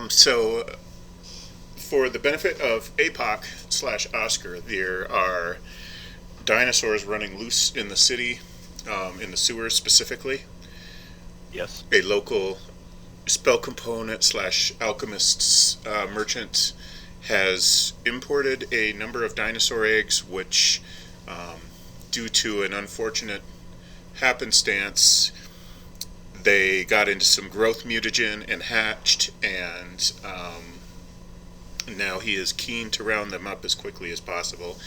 So, for the benefit of APOC/Oscar, there are dinosaurs running loose in the city, in the sewers specifically. Yes. A local spell component/alchemist's merchant has imported a number of dinosaur eggs, which, due to an unfortunate happenstance, they got into some growth mutagen and hatched, and now he is keen to round them up as quickly as possible.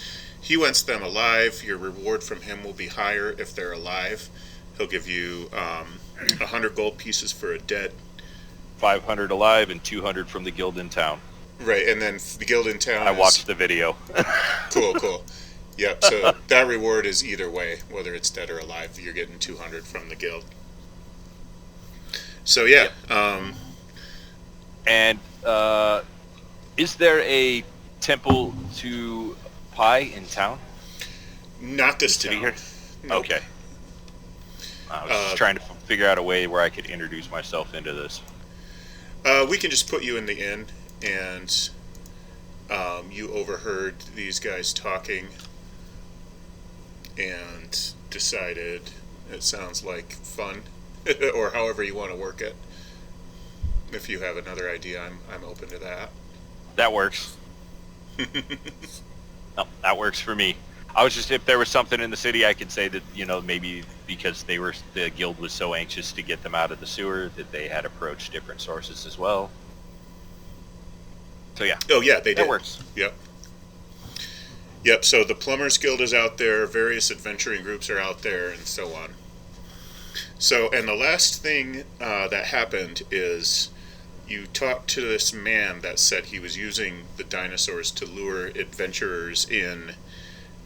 He wants them alive. Your reward from him will be higher if they're alive. He'll give you 100 gold pieces for a dead. 500 alive and 200 from the guild in town. Right, and then the guild in town I watched the video. Cool. Yep, so that reward is either way, whether it's dead or alive. You're getting 200 from the guild. So yeah. And is there a temple to Pi in town? Not this City town. here? Nope. Okay. I was just trying to figure out a way where I could introduce myself into this. We can just put you in the inn, and you overheard these guys talking and decided it sounds like fun, or however you want to work it. If you have another idea, I'm open to that. That works. No, that works for me. I was just, if there was something in the city, I could say that, maybe because the guild was so anxious to get them out of the sewer that they had approached different sources as well. So yeah. Oh yeah, they did. That works. Yep, so the Plumbers Guild is out there, various adventuring groups are out there, and so on. So, and the last thing that happened is you talked to this man that said he was using the dinosaurs to lure adventurers in,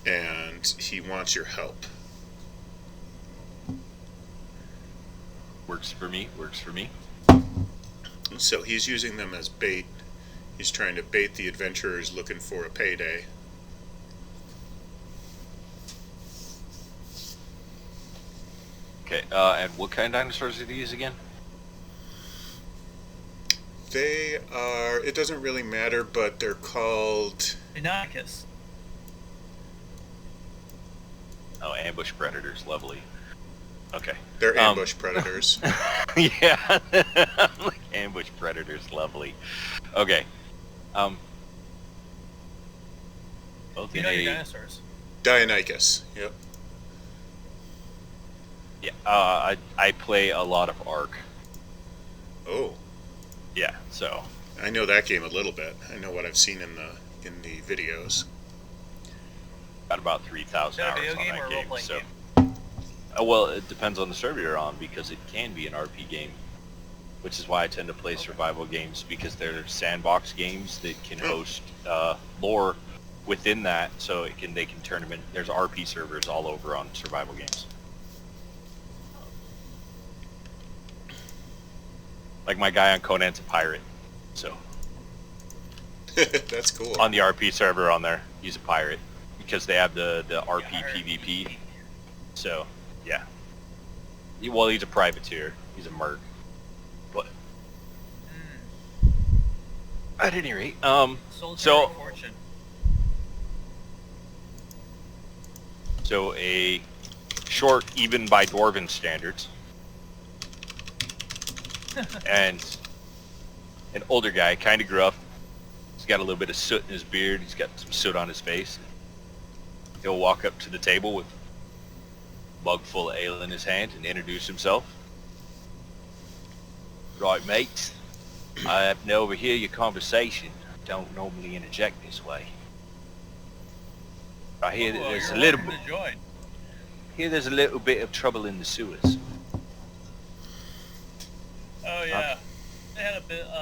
and he wants your help. Works for me. So he's using them as bait. He's trying to bait the adventurers looking for a payday. Okay, and what kind of dinosaurs did he use again? They are, it doesn't really matter, but they're called... Ubiquitous. Oh, ambush predators, lovely. Okay. They're ambush predators. Yeah, like ambush predators, lovely. Okay. Both You in know your a dinosaurs. Dionychus, yep. yeah. I play a lot of Ark. Oh, Yeah, so I know that game a little bit. I know what I've seen in the videos. got about 3,000 Is that a hours video on game that or a game. role-playing So, game? well, it depends on the server you're on because it can be an RP game, which is why I tend to play survival games because they're sandbox games that can host lore within that, so they can turn them in. There's RP servers all over on survival games. Like my guy on Conan's a pirate, so That's cool. on the RP server on there, he's a pirate because they have the RP PvP. So yeah, he's a privateer. He's a merc, but at any rate, Soldier of Fortune. so a short, even by dwarven standards, and an older guy, kind of gruff. He's got a little bit of soot in his beard. He's got some soot on his face. He'll walk up to the table with a mug full of ale in his hand and introduce himself. Right, mate. I have to overhear your conversation. I don't normally interject this way. I hear that there's a little bit. Here there's a little bit of trouble in the sewers. Oh yeah, they had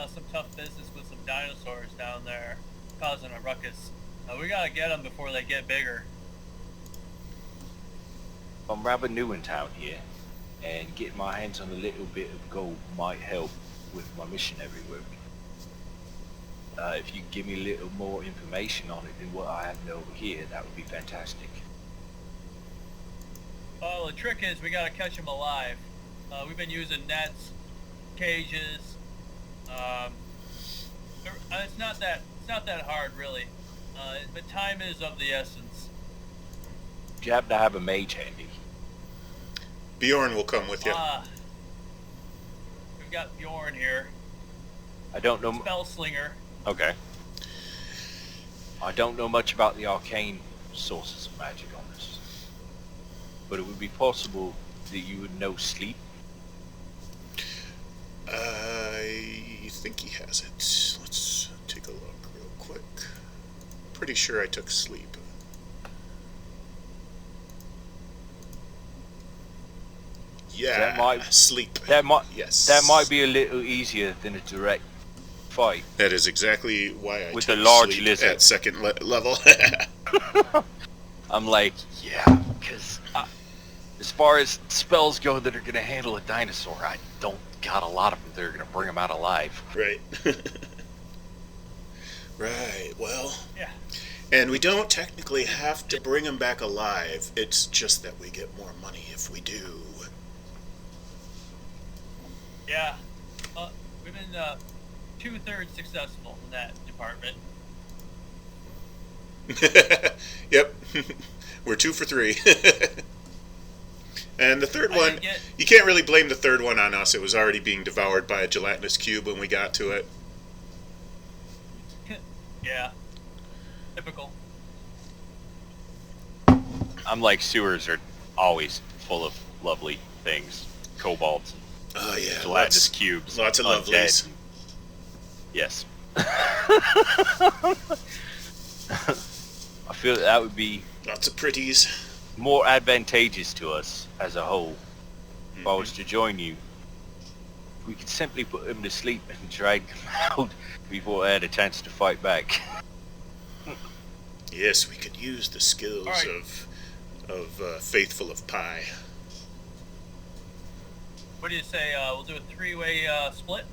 some tough business with some dinosaurs down there, causing a ruckus. We gotta get them before they get bigger. I'm rather new in town here, and getting my hands on a little bit of gold might help with my missionary work. If you could give me a little more information on it than what I have over here, that would be fantastic. Well, the trick is we gotta catch them alive. We've been using nets, cages, not that hard really, but time is of the essence. You happen to have a mage handy. Bjorn will come with you. We've got Bjorn here. I don't know. Spell slinger. Okay. I don't know much about the arcane sources of magic on this, but it would be possible that you would know sleep. I think he has it. Let's take a look real quick. Pretty sure I took sleep. Yeah, sleep. Yes. That might be a little easier than a direct fight. That is exactly why I with took a large sleep lizard at second level. I'm like, yeah, because as far as spells go that are going to handle a dinosaur, I don't got a lot of them that are going to bring them out alive. Right. Right, well. Yeah. And we don't technically have to bring them back alive. It's just that we get more money if we do. Yeah. We've been 2/3 successful in that department. Yep. We're 2 for 3. And the third one, you can't really blame the third one on us. It was already being devoured by a gelatinous cube when we got to it. Yeah. Typical. I'm like, sewers are always full of lovely things. Kobolds. Oh, yeah. Gelatinous cubes. Lots of lovelies. Yes. I feel that would be lots of pretties. More advantageous to us as a whole. If I was to join you, we could simply put them to sleep and drag them out before they had a chance to fight back. Yes, we could use the skills of Faithful of Pie. What do you say? We'll do a 3-way split.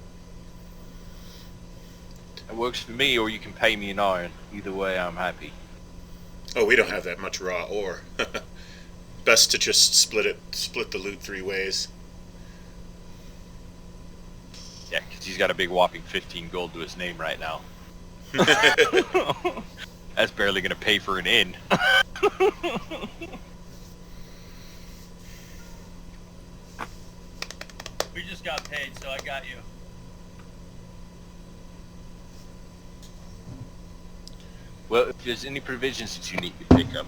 It works for me, or you can pay me in iron. Either way, I'm happy. Oh, we don't have that much raw ore. Best to just split the loot 3 ways. Yeah, because he's got a big whopping 15 gold to his name right now. That's barely going to pay for an inn. We just got paid, so I got you. Well, if there's any provisions that you need to pick up,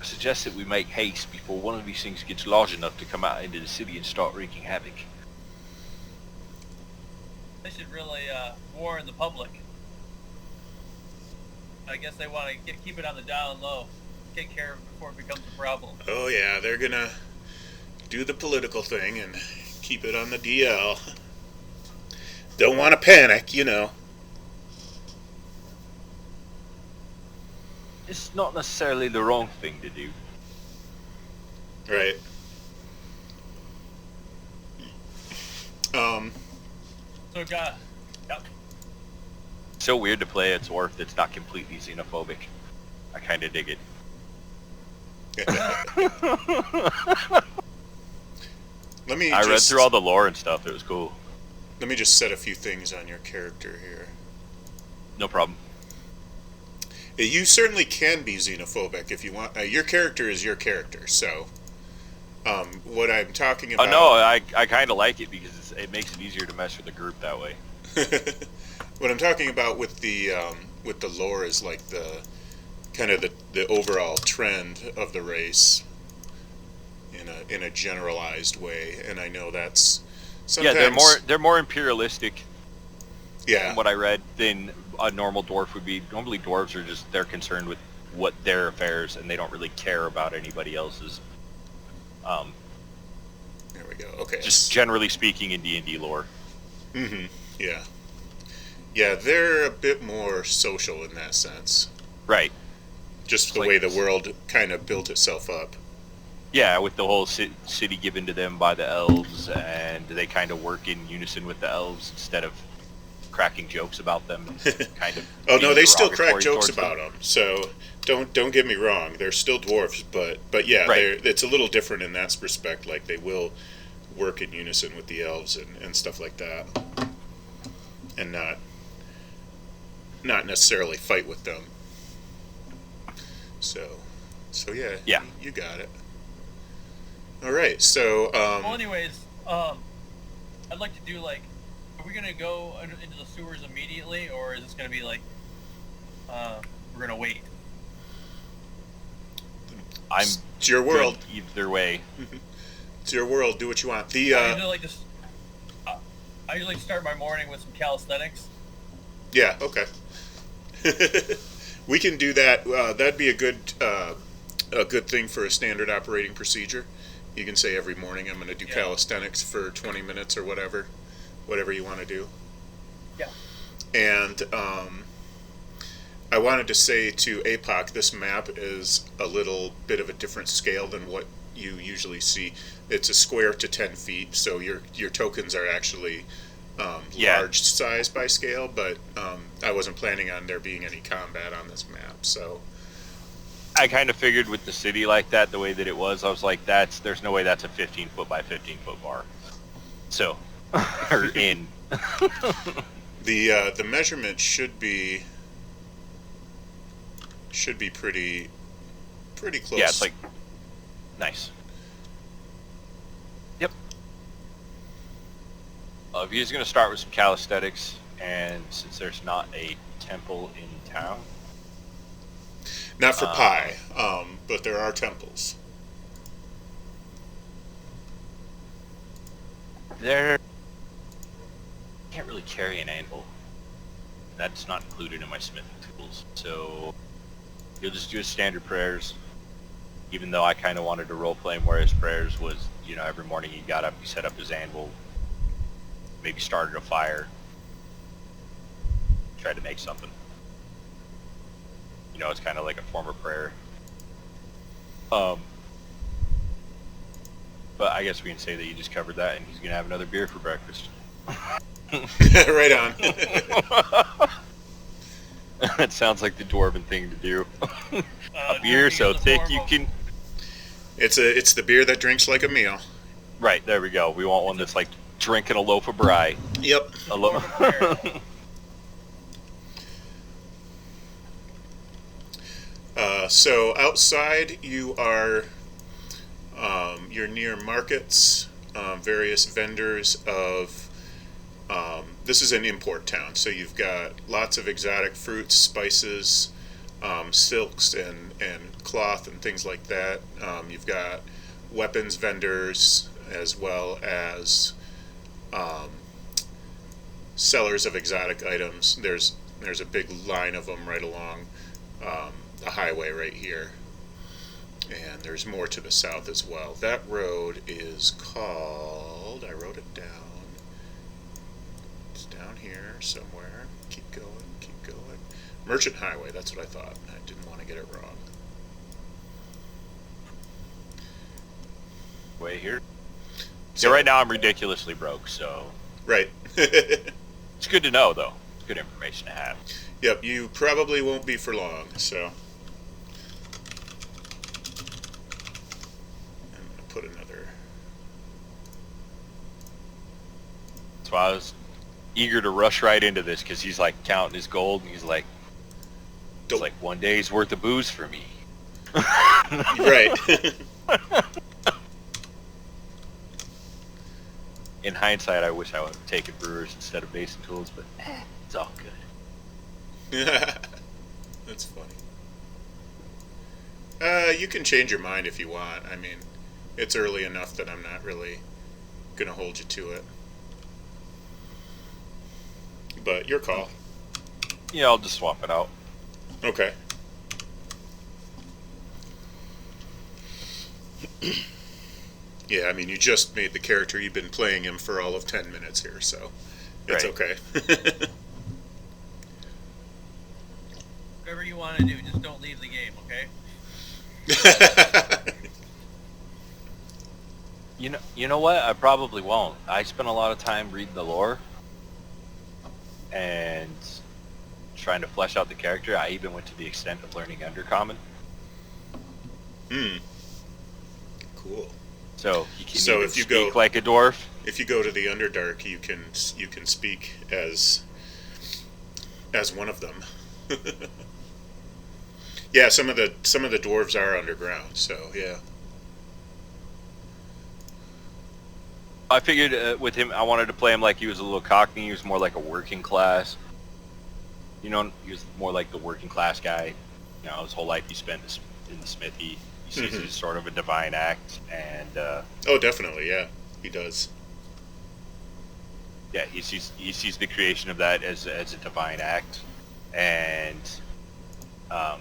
I suggest that we make haste before one of these things gets large enough to come out into the city and start wreaking havoc. They should really warn the public. I guess they want to keep it on the down low. Take care of it before it becomes a problem. Oh yeah, they're gonna do the political thing and keep it on the DL. Don't want to panic, you know. It's not necessarily the wrong thing to do. Right. So yep. So weird to play a dwarf that's not completely xenophobic. I kind of dig it. I read through all the lore and stuff. It was cool. Let me just set a few things on your character here. No problem. You certainly can be xenophobic if you want. Your character is your character, so what I'm talking about... Oh, no, I kind of like it because it makes it easier to mess with the group that way. What I'm talking about with the lore is like the kind of the overall trend of the race in a generalized way, and I know that's sometimes... Yeah, they're more imperialistic. Yeah. From what I read, than a normal dwarf would be. Normally dwarves are just, they're concerned with what their affairs, and they don't really care about anybody else's. There we go. Okay. Just generally speaking in D&D lore. Mm-hmm. Yeah. Yeah, they're a bit more social in that sense. Right. Just the way the world kind of built itself up. Yeah, with the whole city given to them by the elves, and they kind of work in unison with the elves instead of cracking jokes about them. Kind of. Oh no, they still crack jokes about them. So don't get me wrong, they're still dwarves, but yeah, right. It's a little different in that respect. Like they will work in unison with the elves and stuff like that, and not necessarily fight with them. So yeah, Yeah. you got it. All right, so Well, anyways, I'd like to do like, are we gonna go into the sewers immediately, or is this gonna be like, we're gonna wait? it's your world. Good either way. It's your world. Do what you want. I usually like to, I usually start my morning with some calisthenics. Yeah. Okay. We can do that. That'd be a good thing for a standard operating procedure. You can say every morning I'm going to do calisthenics for 20 minutes or whatever you want to do. Yeah. And I wanted to say to APOC, this map is a little bit of a different scale than what you usually see. It's a square to 10 feet, so your tokens are actually large size by scale, but I wasn't planning on there being any combat on this map, so... I kind of figured with the city like that, the way that it was, I was like, there's no way that's a 15 foot by 15 foot bar. So, or in. The measurement should be pretty close. Yeah, it's like nice. Yep. If you're just gonna start with some calisthenics, and since there's not a temple in town. Not for pie, but there are temples. There can't really carry an anvil. That's not included in my smithing tools. So you'll just do his standard prayers. Even though I kind of wanted to roleplay him where his prayers was, every morning he got up, he set up his anvil, maybe started a fire, tried to make something. It's kind of like a form of prayer. But I guess we can say that you just covered that, and he's gonna have another beer for breakfast. Right on. That sounds like the dwarven thing to do. A beer so thick you can. It's the beer that drinks like a meal. Right, there we go. We want one that's like drinking a loaf of brie. Yep. A loaf. So outside you are, you're near markets, various vendors of, this is an import town, so you've got lots of exotic fruits, spices, silks and cloth and things like that. You've got weapons vendors as well as sellers of exotic items. There's a big line of them right along the highway right here, and there's more to the south as well. That road is called, I wrote it down, it's down here somewhere. Keep going. Merchant Highway, that's what I thought. I didn't want to get it wrong. Way here. So, Yeah, right now I'm ridiculously broke, so right. it's good to know, though. It's good information to have. Yep, you probably won't be for long, so I'm going to put another. That's why I was eager to rush right into this, because he's like counting his gold, and he's like, it's like one day's worth of booze for me. Right. In hindsight, I wish I would have taken brewers instead of basin tools, but it's all good. That's funny. You can change your mind if you want. I mean, it's early enough that I'm not really gonna hold you to it. But your call. Yeah, I'll just swap it out. Okay. Yeah, I mean, you just made the character. You've been playing him for all of 10 minutes here, so it's Right. okay. Whatever you want to do, just don't leave the game, okay? You know what? I probably won't. I spent a lot of time reading the lore and trying to flesh out the character. I even went to the extent of learning Undercommon. Cool. So you can So even if you speak go- like a dwarf. If you go to the Underdark, you can speak as as one of them. Yeah, some of the dwarves are underground, so yeah. I figured with him, I wanted to play him like he was a little cockney. He was more like a working class. You know, he was more like the working class guy. You know, his whole life he spent in the smithy. He sees it as sort of a divine act, and Oh, definitely, yeah, he does. yeah, he sees the creation of that as a divine act, and I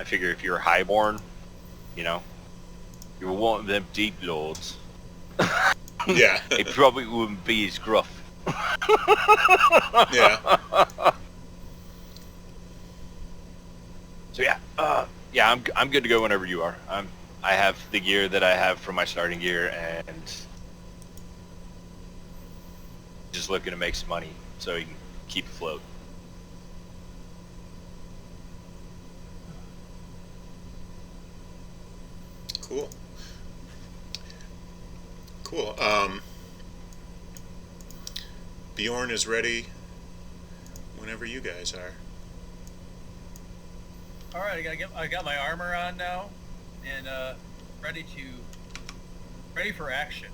figure if you're highborn, you know, you're one of them deep lords. Yeah. It probably wouldn't be as gruff. Yeah. So yeah, I'm good to go whenever you are. I have the gear that I have from my starting gear, and just looking to make some money so you can keep afloat. Cool. Cool. Bjorn is ready whenever you guys are. All right, I got my armor on now, and ready for action.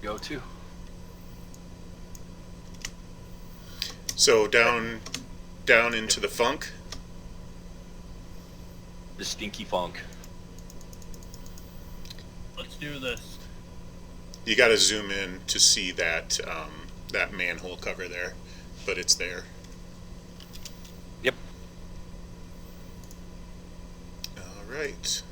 Go to. So down into the funk. The stinky funk. Let's do this. You got to zoom in to see that that manhole cover there, but it's there. Yep. All right.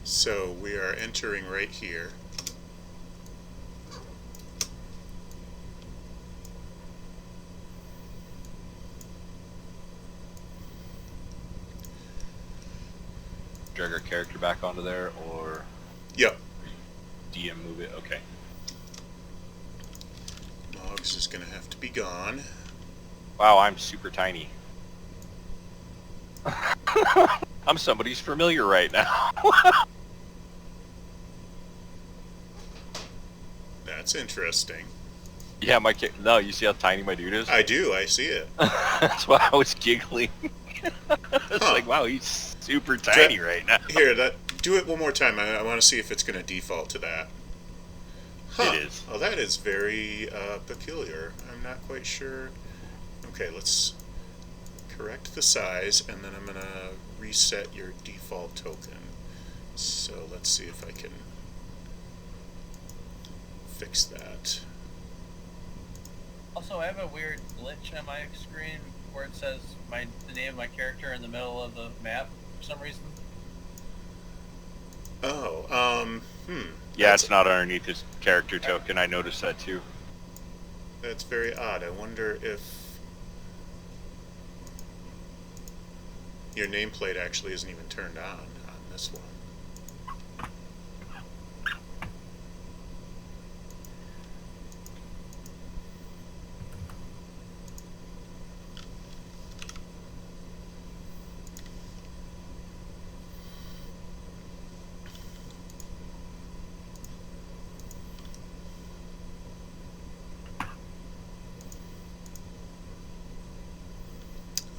So we are entering right here. Drag our character back onto there, or Yep. DM move it. Okay. Moggs is going to have to be gone. Wow, I'm super tiny. I'm somebody's familiar right now. That's interesting. Yeah, no, you see how tiny my dude is? I do. I see it. That's why I was giggling. It's like, wow, he's super tiny right now. Here, do it one more time. I want to see if it's going to default to that. Huh. It is. Oh, that is very peculiar. I'm not quite sure. Okay, let's correct the size, and then I'm going to reset your default token. So let's see if I can fix that. Also, I have a weird glitch on my screen where it says the name of my character in the middle of the map for some reason. Oh, Yeah, it's not underneath his character token. I noticed that too. That's very odd. I wonder if your nameplate actually isn't even turned on this one.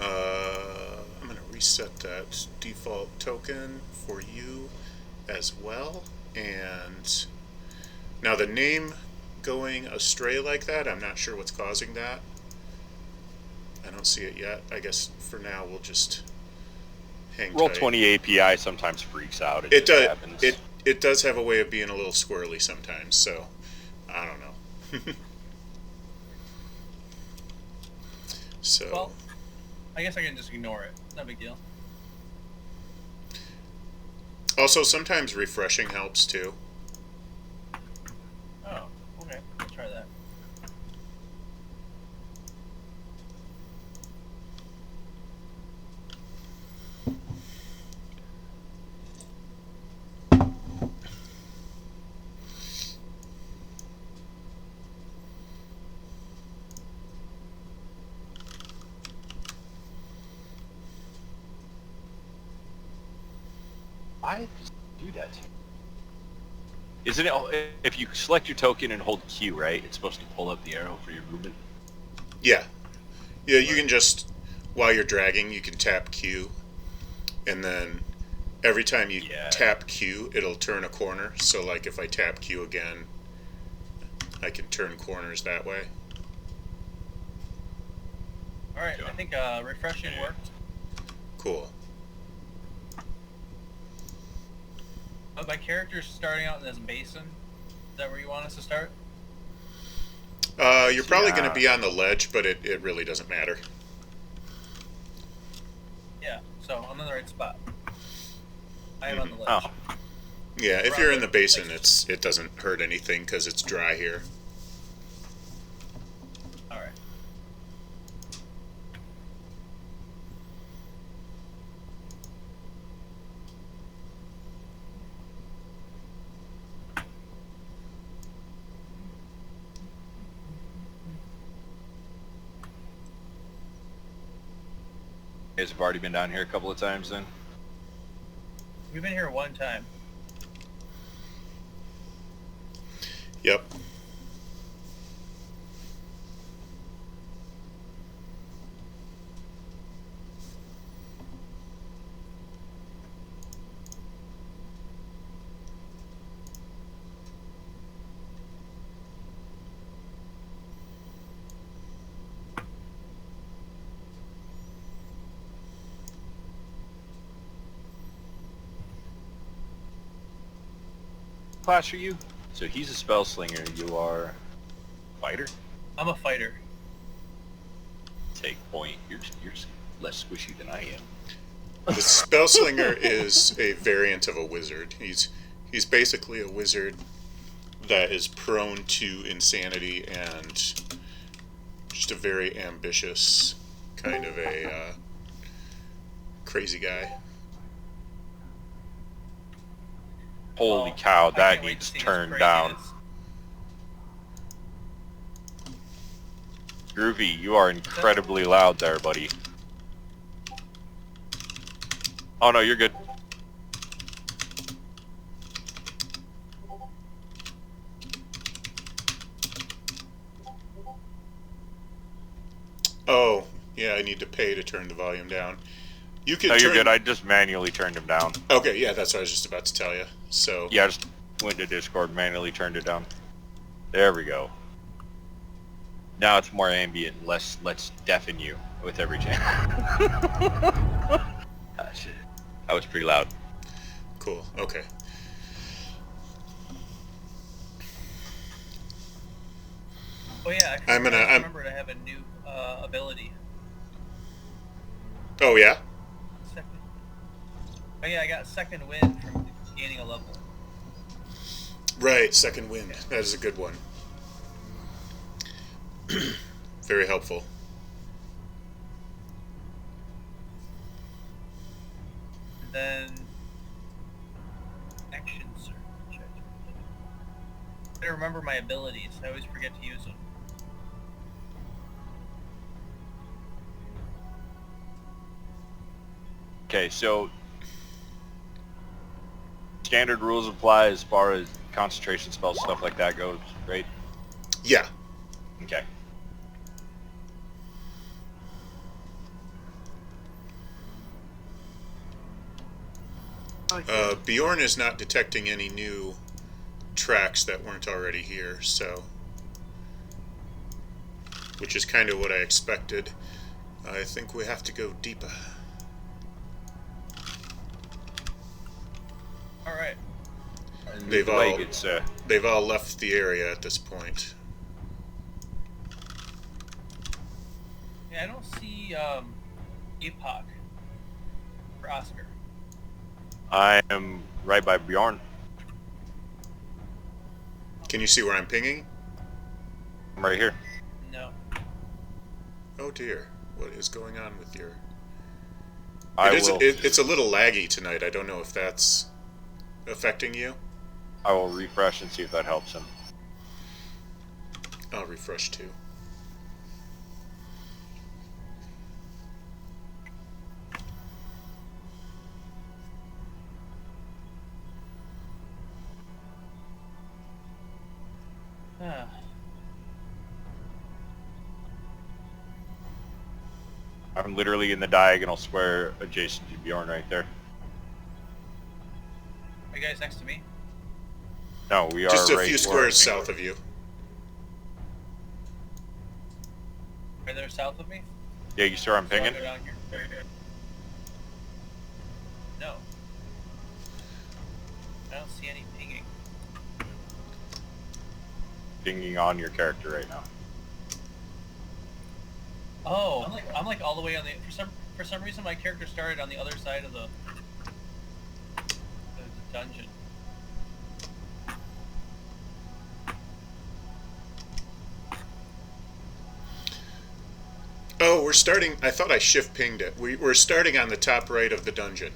I'm going to reset that default token for you as well. And now the name going astray like that, I'm not sure what's causing that. I don't see it yet. I guess for now we'll just hang tight. Roll20 API sometimes freaks out. It just does. happens. It does have a way of being a little squirrely sometimes. So I don't know. So. Well, I guess I can just ignore it. No big deal. Also, sometimes refreshing helps too. Oh, okay. Let's try that. Why does it do that to you? Isn't it, if you select your token and hold Q, right, it's supposed to pull up the arrow for your movement? Yeah. Yeah, you can just, while you're dragging, you can tap Q, and then every time you tap Q, it'll turn a corner. So, like, if I tap Q again, I can turn corners that way. Alright, I think refreshing worked. Cool. My character's starting out in this basin. Is that where you want us to start? You're probably going to be on the ledge, but it really doesn't matter. Yeah, so I'm in the right spot. I am on the ledge. Oh. Yeah, if you're in the basin, it doesn't hurt anything because it's dry here. Alright. You guys have already been down here a couple of times then? We've been here one time. Yep. Class are you? So he's a spell slinger. You are a fighter? I'm a fighter. Take point. You're less squishy than I am. The spell slinger is a variant of a wizard. He's basically a wizard that is prone to insanity and just a very ambitious kind of a crazy guy. Holy cow, that needs turned down. Groovy, you are incredibly loud there, buddy. Oh no, you're good. Oh, yeah, I need to pay to turn the volume down. You can No, you're good. I just manually turned him down. Okay, yeah, that's what I was just about to tell you. So yeah, I just went to Discord, manually turned it down. There we go. Now it's more ambient, let's deafen you with every chance. Ah, shit. That was pretty loud. Cool, okay. Oh yeah, actually, I remembered I have a new ability. Oh yeah? Oh yeah, I got second wind from gaining a level. Right, second wind. That is a good one. Very helpful. And then action search. I remember my abilities. I always forget to use them. Okay, so standard rules apply as far as concentration spells, stuff like that goes, right? Yeah. Okay. Bjorn is not detecting any new tracks that weren't already here, so... Which is kind of what I expected. I think we have to go deeper. Alright. They've all left the area at this point. Yeah, I don't see Epoch for Oscar. I am right by Bjorn. Can you see where I'm pinging? I'm right here. No. Oh dear. What is going on with your... It's a little laggy tonight. I don't know if that's affecting you. I will refresh and see if that helps him. I'll refresh too. I'm literally in the diagonal square adjacent to Bjorn right there. Are you guys next to me? No, we are Just a right few where- squares south of you. Are they south of me? Yeah, you see where I'm So I'll pinging? go down here. No. I don't see any pinging. Pinging on your character right now. Oh, I'm like all the way on the. For some reason, my character started on the other side of the dungeon. Oh, we're starting. I thought I shift pinged it. We're starting on the top right of the dungeon.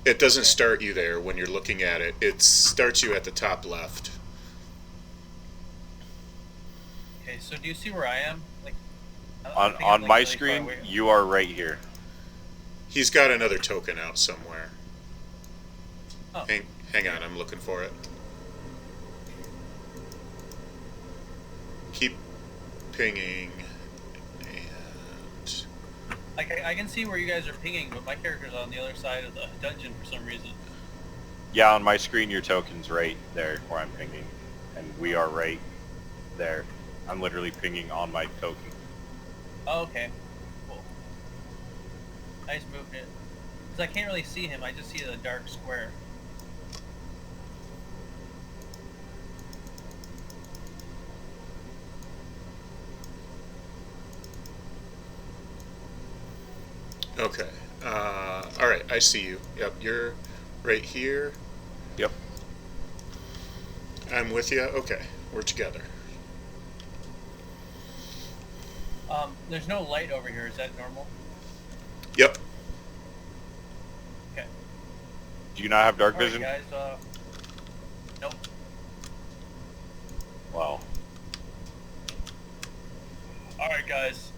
It doesn't start you there when you're looking at it. It starts you at the top left. Okay, so do you see where I am? Like On think I'm, like, my really far screen, away. you are right here. He's got another token out somewhere. Oh. Hang on, I'm looking for it. Keep pinging, and Like I can see where you guys are pinging, but my character's on the other side of the dungeon for some reason. Yeah, on my screen, your token's right there where I'm pinging. And we are right there. I'm literally pinging on my token. Oh, okay. Cool. I just moved it. Because I can't really see him, I just see the dark square. okay. All right, I see you. Yep, you're right here. Yep. I'm with you. Okay, we're together. There's no light over here, is that normal? Yep. Okay. Do you not have dark Alright, vision? guys, nope. Wow. Alright, guys,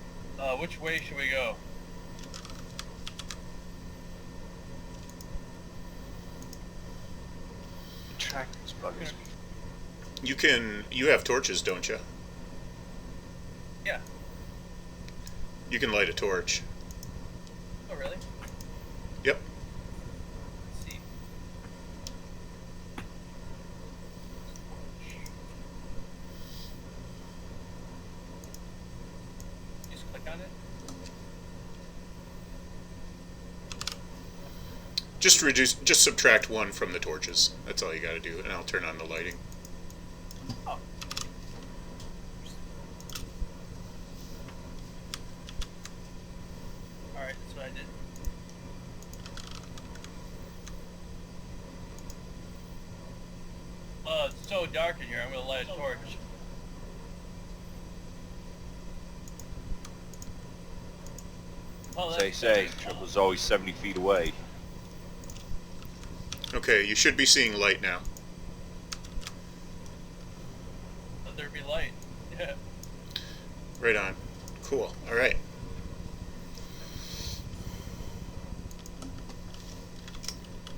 which way should we go? Track this buggers. You have torches, don't you? Yeah. You can light a torch. Oh, really? Yep. Let's see. Just click on it. Just subtract one from the torches. That's all you got to do, and I'll turn on the lighting. Oh. Alright, that's what I did. It's so dark in here, I'm gonna light a torch. Oh, Say, trouble's always 70 feet away. Okay, you should be seeing light now. Let there be light. Yeah. Right on. Cool. All right.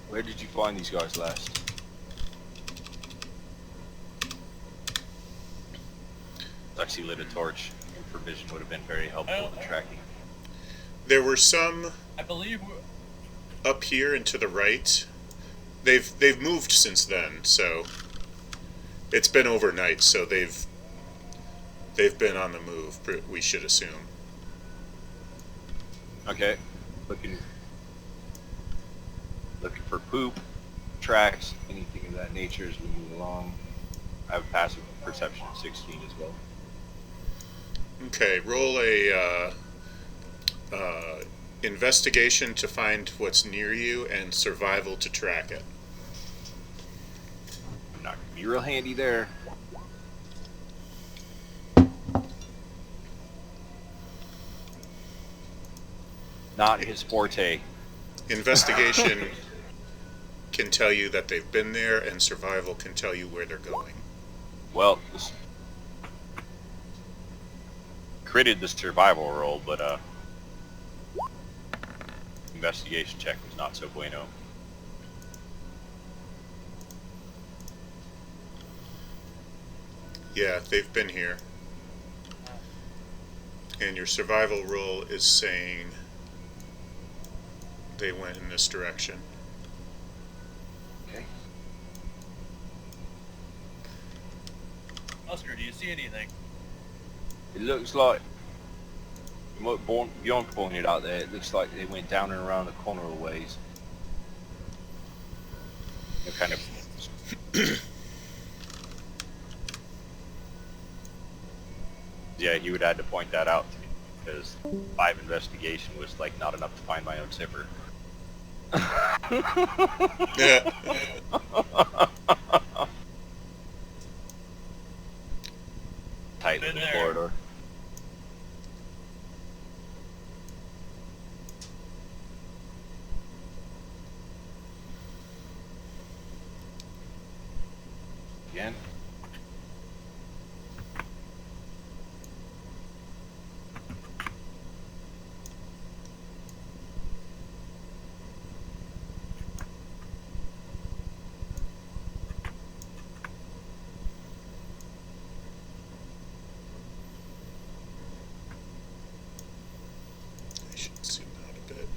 Where did you find these guys last? Actually lit a torch. Provision would have been very helpful in tracking. There were some I believe up here and to the right. They've moved since then, so it's been overnight. So they've been on the move. We should assume. Okay. Looking for poop, tracks, anything of that nature as we move along. I have a passive perception of 16 as well. Okay, roll a investigation to find what's near you and survival to track it. I'm not gonna be real handy there. Not his forte. Investigation can tell you that they've been there, and survival can tell you where they're going. Well, critted the survival roll, but investigation check was not so bueno. Yeah, they've been here. And your survival roll is saying they went in this direction. Okay. Oscar, do you see anything? It looks like, from what Bjorn pointed out there, it looks like they went down and around the corner a ways. They're kind of... Yeah, you would have to point that out to me, because 5 investigation was like not enough to find my own zipper. Tight Been little there. corridor. Again. I should zoom out a bit.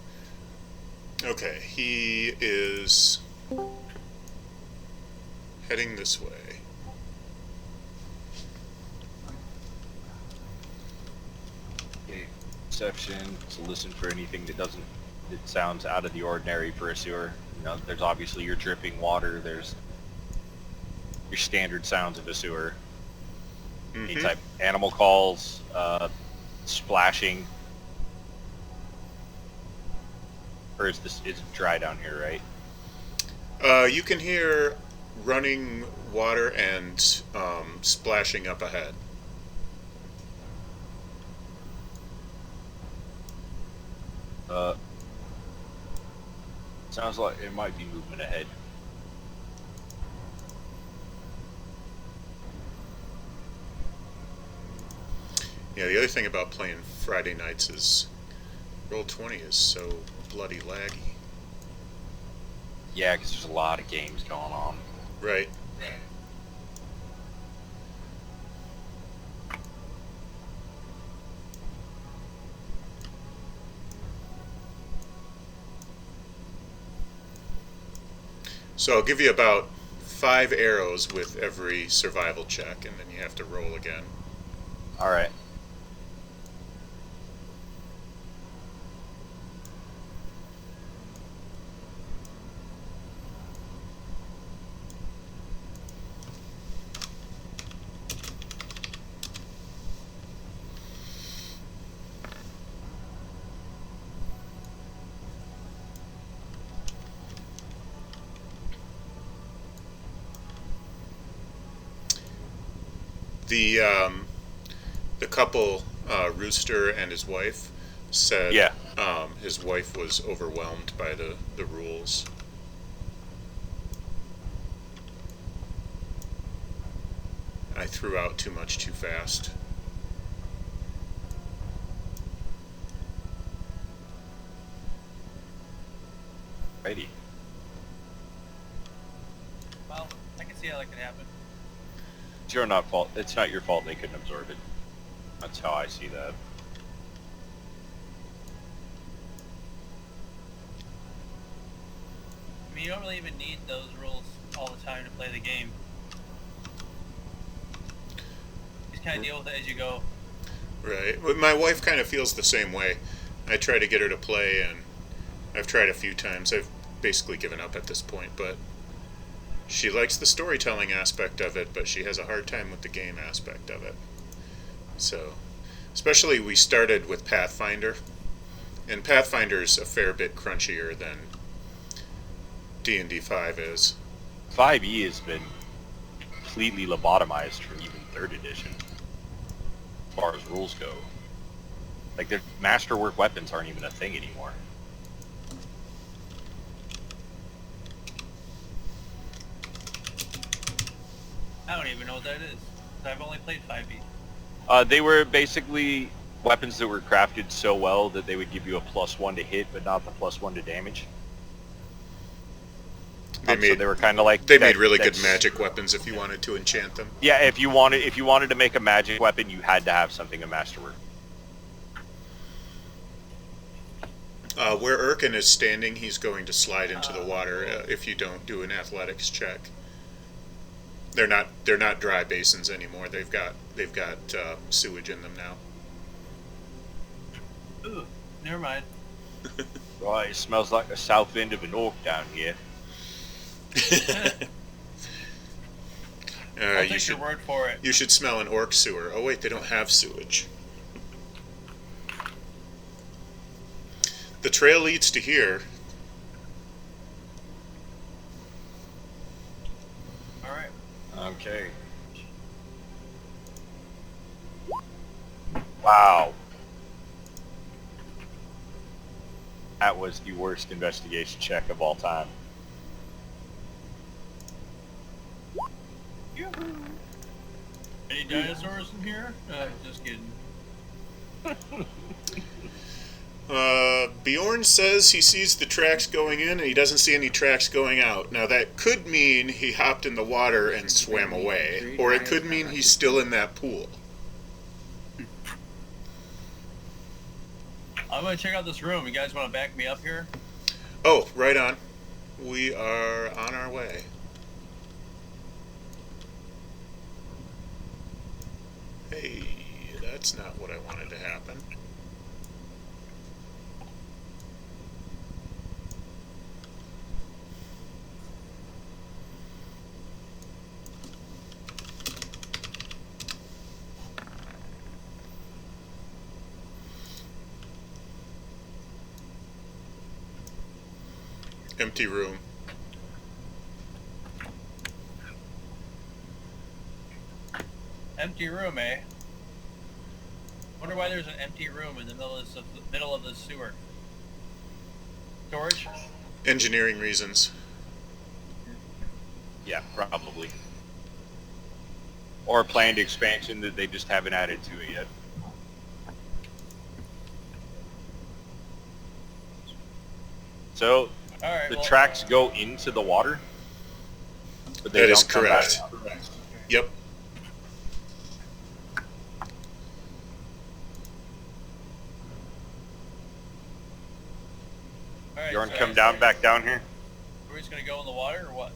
Okay, he is heading this way. Okay. Perception, to listen for anything that sounds out of the ordinary for a sewer. You know, there's obviously your dripping water, there's your standard sounds of a sewer. Any type animal calls, splashing. Or is it dry down here, right? You can hear running water and splashing up ahead. Sounds like it might be movement ahead. Yeah, the other thing about playing Friday nights is Roll20 is so bloody laggy. Yeah, because there's a lot of games going on. Right. So I'll give you about 5 arrows with every survival check, and then you have to roll again. Alright. The couple, Rooster and his wife, said his wife was overwhelmed by the rules. I threw out too much too fast. Righty. Well, I can see how that could happen. It's not your fault they couldn't absorb it. That's how I see that. I mean, you don't really even need those rules all the time to play the game. You just kind of deal with it as you go. Right. Well, my wife kind of feels the same way. I try to get her to play, and I've tried a few times. I've basically given up at this point, but she likes the storytelling aspect of it, but she has a hard time with the game aspect of it. So, especially we started with Pathfinder, and Pathfinder's a fair bit crunchier than D&D 5 is. 5e has been completely lobotomized from even 3rd edition, as far as rules go. Like, their masterwork weapons aren't even a thing anymore. I don't even know what that is. I've only played 5e. They were basically weapons that were crafted so well that they would give you a +1 to hit, but not the +1 to damage. So they were kind of like they made really good magic weapons if you wanted to enchant them. Yeah, if you wanted to make a magic weapon, you had to have something of masterwork. Where Erkin is standing, he's going to slide into the water if you don't do an athletics check. They're not dry basins anymore. They've got sewage in them now. Ooh, never mind. Right, it smells like the south end of an orc down here. I'll take your word for it. You should smell an orc sewer. Oh wait, they don't have sewage. The trail leads to here. Alright. Okay. Wow. That was the worst investigation check of all time. Yoo-hoo. Any dinosaurs in here? Just kidding. Bjorn says he sees the tracks going in and he doesn't see any tracks going out. Now that could mean he hopped in the water and swam away, or it could mean he's still in that pool. I'm gonna check out this room. You guys want to back me up here? Oh, right on. We are on our way. Hey, that's not what I wanted to happen. Empty room. Empty room, eh? Wonder why there's an empty room in the middle of the sewer. Storage? Engineering reasons. Yeah, probably. Or a planned expansion that they just haven't added to it yet. So, Alright, the tracks go into the water? But they That don't is come correct. back. Yep. Alright, You want to so come down, back down here? Are we just gonna go in the water or what?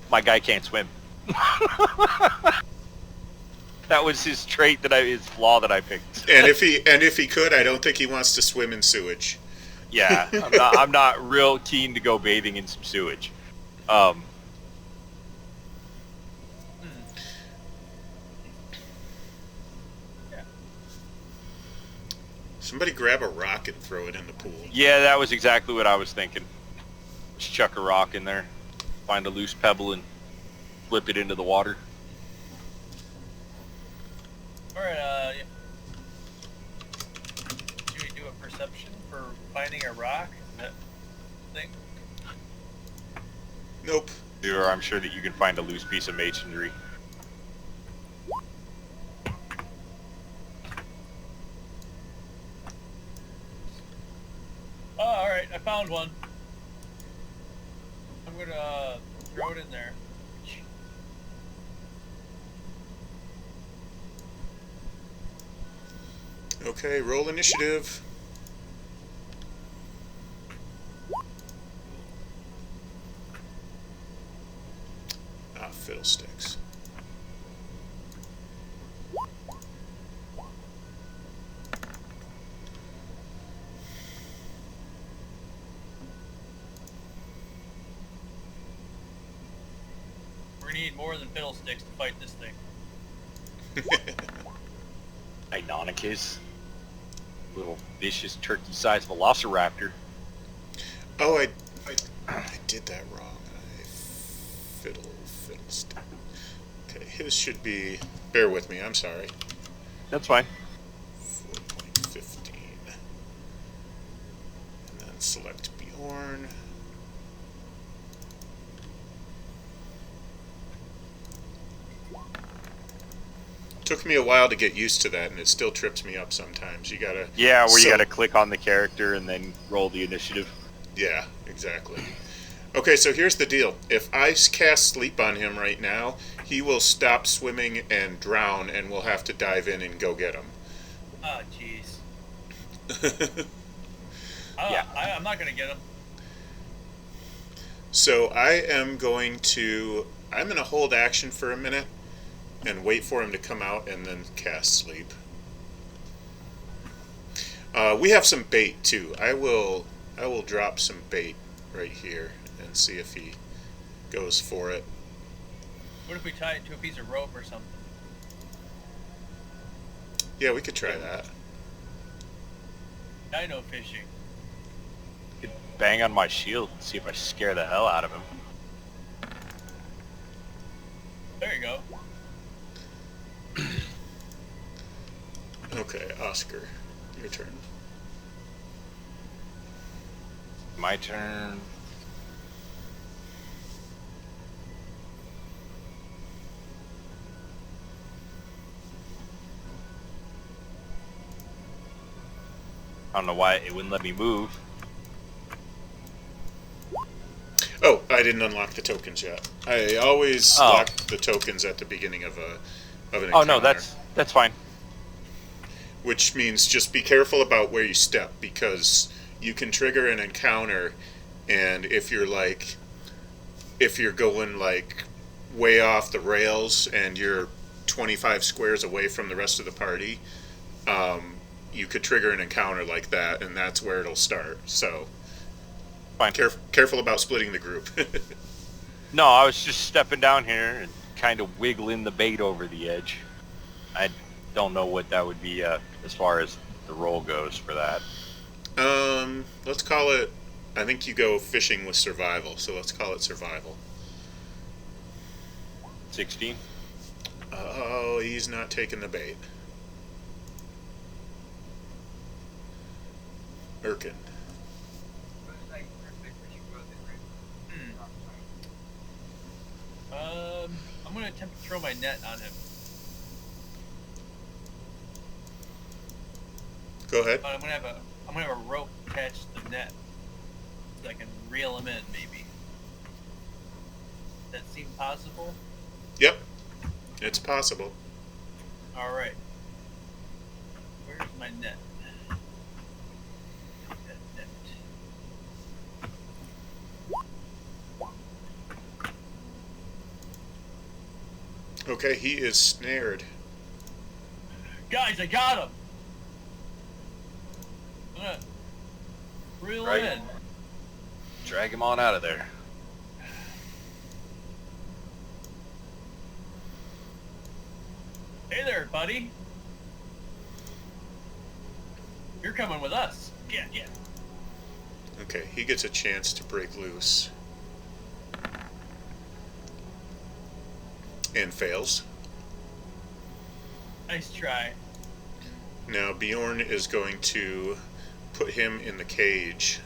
My guy can't swim. That was his trait his flaw that I picked. And if he could, I don't think he wants to swim in sewage. Yeah, I'm not real keen to go bathing in some sewage. Somebody grab a rock and throw it in the pool. Yeah, that was exactly what I was thinking. Just chuck a rock in there, find a loose pebble, and flip it into the water. Alright, should we do a perception for finding a rock? Is that thing? Nope. Or I'm sure that you can find a loose piece of masonry. Oh, alright, I found one. I'm gonna throw it in there. Okay, roll initiative. Ah, fiddlesticks. We're gonna need more than fiddlesticks to fight this thing. Deinonychus. Little vicious turkey-sized velociraptor. Oh, I did that wrong. Fiddlestick. Okay, his should be. Bear with me. I'm sorry. That's fine. 4.15. And then select Bjorn. Took me a while to get used to that, and it still trips me up sometimes. You gotta. Yeah, where you gotta click on the character and then roll the initiative. Yeah, exactly. Okay, so here's the deal. If I cast sleep on him right now, he will stop swimming and drown, and we'll have to dive in and go get him. Oh, jeez. Yeah. I'm not gonna get him. So I'm going to hold action for a minute and wait for him to come out and then cast sleep. We have some bait too. I will drop some bait right here and see if he goes for it. What if we tie it to a piece of rope or something? Yeah, we could try that. Dino fishing. Could bang on my shield and see if I scare the hell out of him. There you go. Okay, Oscar, your turn. My turn. I don't know why it wouldn't let me move. Oh, I didn't unlock the tokens yet. I always lock the tokens at the beginning of an encounter. Oh no, that's fine. Which means just be careful about where you step, because you can trigger an encounter, and if you're going like way off the rails and you're 25 squares away from the rest of the party, you could trigger an encounter like that, and that's where it'll start. So Fine. Careful about splitting the group. No, I was just stepping down here and kind of wiggling the bait over the edge. I don't know what that would be as far as the roll goes for that. Let's call it, I think you go fishing with survival, so let's call it survival. 16? Oh, he's not taking the bait. Erkin. I'm gonna attempt to throw my net on him. Go ahead. But I'm gonna have a rope attached to the net, so I can reel him in, maybe. Does that seem possible? Yep, it's possible. All right. Where's my net? Net. Okay, he is snared. Guys, I got him. I'm gonna reel him in. Drag him on out of there. Hey there, buddy. You're coming with us. Yeah. Okay, he gets a chance to break loose. And fails. Nice try. Now Bjorn is going to put him in the cage.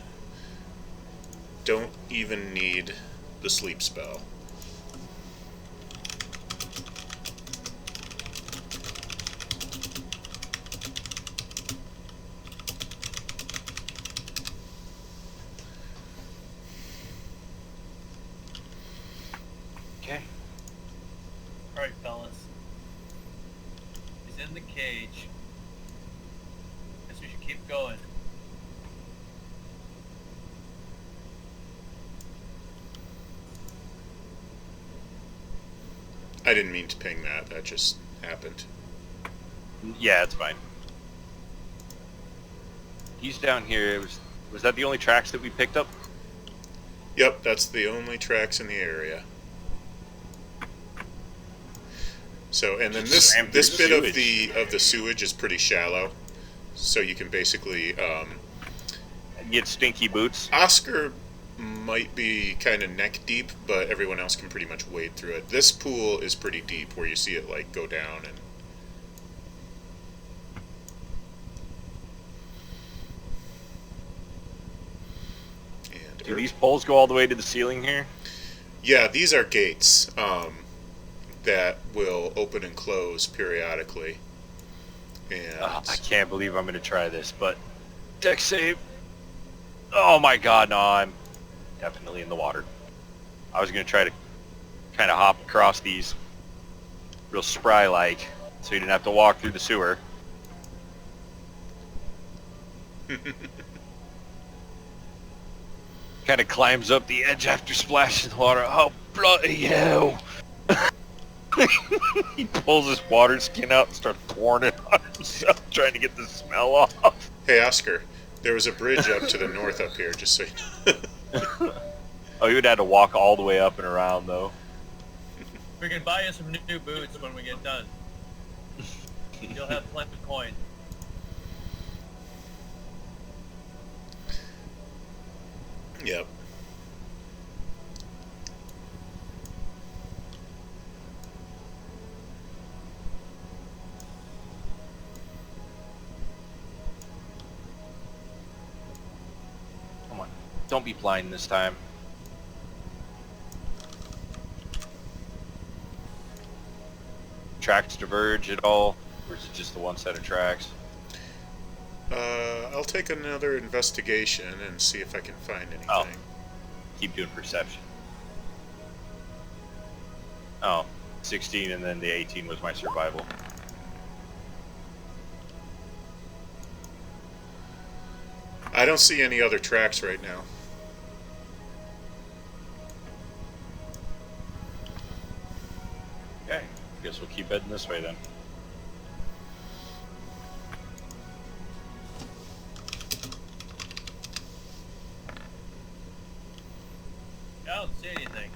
Don't even need the sleep spell. Okay. Alright, fellas. He's in the cage. Guess we should keep going. I didn't mean to ping that. That just happened. Yeah, it's fine. He's down here. Was that the only tracks that we picked up? Yep, that's the only tracks in the area. So, and then this bit of the sewage is pretty shallow, so you can basically Get stinky boots. Oscar might be kind of neck deep, but everyone else can pretty much wade through it. This pool is pretty deep, where you see it like go down and Do these poles go all the way to the ceiling here? yeah, these are gates that will open and close periodically. And I can't believe I'm going to try this, but deck save. Oh my god, no, I'm definitely in the water. I was going to try to kind of hop across these real spry-like, so you didn't have to walk through the sewer. Kind of climbs up the edge after splashing the water. Oh, bloody hell! He pulls his water skin out and starts pouring it on himself, trying to get the smell off. Hey, Oscar, there was a bridge up to the north up here, just so you know. Oh, you would have to walk all the way up and around, though. We can buy you some new boots when we get done. You'll have plenty of coin. Yep. Come on. Don't be blind this time. Tracks diverge at all? Or is it just the one set of tracks? I'll take another investigation and see if I can find anything. Oh. Keep doing perception. Oh, 16 and then the 18 was my survival. I don't see any other tracks right now. Okay, guess we'll keep heading this way then. I don't see anything.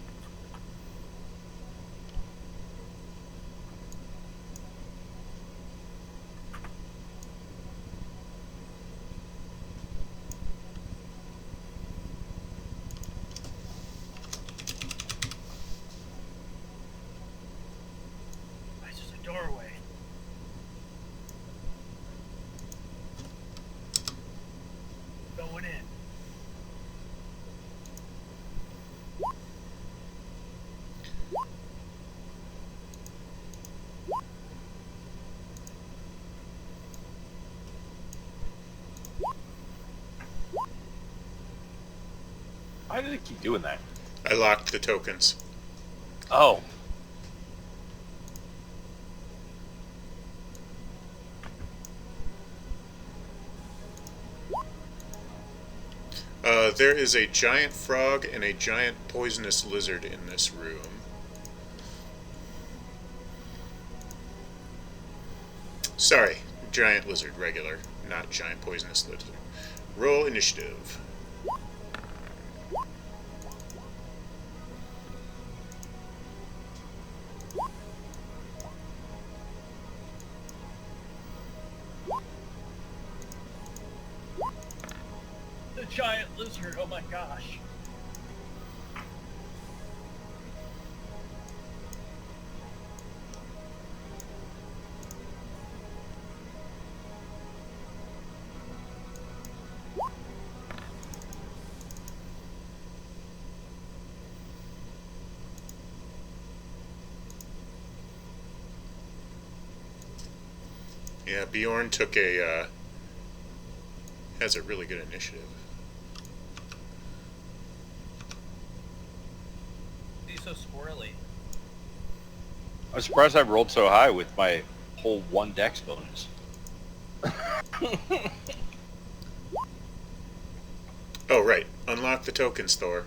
It's just a doorway. Going in. Why do they keep doing that? I locked the tokens. Oh. There is a giant frog and a giant poisonous lizard in this room. Sorry, giant lizard, regular, not giant poisonous lizard. Roll initiative. The giant lizard, oh my gosh. Yeah, Bjorn took a, has a really good initiative. He's so squirrely. I'm surprised I rolled so high with my whole 1 dex bonus. Oh, right. Unlock the tokens, Thor.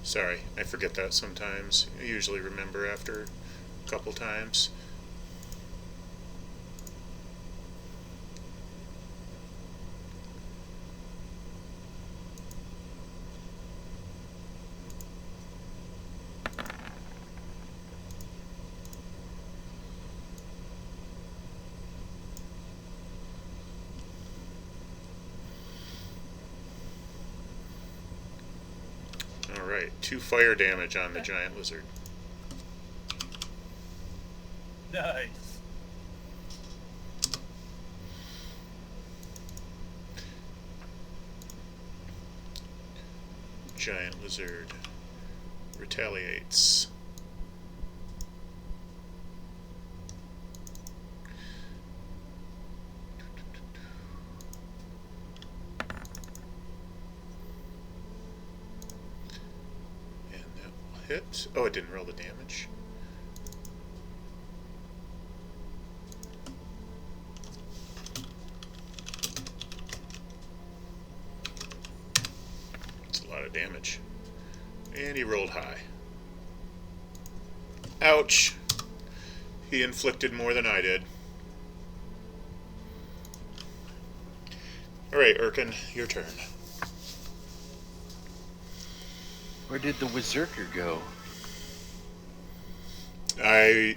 Sorry, I forget that sometimes. I usually remember after a couple times. Alright, 2 fire damage on the giant lizard. Nice. Giant lizard retaliates. And that will hit. Oh, it didn't roll the damage. It's a lot of damage. And he rolled high. Ouch! He inflicted more than I did. Alright, Urkin, your turn. Where did the Berserker go? I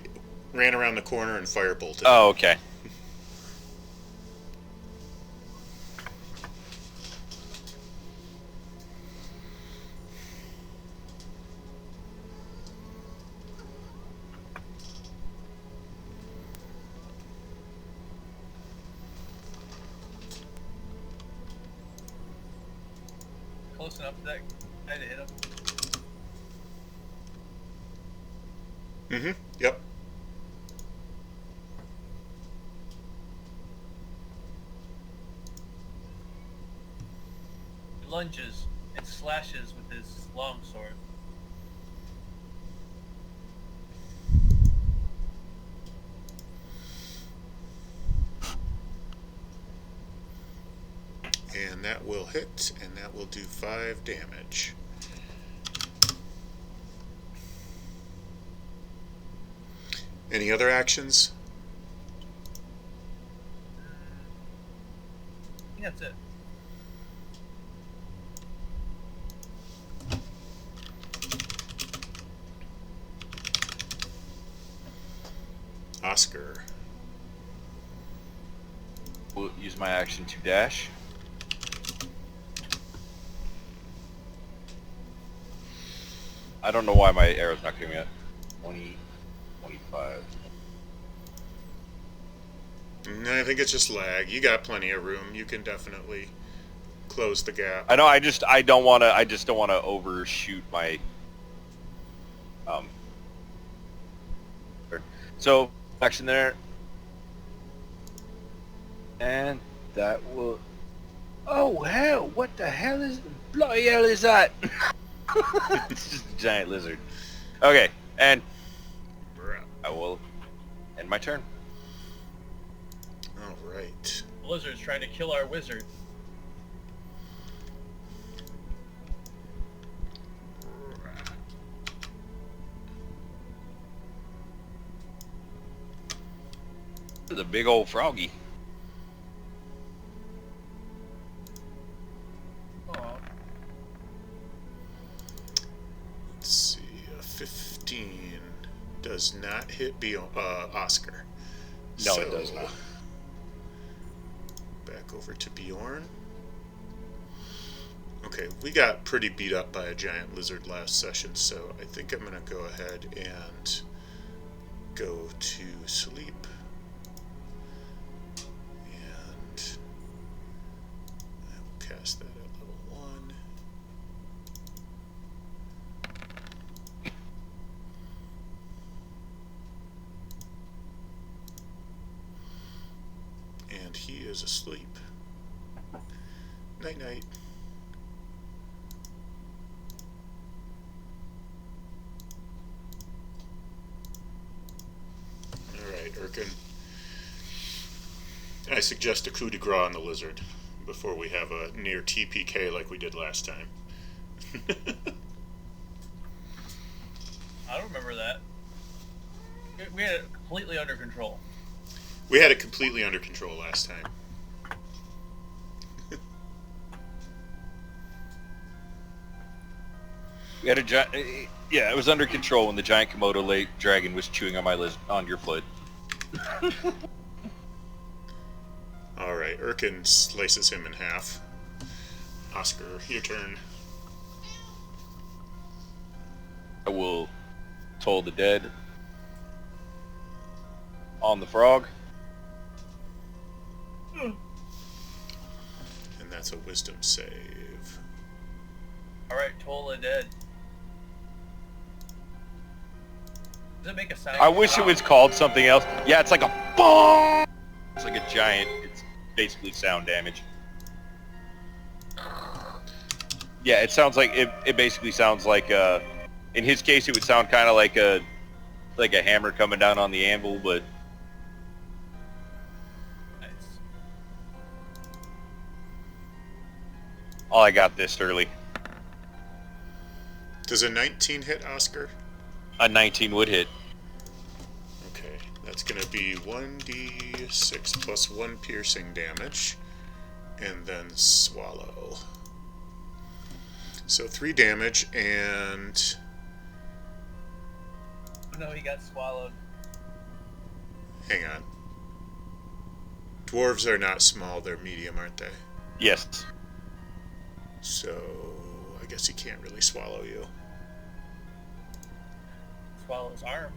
ran around the corner and firebolted. Oh, okay. Close enough to that guy to hit him. Mm-hmm. Yep. He lunges and slashes with his longsword. And that will hit, and that will do 5 damage. Any other actions? I think that's it. Oscar. We'll use my action to dash. I don't know why my arrow's not giving me a 20, 25. I think it's just lag. You got plenty of room. You can definitely close the gap. I know. I just don't want to overshoot my. So action there, and that will. Oh hell! What the hell is bloody hell is that? It's just a giant lizard. Okay, and I will end my turn. All right. The lizard's trying to kill our wizard. This is a big old froggy. Aw. Let's see. A 15 does not hit Oscar. No, it does not. Back over to Bjorn. Okay, we got pretty beat up by a giant lizard last session, so I think I'm going to go ahead and go to sleep. And I will cast that at level 1. And he is asleep. Night night. Alright, Urkin. I suggest a coup de grace on the lizard before we have a near TPK like we did last time. I don't remember that. We had it completely under control. We had it completely under control last time. We had a giant. Yeah, it was under control when the giant Komodo lake dragon was chewing on on your foot. Alright, Urkin slices him in half. Oscar, your turn. I will toll the dead on the frog. And that's a wisdom save. Alright, Tola dead. Does it make a sound? I wish it was called something else. Yeah, it's like a BOOM! It's like a giant, it's basically sound damage. Yeah, it sounds like, it basically sounds like In his case, it would sound kind of like a hammer coming down on the anvil, but Nice. I got this early. Does a 19 hit, Oscar? A 19 would hit. Okay, that's going to be 1d6 plus 1 piercing damage, and then swallow. So 3 damage, and... Oh no, he got swallowed. hang on. Dwarves are not small, they're medium, aren't they? Yes. So I guess he can't really swallow you. Swallow his arm.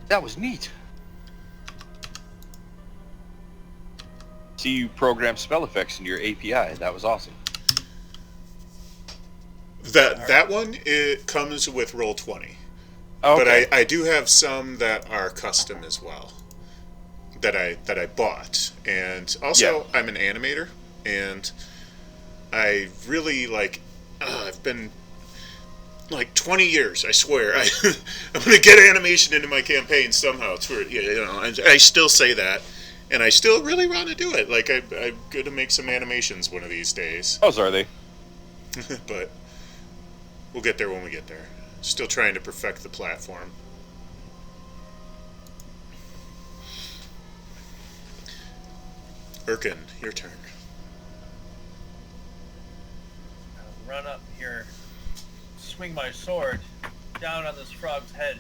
That was neat. See, you program spell effects into your API. That was awesome. That one, it comes with Roll20. Okay. But I do have some that are custom as well. That I bought. And also, Yeah. I'm an animator, and I really I've been like 20 years, I swear. I'm going to get animation into my campaign somehow. It's weird. I still say that, and I still really want to do it. Like, I'm going to make some animations one of these days. How's are they? But we'll get there when we get there. Still trying to perfect the platform. Erkin, your turn. I'll run up here, swing my sword down on this frog's head.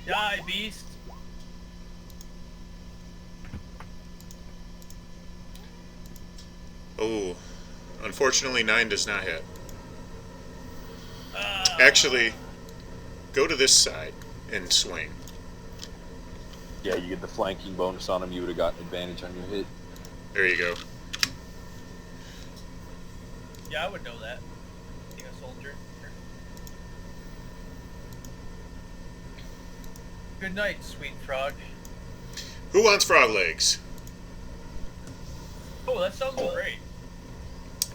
Die, beast! Oh, unfortunately 9 does not hit. Actually, go to this side and swing. Yeah, you get the flanking bonus on him. You would have gotten advantage on your hit. There you go. Yeah, I would know that. Being a soldier. Good night, sweet frog. Who wants frog legs? Oh, that sounds great.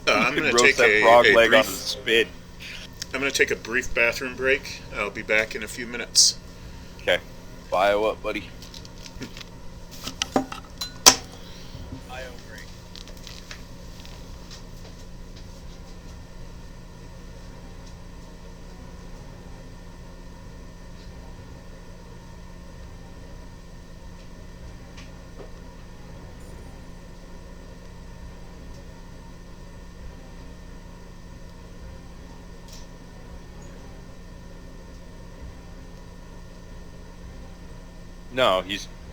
I'm going to Roast take that a frog leg on the brief. spit. I'm going to take a brief bathroom break. I'll be back in a few minutes. Okay. Bio up, buddy. I agree. No,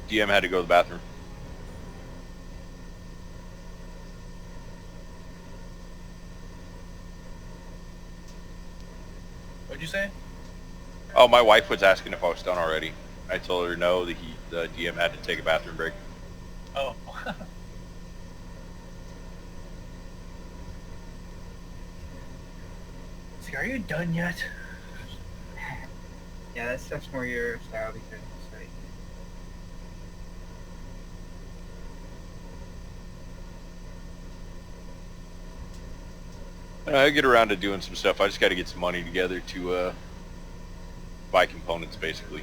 DM had to go to the bathroom. What'd you say? Oh, my wife was asking if I was done already. I told her no, that the DM had to take a bathroom break. Oh. See, are you done yet? Yeah, that's more your style because it's like I get around to doing some stuff. I just got to get some money together to buy components, basically.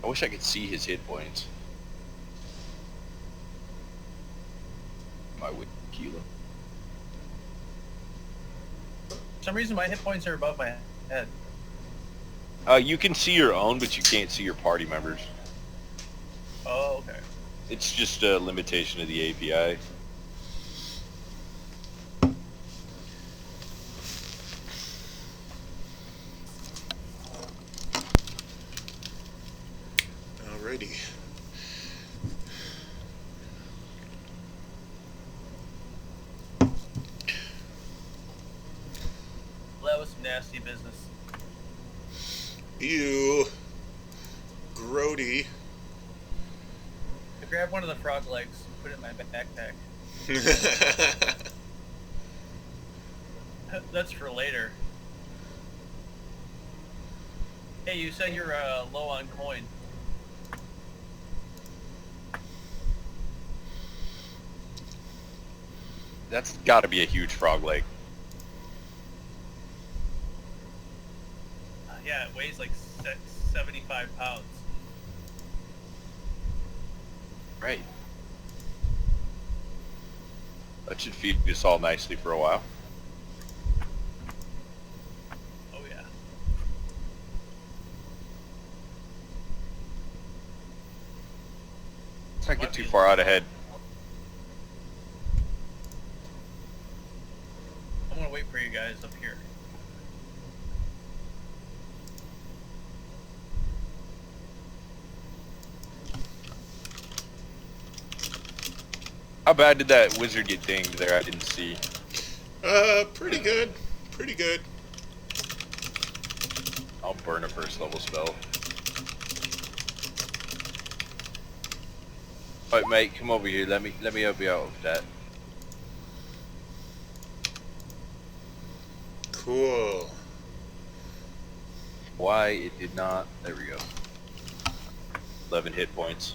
I wish I could see his hit points. My kilo. For some reason, my hit points are above my head. You can see your own, but you can't see your party members. Oh, okay. It's just a limitation of the API. Alrighty. Well, that was some nasty business. Ew. Grody. I grabbed one of the frog legs, put it in my backpack. That's for later. Hey, you said you're low on coin. That's got to be a huge frog leg. Yeah, it weighs like 75 pounds. Right. That should feed us all nicely for a while. Oh yeah. Let's not get too far out ahead. I'm gonna wait for you guys up here. How bad did that wizard get dinged there? I didn't see. Pretty good. Pretty good. I'll burn a first level spell. Alright, mate, come over here. Let me help you out with that. Cool. Why it did not? There we go. 11 hit points.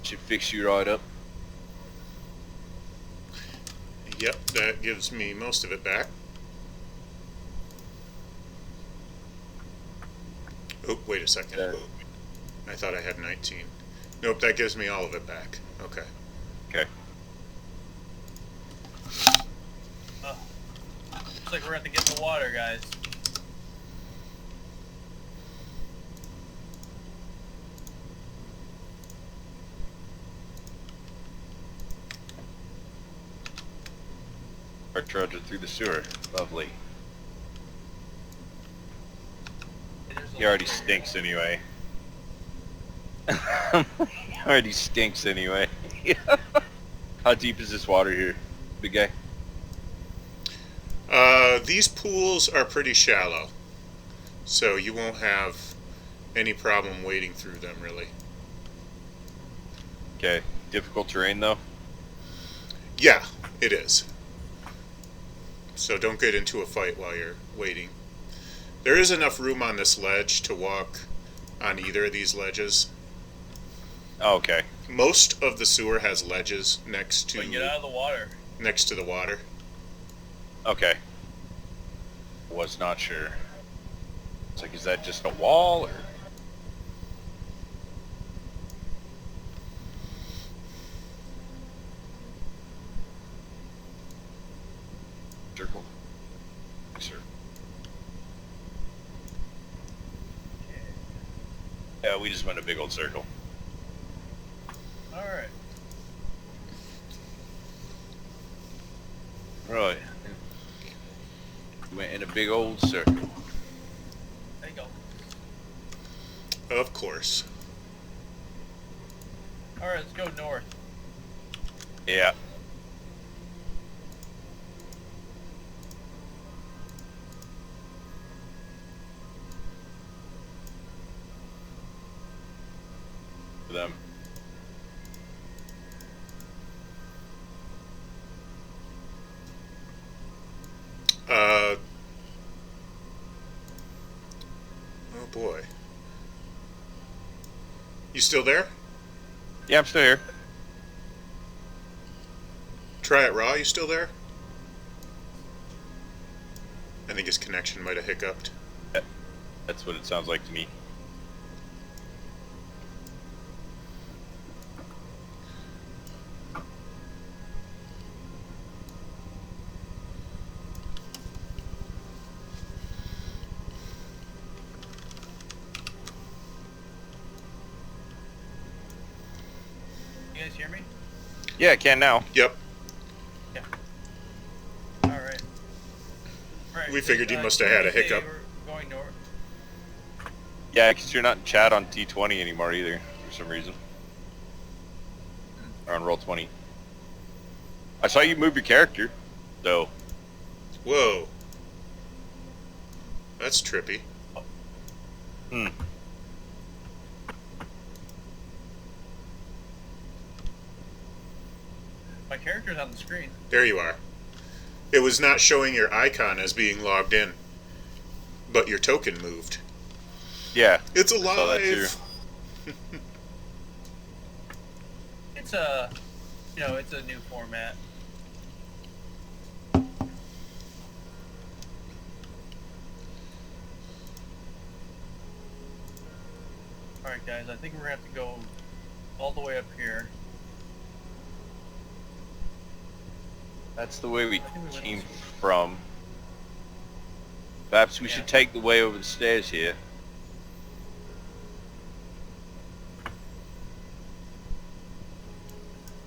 Should fix you right up. Yep, that gives me most of it back. Oh, wait a second. I thought I had 19. Nope, that gives me all of it back. Okay. Okay. Looks like we're going to get in the water, guys. Our trudging through the sewer. Lovely. He already stinks anyway. He already stinks anyway. How deep is this water here, big guy? These pools are pretty shallow, so you won't have any problem wading through them, really. Okay. Difficult terrain, though? Yeah, it is. So don't get into a fight while you're wading. There is enough room on this ledge to walk on either of these ledges. Oh, okay. Most of the sewer has ledges next But get out of the water. to the water. Okay. Was not sure. It's like, is that just a wall, or? Circle. Sir. Yeah, we just went a big old circle. Alright. Right. We went in a big old circle. There you go. Of course. Alright, let's go north. Yeah. For them. Oh boy. You still there? Yeah, I'm still here. Try it raw, you still there? I think his connection might have hiccuped. That's what it sounds like to me. You guys hear me? Yeah, I can now. Yep. Yeah. All right. All right. We figured you must have had a hiccup. We're going north. Yeah, because you're not in chat on T20 anymore either, for some reason. Or on Roll20. I saw you move your character, though. Whoa. That's trippy. Hmm. My character's on the screen. There you are. It was not showing your icon as being logged in, but your token moved. Yeah. It's I saw that alive! It's a, it's a new format. All right, guys. I think we're gonna have to go all the way up here. That's the way we I think we went came this way. from. Perhaps we Yeah. should take the way over the stairs here.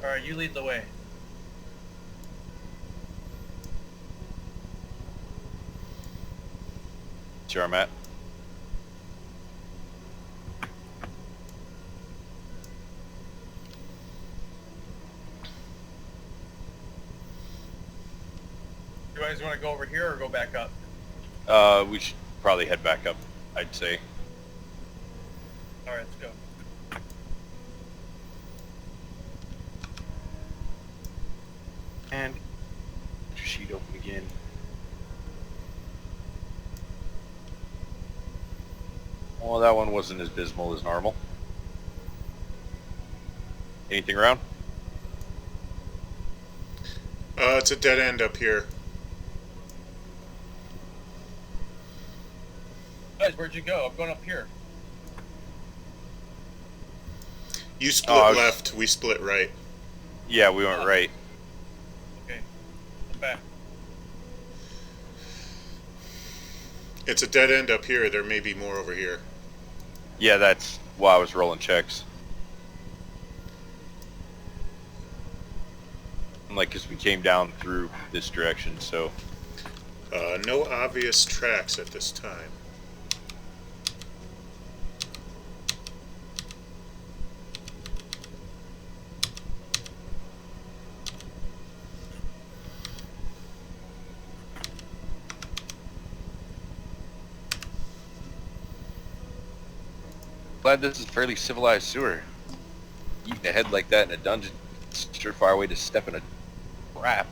All right, you lead the way. Sure, I'm at. You guys want to go over here or go back up? We should probably head back up, I'd say. All right, let's go. And get your sheet open again. Well, that one wasn't as dismal as normal. Anything around? It's a dead end up here. Guys, where'd you go? I'm going up here. You split Oh, left, we split right. Yeah, we went right. Okay, I'm back. It's a dead end up here. There may be more over here. Yeah, that's why I was rolling checks. Like, because we came down through this direction, so... No obvious tracks at this time. Glad this is a fairly civilized sewer. Eating a head like that in a dungeon, it's a surefire way to step in a trap.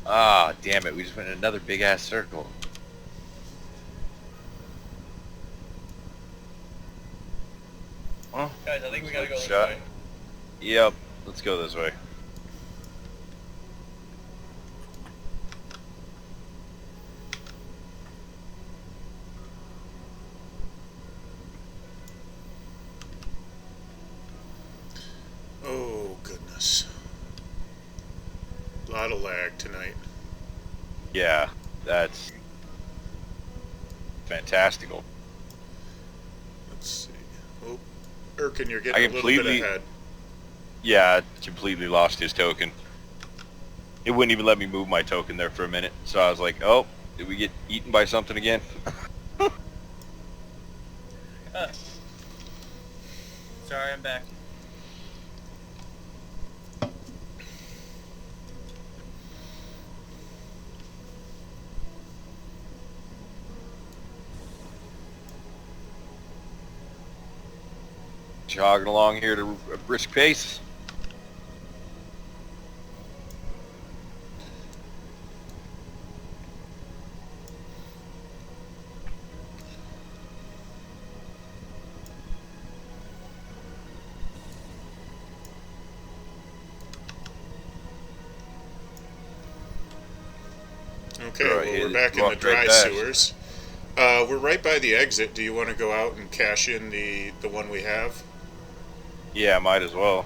Ah, damn it, we just went in another big ass circle. Well, Guys, I think we gotta go this shot. way. Yep, let's go this way. Oh, goodness. A lot of lag tonight. Yeah, that's fantastical. Let's see. Oh, Erkin, you're I getting a little bit completely- ahead. Yeah, I completely lost his token. It wouldn't even let me move my token there for a minute, so I was like, oh, did we get eaten by something again? Sorry, I'm back. Jogging along here at a brisk pace. Okay, Right, well, yeah, we're back in the walked right dry past. sewers. We're right by the exit. Do you want to go out and cash in the one we have? Yeah, might as well.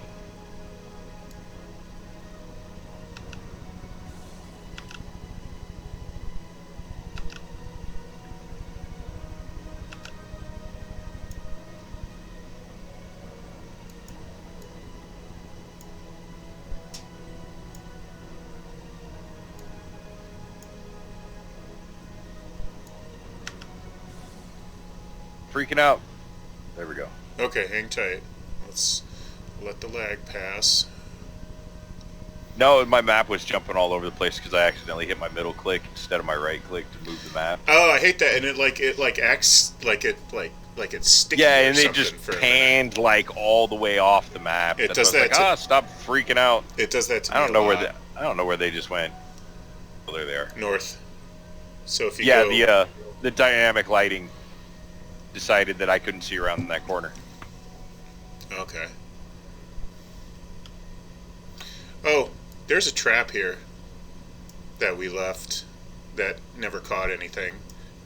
freaking out. There we go. Okay, hang tight. Let's let the lag pass. No, my map was jumping all over the place because I accidentally hit my middle click instead of my right click to move the map. Oh, I hate that, and it acts like it's sticky. Yeah, or and it something just for a minute. panned like all the way off the map. It That's does why I was that like, stop freaking out. It does that to me. I don't know where they just went. Oh, there they are. North. So if you go, the dynamic lighting decided that I couldn't see around in that corner. Okay. Oh, there's a trap here that we left that never caught anything.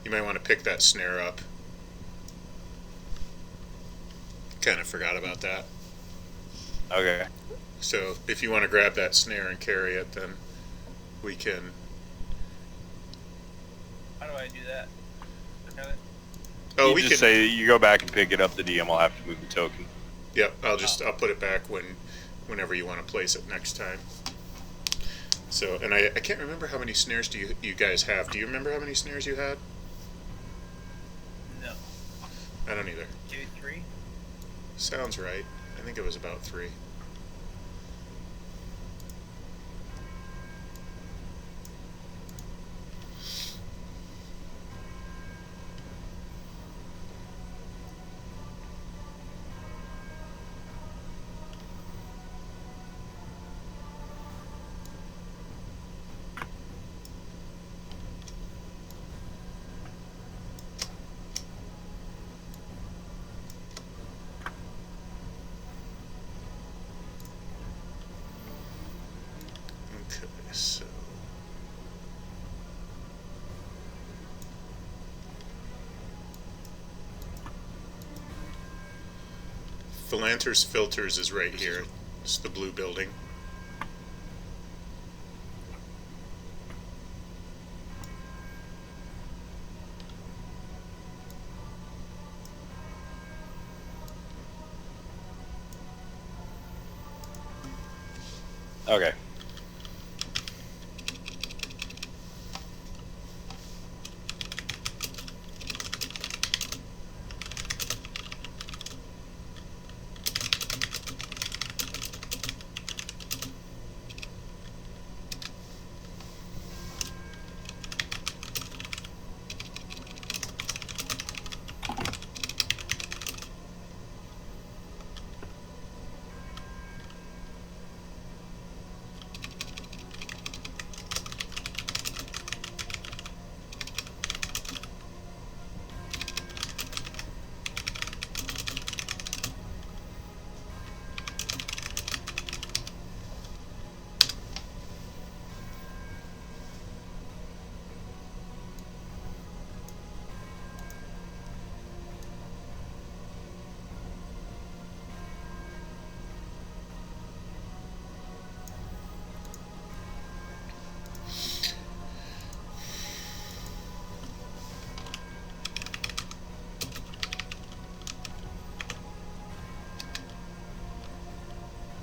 You might want to pick that snare up. Kind of forgot about that. Okay. So if you want to grab that snare and carry it, then we can. How do I do that? Got it? Oh, you we just can say you go back and pick it up. The DM will have to move the token. Yep, I'll put it back whenever you want to place it next time. So, and I can't remember how many snares do you guys have. Do you remember how many snares you had? No. I don't either. 2, 3. Sounds right. I think it was about 3. Okay, so Philanter's Filters is right here. It's the blue building. Okay.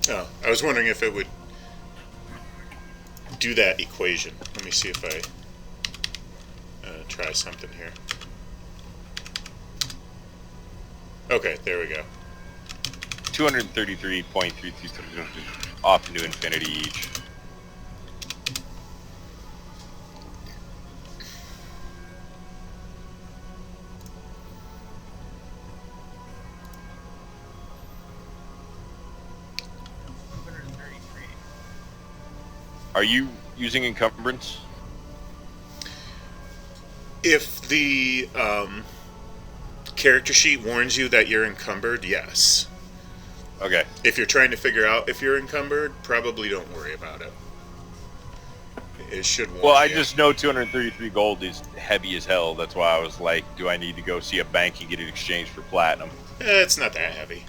Oh, I was wondering if it would do that equation. Let me see if I try something here. Okay, there we go. 233.333 off into infinity each. Are you using encumbrance? If the character sheet warns you that you're encumbered, yes. Okay. If you're trying to figure out if you're encumbered, probably don't worry about it. It should warn Well, I you. just know 233 gold is heavy as hell. That's why I was like, do I need to go see a bank and get it exchanged for platinum? It's not that heavy.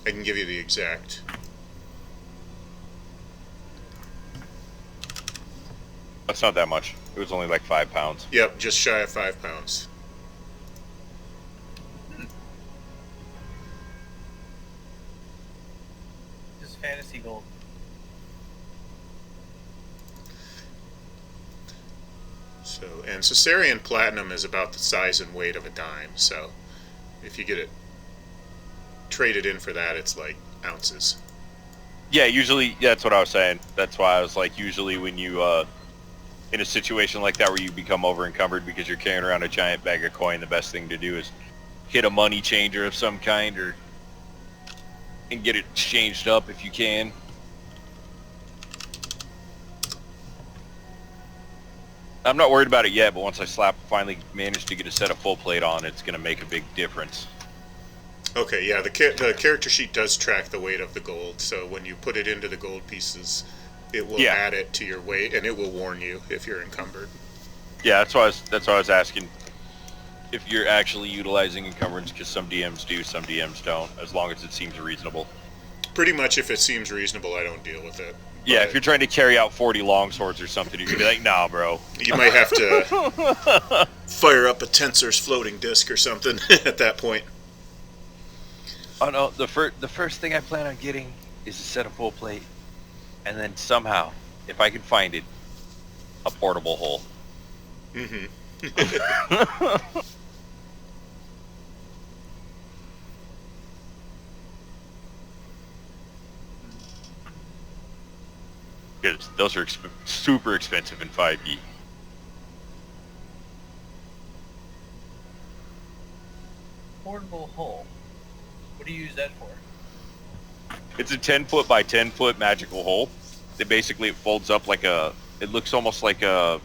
I can give you the exact. That's not that much. It was only like 5 pounds. Yep, just shy of 5 pounds. This is fantasy gold. So, and Caesarean platinum is about the size and weight of a dime. So, if you get it traded in for that, it's like ounces. Yeah, usually, yeah, that's what I was saying. That's why I was like, usually when you, in a situation like that where you become over encumbered because you're carrying around a giant bag of coin, the best thing to do is hit a money changer of some kind and get it changed up if you can. I'm not worried about it yet, but once I finally manage to get a set of full plate on, it's going to make a big difference. Okay, yeah, the character sheet does track the weight of the gold, so when you put it into the gold pieces, it will add it to your weight, and it will warn you if you're encumbered. Yeah, that's why I was asking if you're actually utilizing encumbrance, because some DMs do, some DMs don't, as long as it seems reasonable. Pretty much if it seems reasonable, I don't deal with it. Yeah, if you're trying to carry out 40 longswords or something, you're going to be like, nah, bro. You might have to fire up a Tensor's floating disc or something at that point. Oh no, the first thing I plan on getting is a set of full plate, and then somehow, if I can find it, a portable hull. Mm-hmm. Because those are super expensive in 5e. Portable hull. What do you use that for? It's a 10 foot by 10 foot magical hull. It basically folds up like it looks almost like a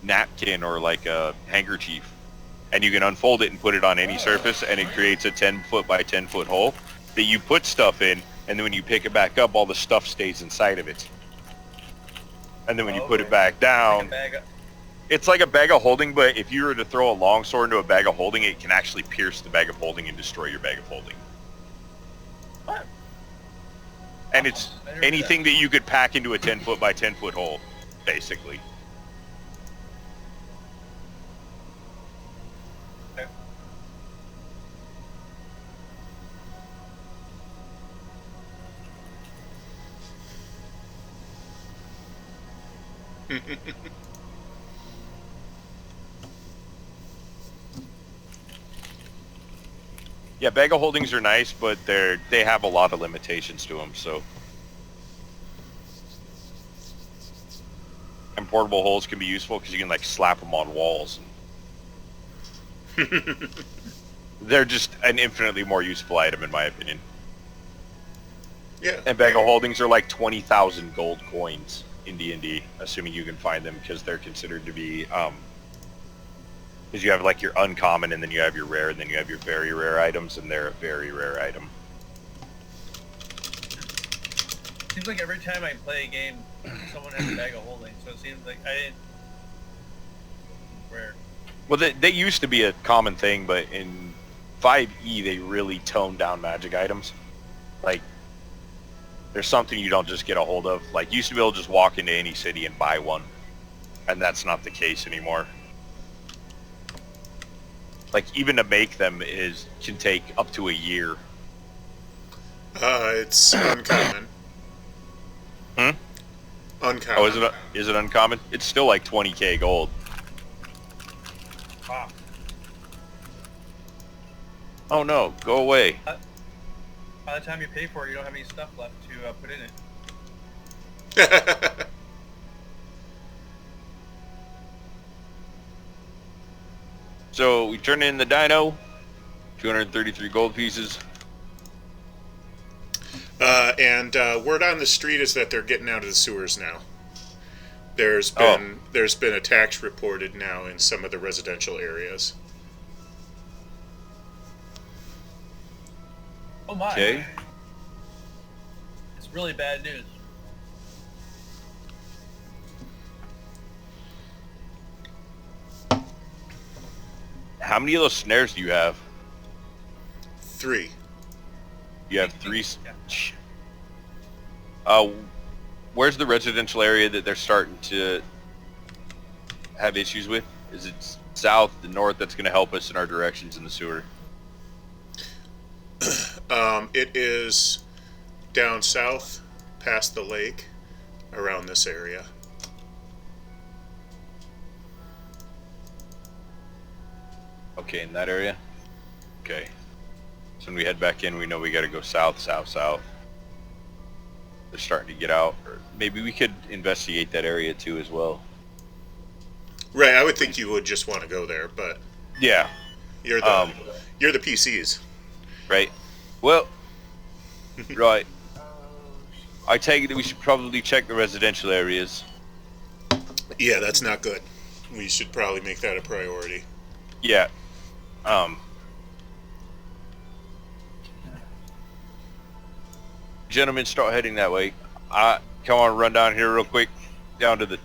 napkin or like a handkerchief. And you can unfold it and put it on any surface, and it creates a 10 foot by 10 foot hole that you put stuff in, and then when you pick it back up, all the stuff stays inside of it. And then when you put it back down, it's like a bag of holding, but if you were to throw a longsword into a bag of holding, it can actually pierce the bag of holding and destroy your bag of holding. What? And it's anything that you could pack into a 10 foot by 10 foot hole, basically. Yeah, bag of holdings are nice, but they have a lot of limitations to them. So, and portable holes can be useful because you can like slap them on walls. They're just an infinitely more useful item, in my opinion. Yeah. And bag of holdings are like 20,000 gold coins in D&D, assuming you can find them, because they're considered to be, because you have like your uncommon, and then you have your rare, and then you have your very rare items, and they're a very rare item. Seems like every time I play a game, someone has a bag of holding, so it seems like I didn't... Rare. Well, they used to be a common thing, but in 5e, they really toned down magic items. Like, there's something you don't just get a hold of. Like, you used to be able to just walk into any city and buy one, and that's not the case anymore. Like, even to make them can take up to a year. It's uncommon. Uncommon. Oh, is it uncommon? It's still like 20k gold. Wow. Oh no, go away. By the time you pay for it, you don't have any stuff left to put in it. So we turned in the dino, 233 gold pieces. And word on the street is that they're getting out of the sewers now. There's been attacks reported now in some of the residential areas. Oh my. Okay. It's really bad news. How many of those snares do you have? 3. You have 3. Yeah. Where's the residential area that they're starting to have issues with? Is it south, the north? That's going to help us in our directions in the sewer. It is down south, past the lake, around this area. Okay, in that area? Okay. So when we head back in, we know we gotta go south, south, south. They're starting to get out. Or maybe we could investigate that area too as well. Right, I would think you would just want to go there, but Yeah. you're the you're the PCs. Right. Well, right. I take it that we should probably check the residential areas. Yeah, that's not good. We should probably make that a priority. Yeah. Gentlemen, start heading that way. Come on, run down here real quick, down to the,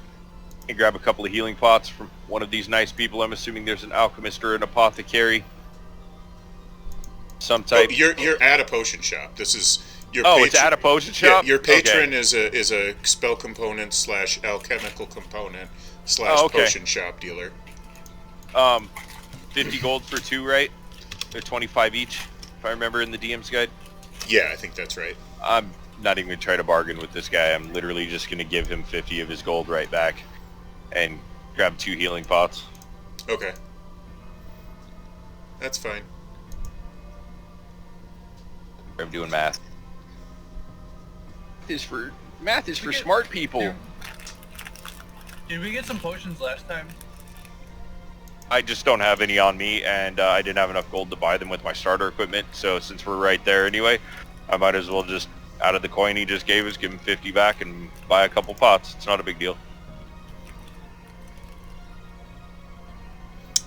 and grab a couple of healing pots from one of these nice people. I'm assuming there's an alchemist or an apothecary. Some type. Oh, you're at a potion shop. This is your. It's at a potion shop. Yeah, your patron Okay. is a spell component / alchemical component / okay. potion shop dealer. 50 gold for 2, right? They're 25 each, if I remember in the DM's guide. Yeah, I think that's right. I'm not even going to try to bargain with this guy. I'm literally just going to give him 50 of his gold right back and grab 2 healing pots. Okay. That's fine. I'm doing math. Math is for smart people. Did we get some potions last time? I just don't have any on me, and I didn't have enough gold to buy them with my starter equipment. So since we're right there anyway, I might as well just, out of the coin he just gave us, give him 50 back and buy a couple pots. It's not a big deal.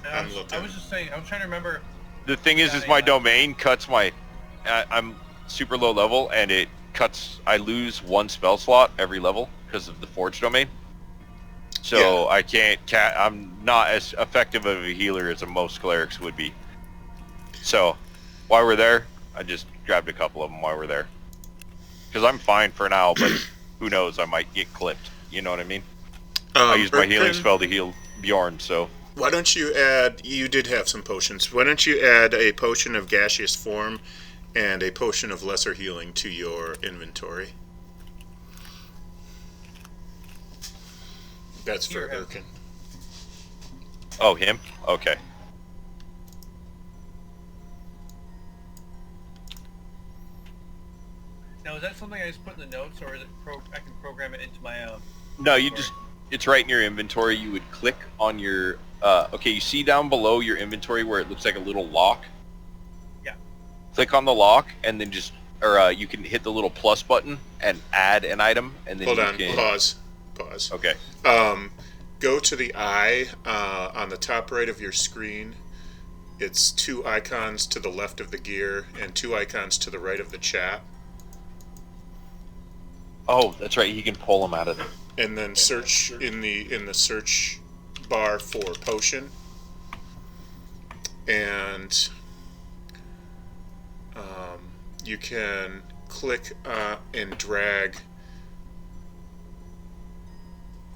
I'm looking. I was just saying, I was trying to remember. The thing is my domain cuts my... I'm super low level, and it cuts... I lose 1 spell slot every level because of the forge domain. So Yeah. I can't... I'm not as effective of a healer as most clerics would be. So, while we're there, I just grabbed a couple of them while we're there. Because I'm fine for now, but who knows, I might get clipped. You know what I mean? I used my healing Bertrand, spell to heal Bjorn, so... Why don't you add... You did have some potions. Why don't you add a potion of gaseous form and a potion of lesser healing to your inventory? That's for Here, have- Erkin. Oh, him? Okay. Now, is that something I just put in the notes, or is it I can program it into my No, you inventory? just... It's right in your inventory. You would click on your... okay, you see down below your inventory where it looks like a little lock? Yeah. Click on the lock, and then just... Or you can hit the little plus button and add an item, and then Hold you on. can... Pause. Okay. Go to the eye on the top right of your screen. It's 2 icons to the left of the gear and 2 icons to the right of the chat. Oh, that's right. You can pull them out of there. And then search in the search bar for potion. And you can click and drag.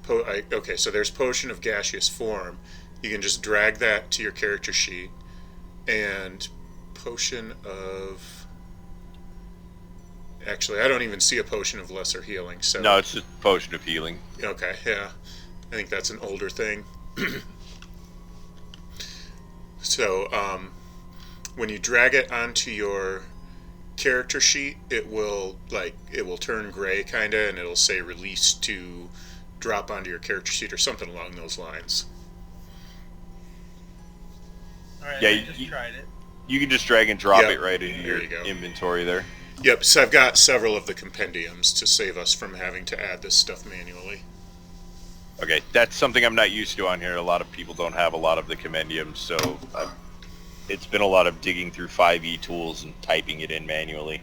Okay, so there's potion of gaseous form. You can just drag that to your character sheet, and potion of... Actually, I don't even see a potion of lesser healing. So No, it's just potion of healing. okay, yeah, I think that's an older thing. So when you drag it onto your character sheet, it will turn gray kinda, and it'll say release to drop onto your character sheet or something along those lines. Alright, Yeah, I just tried it. You can just drag and drop Yep, it right into there your you go. inventory there. Yep, so I've got several of the compendiums to save us from having to add this stuff manually. Okay, that's something I'm not used to on here. A lot of people don't have a lot of the compendiums, so it's been a lot of digging through 5e tools and typing it in manually.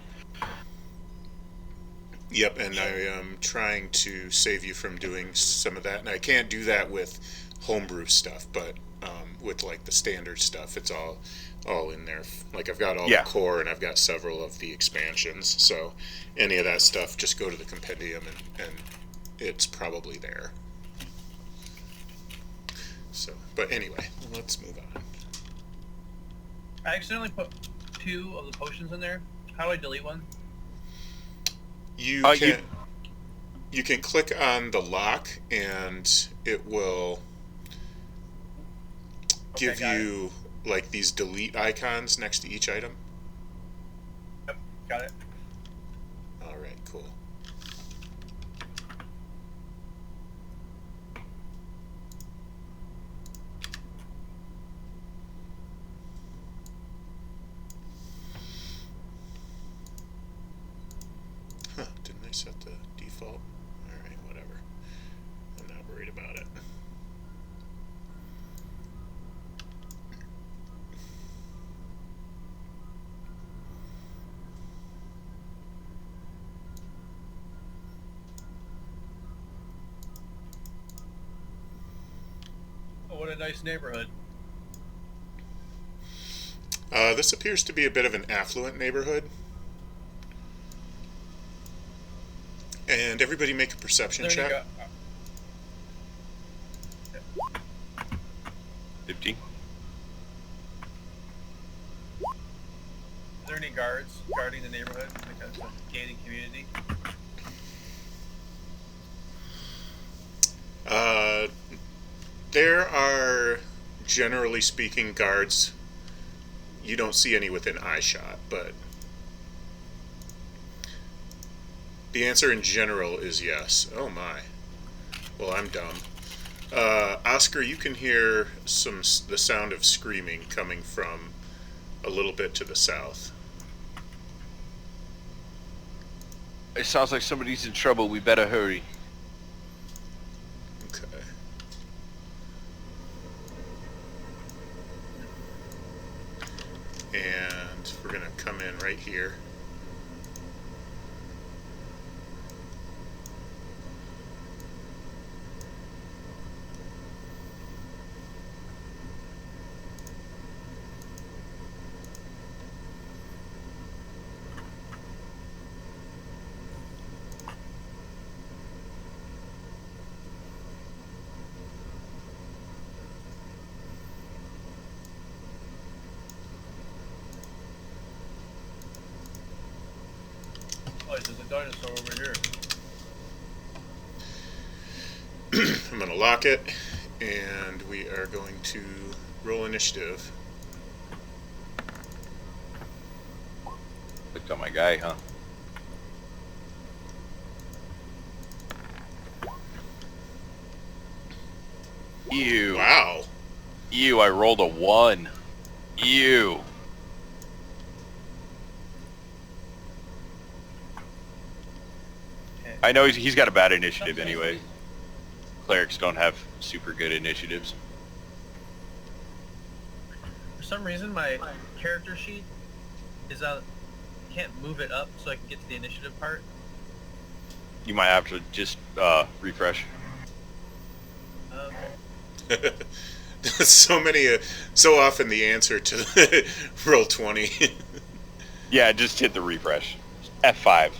Yep, and I am trying to save you from doing some of that, and I can't do that with homebrew stuff, but with like the standard stuff, it's all in there. Like I've got all Yeah. the core, and I've got several of the expansions, so any of that stuff, just go to the compendium, and it's probably there. So, but anyway, let's move on. I accidentally put 2 of the potions in there. How do I delete one? You Uh, can you can click on the lock, and it will give got you like these delete icons next to each item? Yep, got it. All right, cool. Huh, didn't I set the default? All right, whatever. I'm not worried about it. Oh, what a nice neighborhood. This appears to be a bit of an affluent neighborhood. And everybody make a perception There you check. go. 15. Are there any guards guarding the neighborhood? Like a gated community? There are, generally speaking, guards. You don't see any within eyeshot, but the answer in general is yes. Oh my. Well, I'm dumb. Oscar, you can hear the sound of screaming coming from a little bit to the south. It sounds like somebody's in trouble. We better hurry. Okay. And we're gonna come in right here. Oh, there's a dinosaur over here. I'm gonna lock it, and we are going to roll initiative. Clicked on my guy, huh? Ew. Wow. Ew, I rolled a 1. Ew. Okay. I know he's got a bad initiative anyway. Clerics don't have super good initiatives. For some reason, my character sheet is out. Can't move it up so I can get to the initiative part. You might have to just refresh. So often the answer to roll 20. Yeah, just hit the refresh. F5.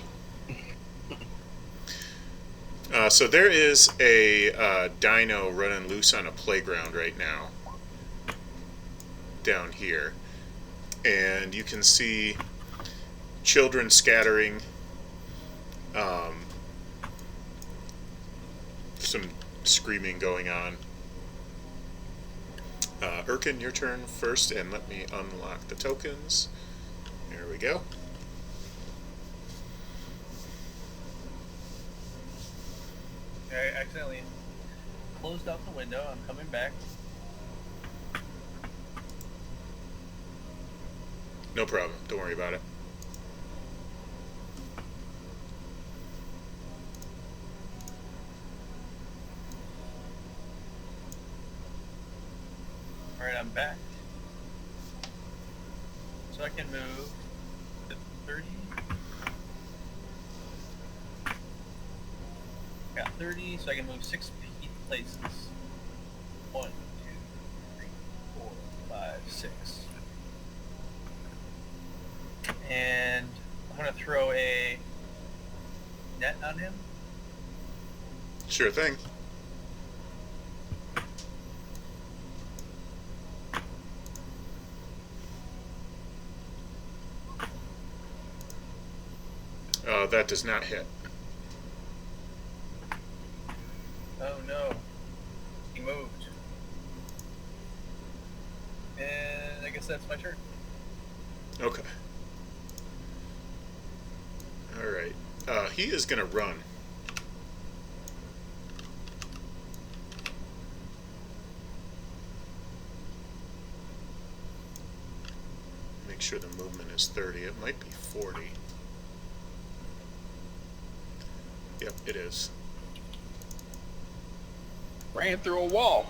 So there is a dino running loose on a playground right now down here, and you can see children scattering, some screaming going on. Erkin, your turn first, and let me unlock the tokens. There we go. I accidentally closed out the window. I'm coming back. No problem. Don't worry about it. Alright, I'm back. So I can move to 30. Got 30, so I can move 6 places. 1, 2, 3, 4, 5, 6. And I'm going to throw a net on him. Sure thing. That does not hit. Oh no. He moved. And that's my turn. Okay. All right. He is going to run. Make sure the movement is 30. It might be 40. Yep, it is. Ran through a wall.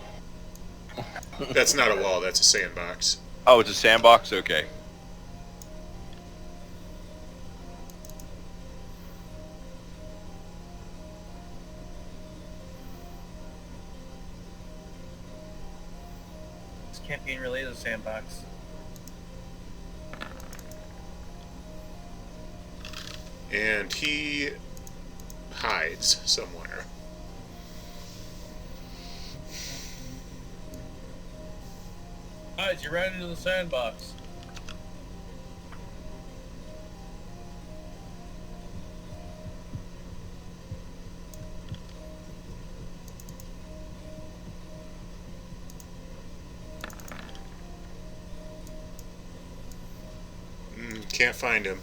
That's not a wall. That's a sandbox. Oh, it's a sandbox? Okay. This campaign really is a sandbox. And he hides somewhere. Guys, you ran into the sandbox. Can't find him.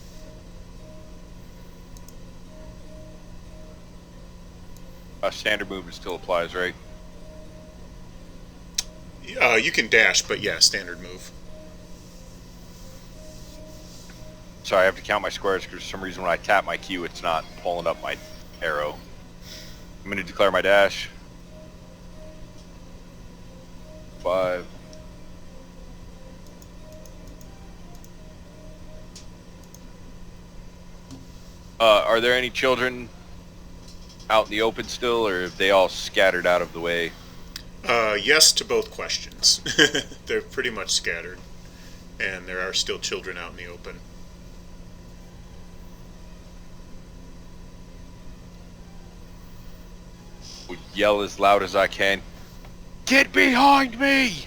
Standard movement still applies, right? You can dash, but yeah, standard move. Sorry, I have to count my squares because for some reason when I tap my Q, it's not pulling up my arrow. I'm going to declare my dash. 5. Are there any children out in the open still, or have they all scattered out of the way? Yes to both questions. They're pretty much scattered, and there are still children out in the open. Would yell as loud as I can. Get behind me!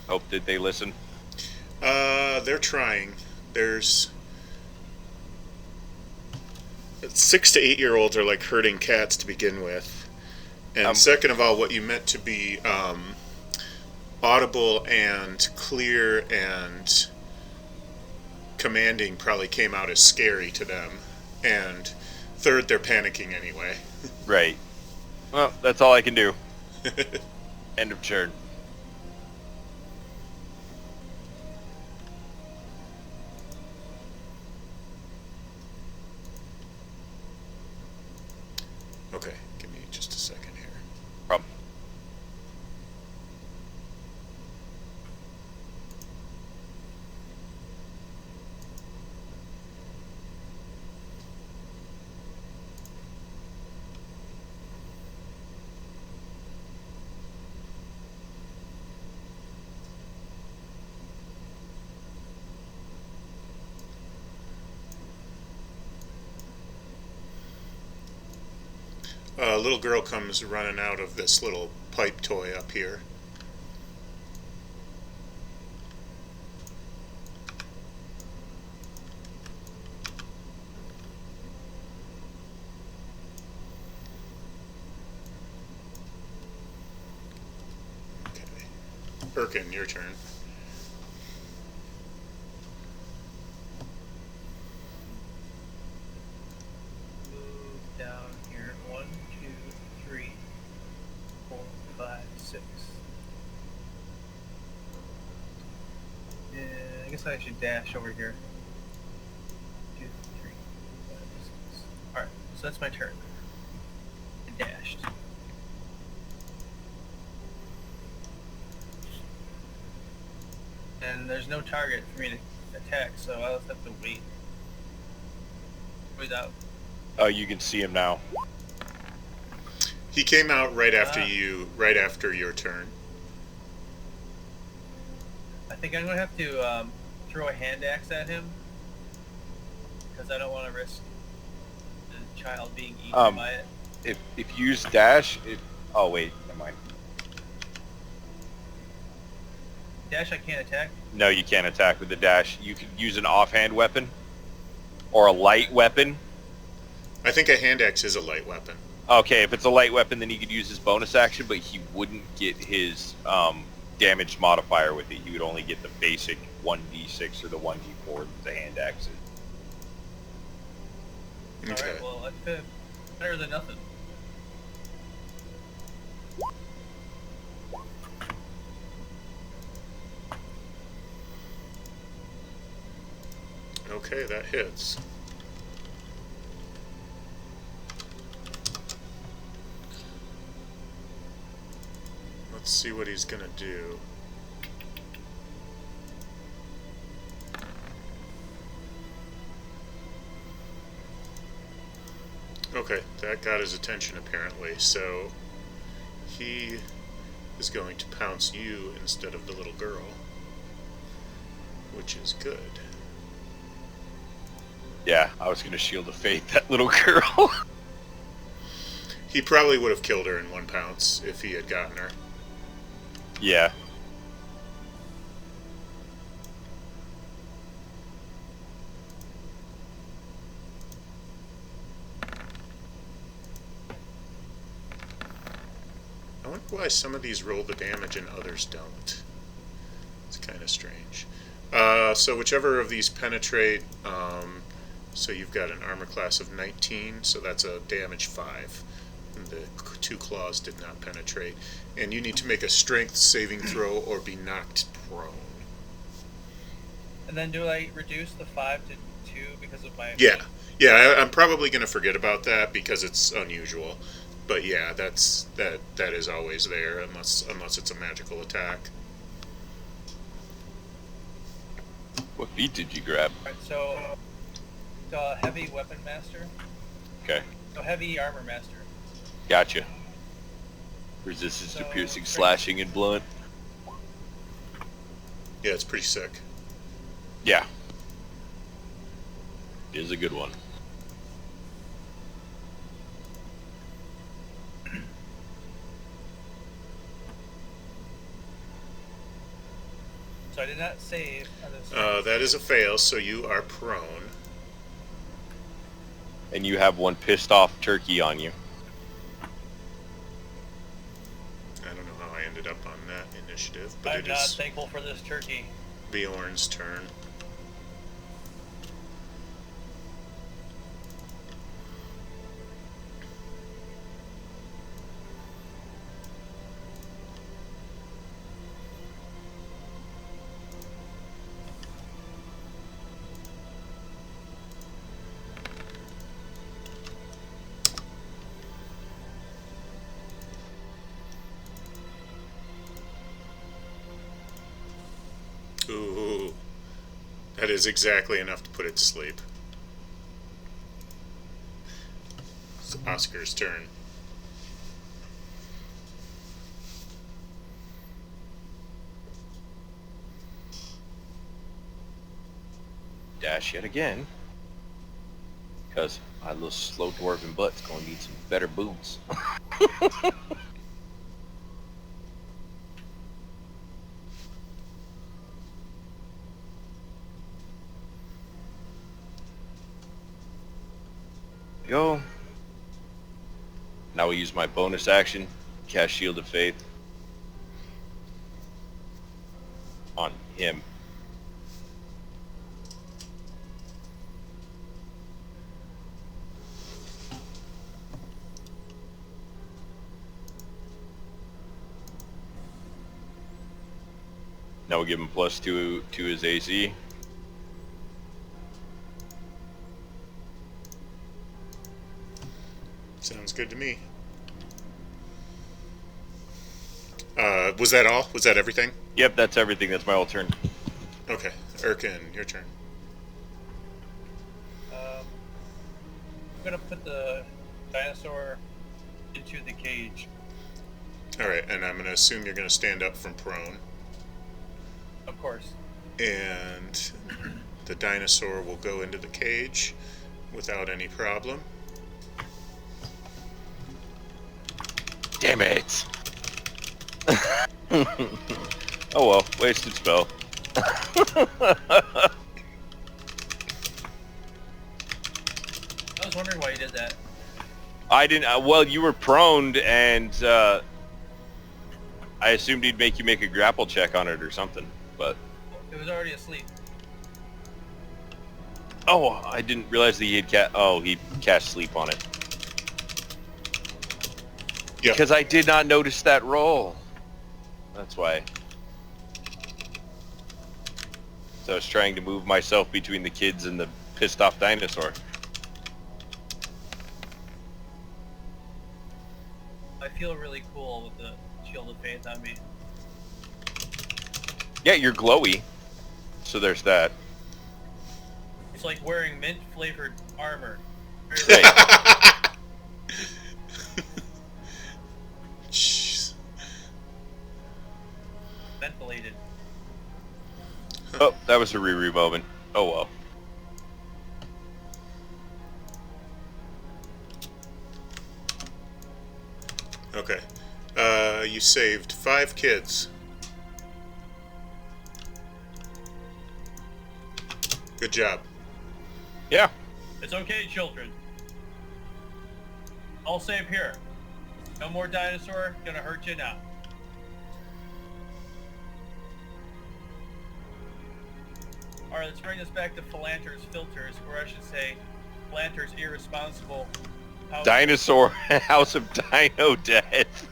Hope that they listen. They're trying. There's 6 to 8 year olds are like herding cats to begin with, and second of all, what you meant to be audible and clear and commanding probably came out as scary to them, and third, they're panicking anyway. Right. Well, that's all I can do. End of turn. Okay, give me just a second here. Problem. A little girl comes running out of this little pipe toy up here. Okay. Birkin, your turn. Move down here. 1, 2, 3, 4, 5, 6. Yeah, I guess I should dash over here. 2, 3, 5, 6. Alright, so that's my turn. I dashed. And there's no target for me to attack, so I'll just have to wait. Without. Oh, you can see him now. He came out right after right after your turn. I think I'm gonna have to throw a hand axe at him because I don't want to risk the child being eaten by it. If you use dash, oh wait, never mind. Dash, I can't attack. No, you can't attack with the dash. You could use an offhand weapon or a light weapon. I think a hand axe is a light weapon. Okay, if it's a light weapon, then he could use his bonus action, but he wouldn't get his damage modifier with it. He would only get the basic 1d6 or the 1d4 with the hand axes. Okay. Alright, well, that's better than nothing. Okay, that hits. Let's see what he's gonna do. Okay, that got his attention apparently, so he is going to pounce you instead of the little girl, which is good. Yeah, I was going to Shield of Faith that little girl. He probably would have killed her in one pounce if he had gotten her. Yeah. I wonder why some of these roll the damage and others don't. It's kind of strange. So whichever of these penetrate, so you've got an armor class of 19, so that's a damage 5. And the two claws did not penetrate. And you need to make a strength saving throw or be knocked prone. And then do I reduce the 5 to 2 because of my... Yeah. Yeah, I'm probably going to forget about that because it's unusual. But yeah, that is always there unless it's a magical attack. What feat did you grab? Alright, so... heavy weapon master. Okay. So heavy armor master. Gotcha. Resistance to piercing, slashing, and blunt. Yeah, it's pretty sick. Yeah. It is a good one. So I did not save on this. That is a fail, so you are prone. And you have one pissed off turkey on you. I don't know how I ended up on that initiative, but I'm it not is thankful for this turkey. Bjorn's turn. Ooh, that is exactly enough to put it to sleep. It's Oscar's turn. Dash yet again. Because my little slow dwarven butt's going to need some better boots. Go. Now we use my bonus action, cast Shield of Faith on him. Now we'll give him +2 to his AC. Sounds good to me. Was that all? Was that everything? Yep, that's everything. That's my whole turn. Okay. Erkin, your turn. I'm gonna put the dinosaur into the cage. Alright, and I'm going to assume you're going to stand up from prone. Of course. And the dinosaur will go into the cage without any problem. Damn it! Oh well, wasted spell. I was wondering why you did that. I didn't. Well, you were prone, and I assumed he'd make you make a grapple check on it or something. But It was already asleep. oh, I didn't realize that he had he cast sleep on it. Yeah. Because I did not notice that roll. That's why. So I was trying to move myself between the kids and the pissed off dinosaur. I feel really cool with the shield of faith on me. Yeah, you're glowy. So there's that. It's like wearing mint-flavored armor. Right. Jeez. Ventilated. Oh, that was a Riri moment. Oh well. Okay. You saved 5 kids. Good job. Yeah. It's okay, children. All safe here. No more dinosaur gonna hurt you now. Alright, let's bring this back to Philanter's filters, or I should say, Philanter's irresponsible house. Dinosaur House of Dino Death.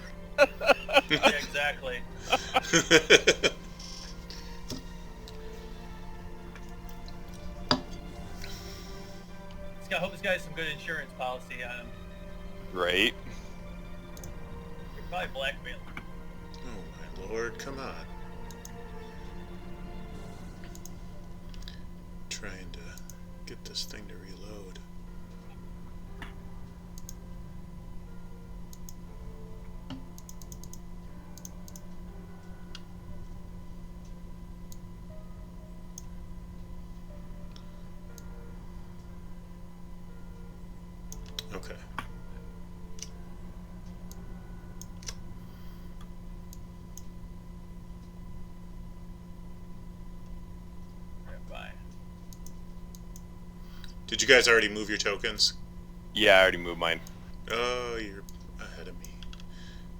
Yeah, exactly. I hope this guy has some good insurance policy on him. Right. You're probably blackmailing. Oh my lord, come on. Trying to get this thing to reload. Okay. Bye. Did you guys already move your tokens? Yeah, I already moved mine. Oh, you're ahead of me.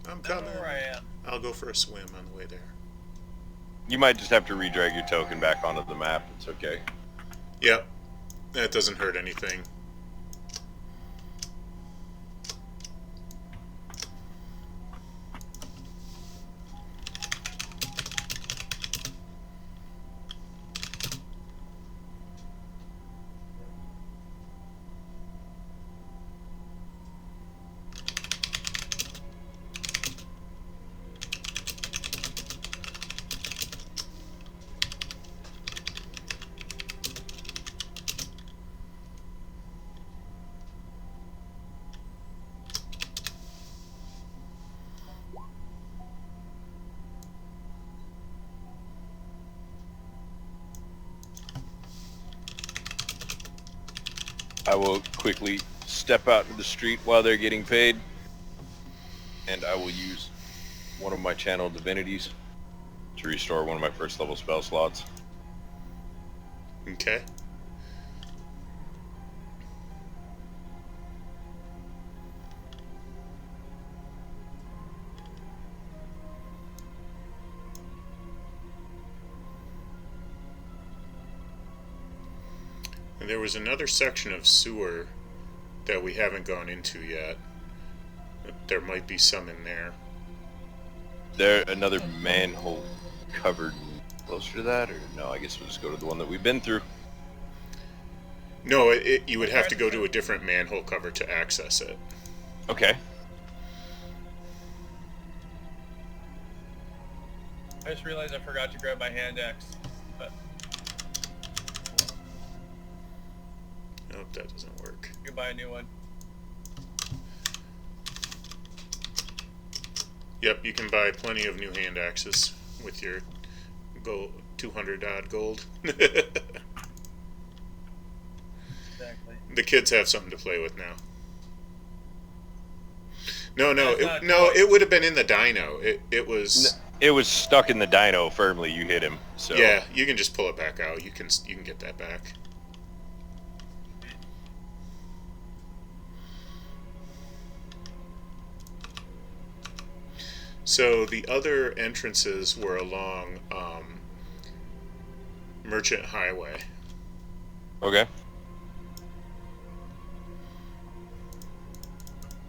I'm I don't coming. know where I am. I'll go for a swim on the way there. You might just have to redrag your token back onto the map. It's okay. Yep. That doesn't hurt anything. I will quickly step out into the street while they're getting paid, and I will use one of my channel divinities to restore one of my first level spell slots. Okay. And there was another section of sewer that we haven't gone into yet. There might be some in there. There another manhole covered closer to that, or no? I guess we'll just go to the one that we've been through. No, you would have to go to a different manhole cover to access it. Okay. I just realized I forgot to grab my hand axe. But Nope, that doesn't work. you can buy a new one. Yep, you can buy plenty of new hand axes with your gold, 200 odd gold. Exactly. The kids have something to play with now. No, That's not it would have been in the dino. It was. It was stuck in the dino firmly. You hit him. So Yeah, you can just pull it back out. You can get that back. So the other entrances were along Merchant Highway. Okay.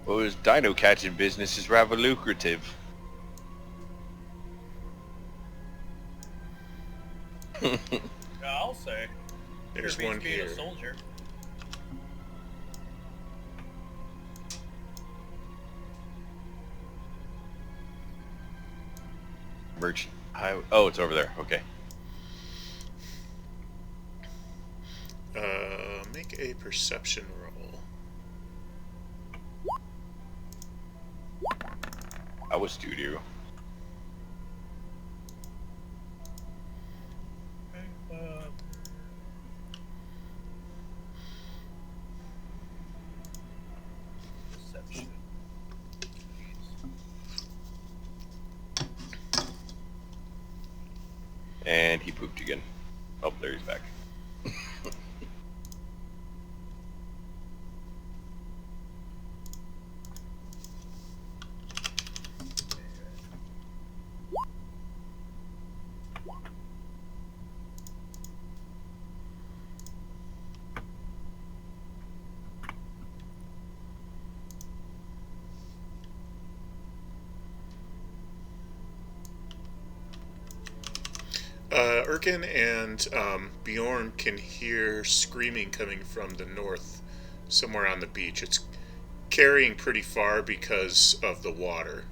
Well, his dino catching business is rather lucrative. Yeah, I'll say. There's Sure beats one being here. a soldier. Merchant Highway. Oh, it's over there. Okay. Make a perception roll. I was studio. Perception. And he pooped again. Oh, there he's back. Erkin and Bjorn can hear screaming coming from the north, somewhere on the beach. It's carrying pretty far because of the water.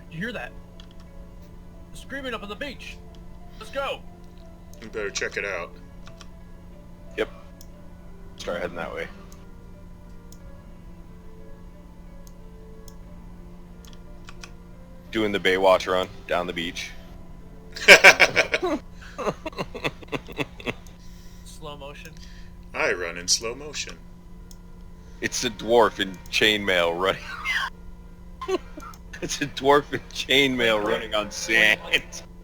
Did you hear that? They're screaming up on the beach. Let's go. You better check it out. Yep. Start heading that way. Doing the Baywatch run down the beach. Slow motion. I run in slow motion. It's a dwarf in chainmail running. It's a dwarf in chainmail running on sand.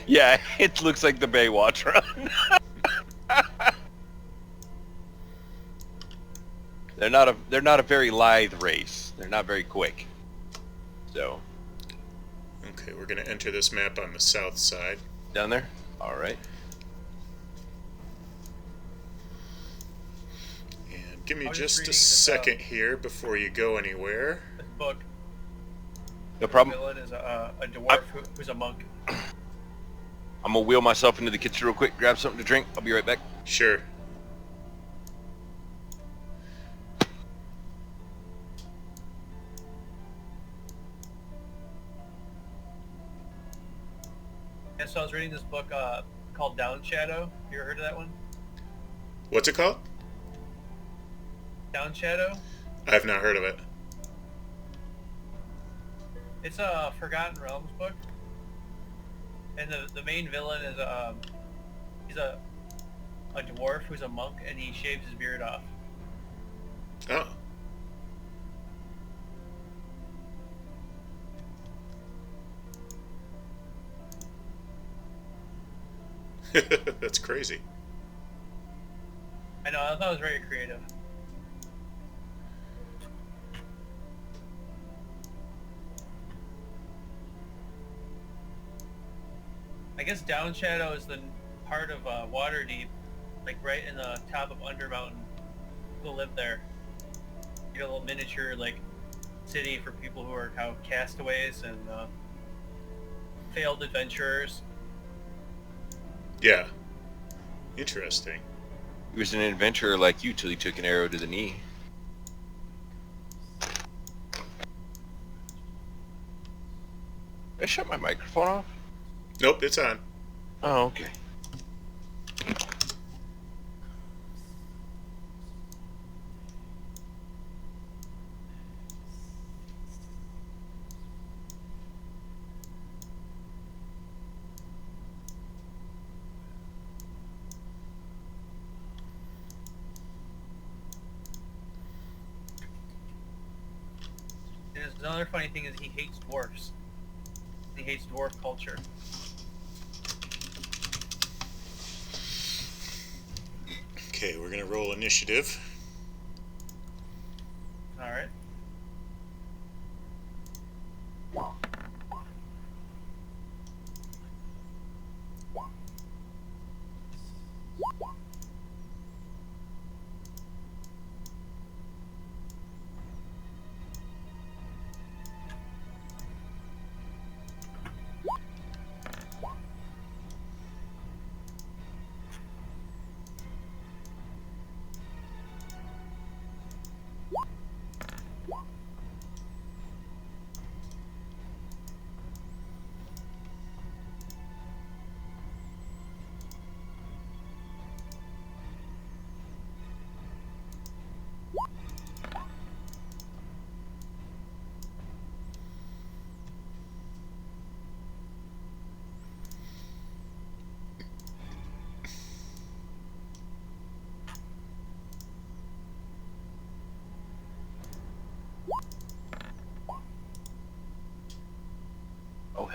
Yeah, it looks like the Baywatch run. They're not a very lithe race. They're not very quick. So Okay, we're going to enter this map on the south side. down there. All right. And give me I was just just a reading this, second here before you go anywhere. This book. No The problem. villain is a dwarf who's a monk. I'm gonna wheel myself into the kitchen real quick, grab something to drink. I'll be right back. Sure. And so I was reading this book called Down Shadow. You ever heard of that one? What's it called? Down Shadow? I've not heard of it. It's a Forgotten Realms book. And the main villain is he's a dwarf who's a monk, and he shaves his beard off. Oh. That's crazy. I know, I thought it was very creative. I guess Down Shadow is the part of Waterdeep, like right in the top of Undermountain. People live there. You get a little miniature like city for people who are kind of castaways and failed adventurers. Yeah. Interesting. He was an adventurer like you till he took an arrow to the knee. Did I shut my microphone off? Nope, it's on. Oh, okay. And another funny thing is he hates dwarfs. He hates dwarf culture. Okay, we're gonna roll initiative. Alright.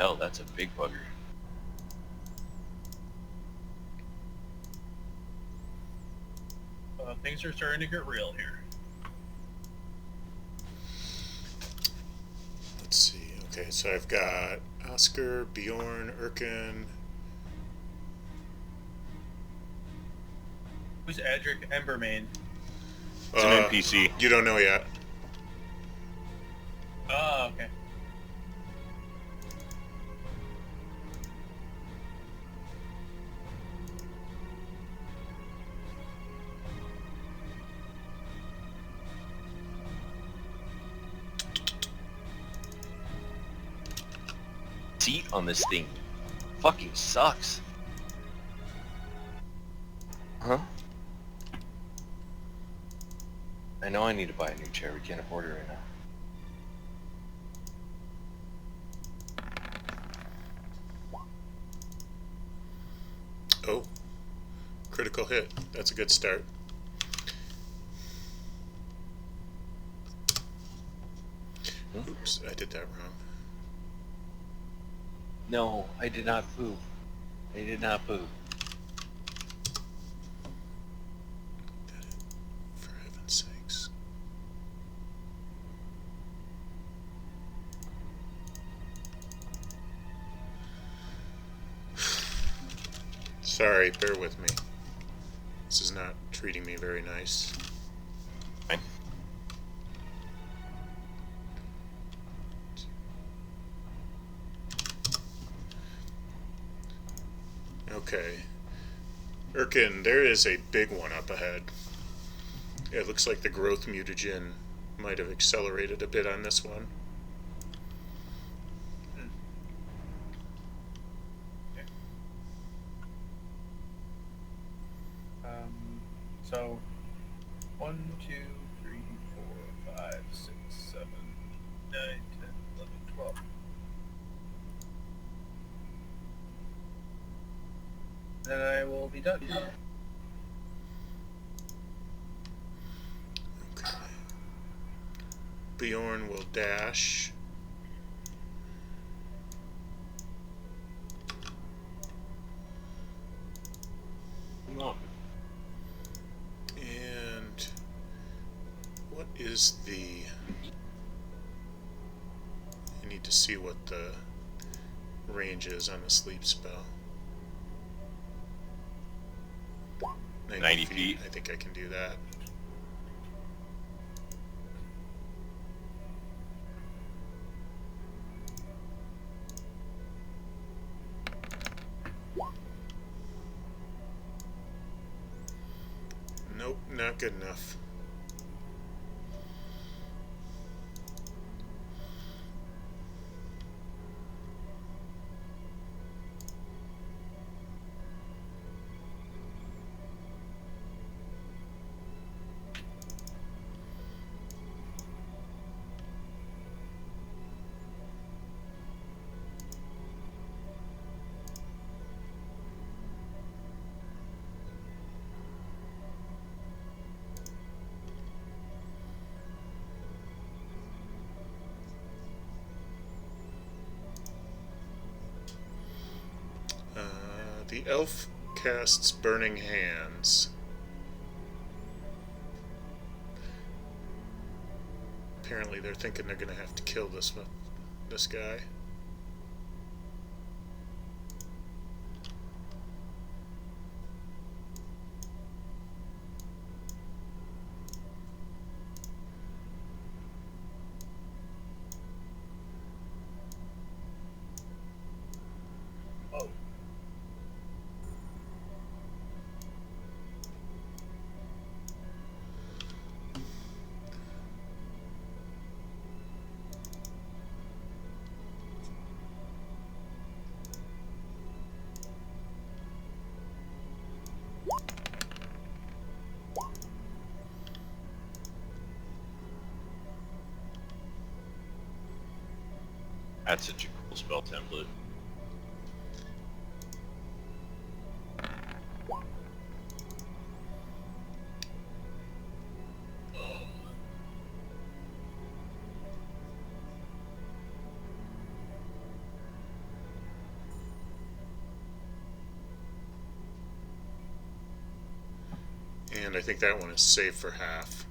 hell, that's a big bugger. Things are starting to get real here. Let's see. Okay, so I've got Oscar, Bjorn, Erkin. Who's Adric Embermain? It's an NPC. You don't know yet. Oh, okay. Seat on this thing fucking sucks. Huh? I know I need to buy a new chair. We can't afford it right now. Oh, critical hit. That's a good start. Oops, I did that wrong. No, I did not poop. I did not poop. For heaven's sakes. Sorry, bear with me. This is not treating me very nice. Fine. Okay. Erkin, there is a big one up ahead. It looks like the growth mutagen might have accelerated a bit on this one. So 1, 2, 3, 4, 5, 6, 7, 9, 10, 11, 12. Then I will be done. Okay. Bjorn will dash. No. And what is the... I need to see what the range is on the sleep spell. 90 feet. I think I can do that. Nope, not good enough. The elf casts Burning Hands. Apparently they're thinking they're going to have to kill this guy. Oh. That's such a cool spell template. And I think that one is saved for half.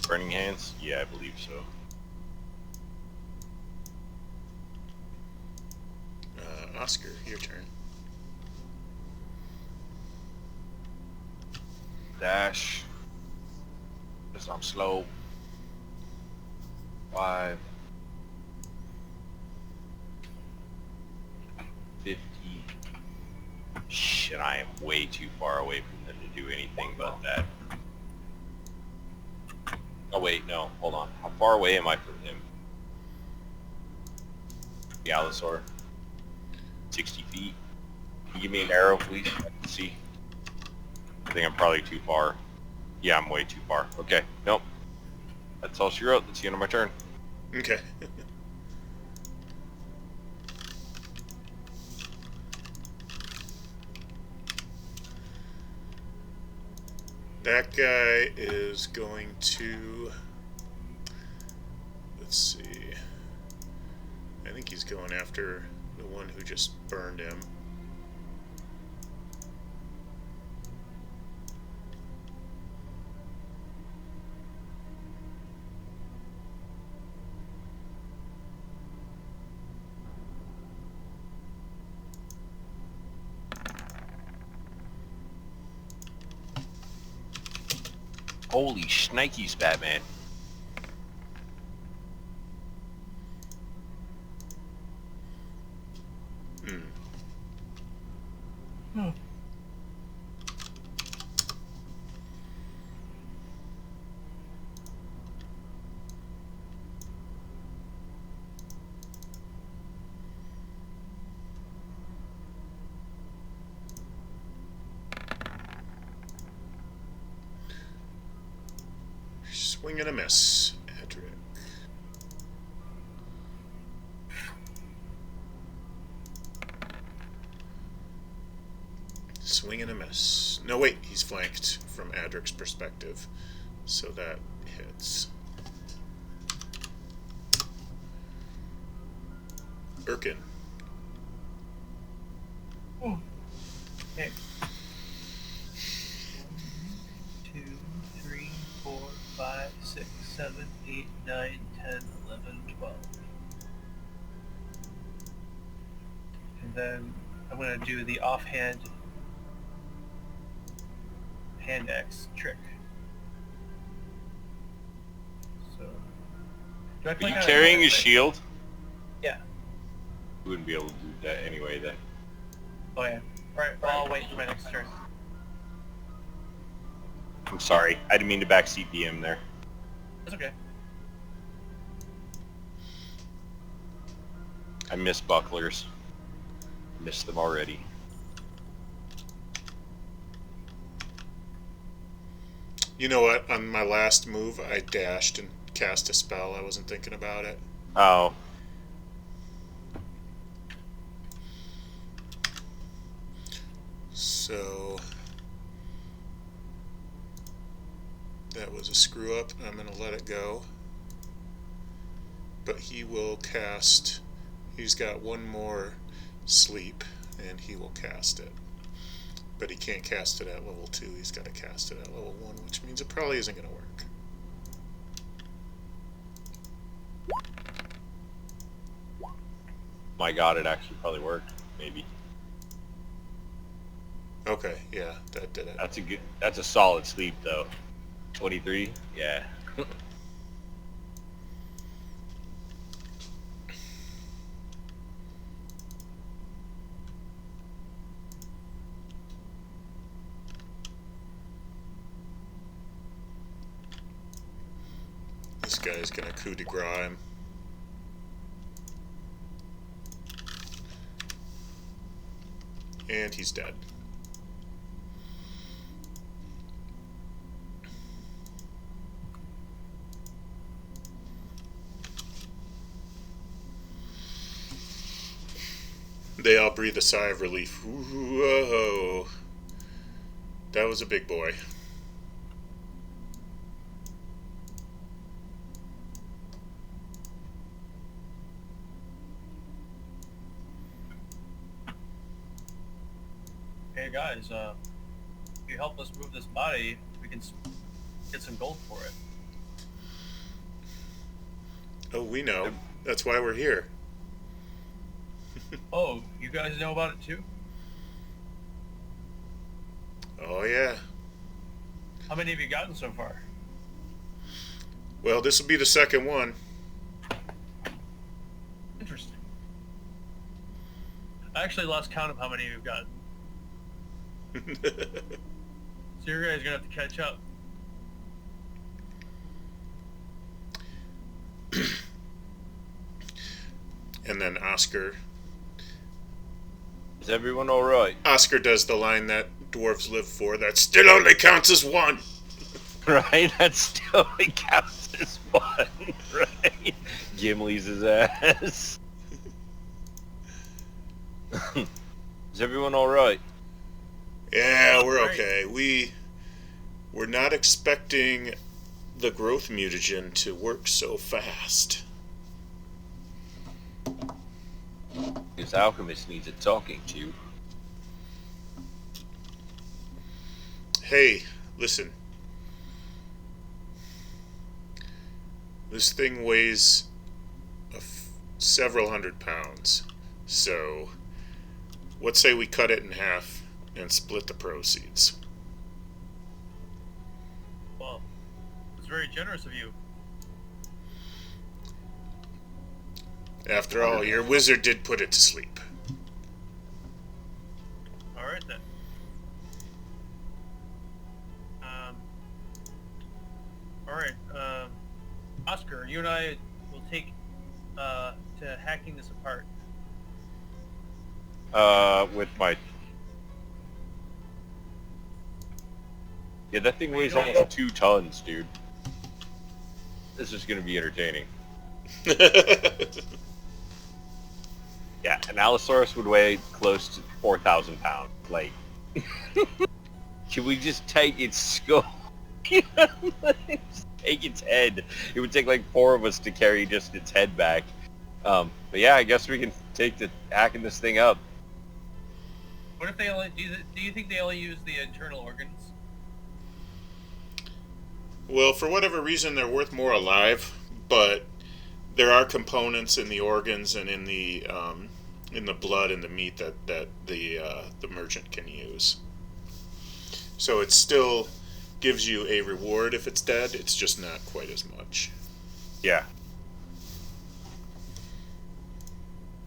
Burning Hands? Yeah, I believe so. Oscar, your turn. Dash. Because I'm slow. 5. 50. Shit, I am way too far away from them to do anything but that. Oh wait, no, hold on. How far away am I from him? Galasaur. 60 feet. Can you give me an arrow, please? I can see. I think I'm probably too far. Yeah, I'm way too far. Okay, nope. That's all she wrote. That's the end of my turn. Okay. That guy is going to... Let's see. I think he's going after the one who just burned him. Holy shnikes, Batman. Swing and a miss, Edric. Swing and a miss. No, wait, he's flanked from Adric's perspective, so that hits. Erkin. Oh. Okay. 1, 2, 3, 4, 5, 6, 7, 8, 9, 10, 11, 12. And then I'm going to do the offhand hand axe trick. So, do I Are click you on it? carrying a shield? Yeah. You wouldn't be able to do that anyway then. Oh yeah. Alright, well, I'll wait for my next turn. I'm sorry. I didn't mean to backseat DM there. That's okay. I miss bucklers. Missed them already. You know what? On my last move, I dashed and cast a spell. I wasn't thinking about it. Oh. So that was a screw up. I'm going to let it go. But he will cast... He's got one more sleep, and he will cast it. But he can't cast it at level 2. He's got to cast it at level 1, which means it probably isn't going to work. My god, it actually probably worked. Maybe. Okay, yeah, that did it. That's a solid sleep though. 23? Yeah. This guy's going to coup de grace him. And he's dead. They all breathe a sigh of relief. Whoa. That was a big boy. if you help us move this body, we can get some gold for it. Oh, we know. That's why we're here. Oh, you guys know about it too? Oh, yeah. How many have you gotten so far? Well, this will be the second one. Interesting. I actually lost count of how many you've gotten. So you guys are gonna have to catch up. And then Oscar Is everyone alright? Oscar does the line that dwarves live for. That still only counts as one. Right? That still counts as one, right? Gimli's his ass. Is everyone alright? Yeah, we're okay. We're not expecting the growth mutagen to work so fast. This alchemist needs a talking to. Hey, listen. This thing weighs several hundred pounds. So, let's say we cut it in half and split the proceeds. Well, it's very generous of you. After all, your wizard did put it to sleep. Alright then. Alright, Oscar, you and I will take to hacking this apart. With my... Yeah, that thing weighs almost 2 tons, dude. This is gonna be entertaining. Yeah, an Allosaurus would weigh close to 4,000 pounds. Like, can we just take its skull? Just take its head. It would take like 4 of us to carry just its head back. But yeah, I guess we can take the hacking this thing up. What if they only do you think they only use the internal organs? Well, for whatever reason, they're worth more alive, but there are components in the organs and in the blood and the meat that the merchant can use. So it still gives you a reward if it's dead. It's just not quite as much. Yeah.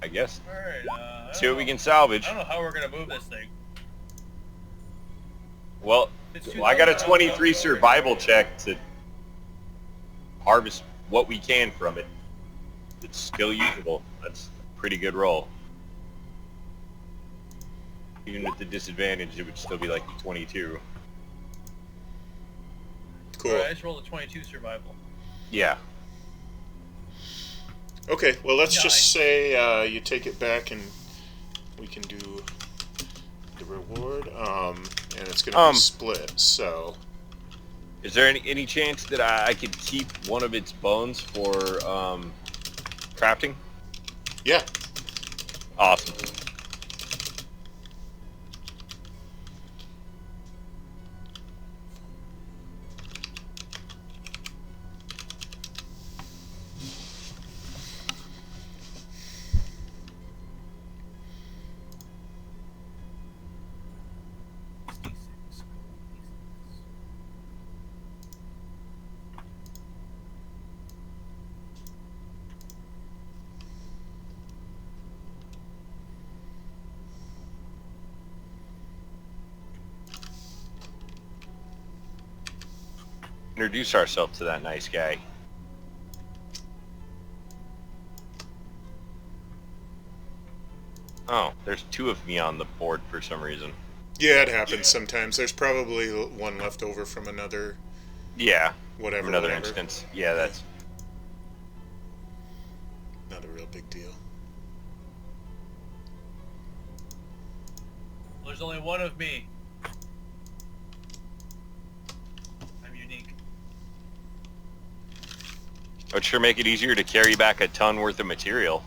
I guess. Alright, See what we can salvage. I don't know how we're gonna move this thing. Well, I got a 23 survival check to harvest what we can from it. It's still usable. That's a pretty good roll. Even with the disadvantage, it would still be like 22. Cool. Alright, I just rolled a 22 survival. Yeah. Okay, well, let's Nice. just say you take it back and we can do the reward, and it's going to be split, so... Is there any chance that I could keep one of its bones for crafting? Yeah. Awesome. Introduce ourselves to that nice guy. Oh, there's 2 of me on the board for some reason. Yeah, it happens sometimes. There's probably one left over from another... Yeah. Whatever, Another whatever. instance. Yeah, that's... Not a real big deal. There's only one of me. I'm unique. It would sure make it easier to carry back a ton worth of material.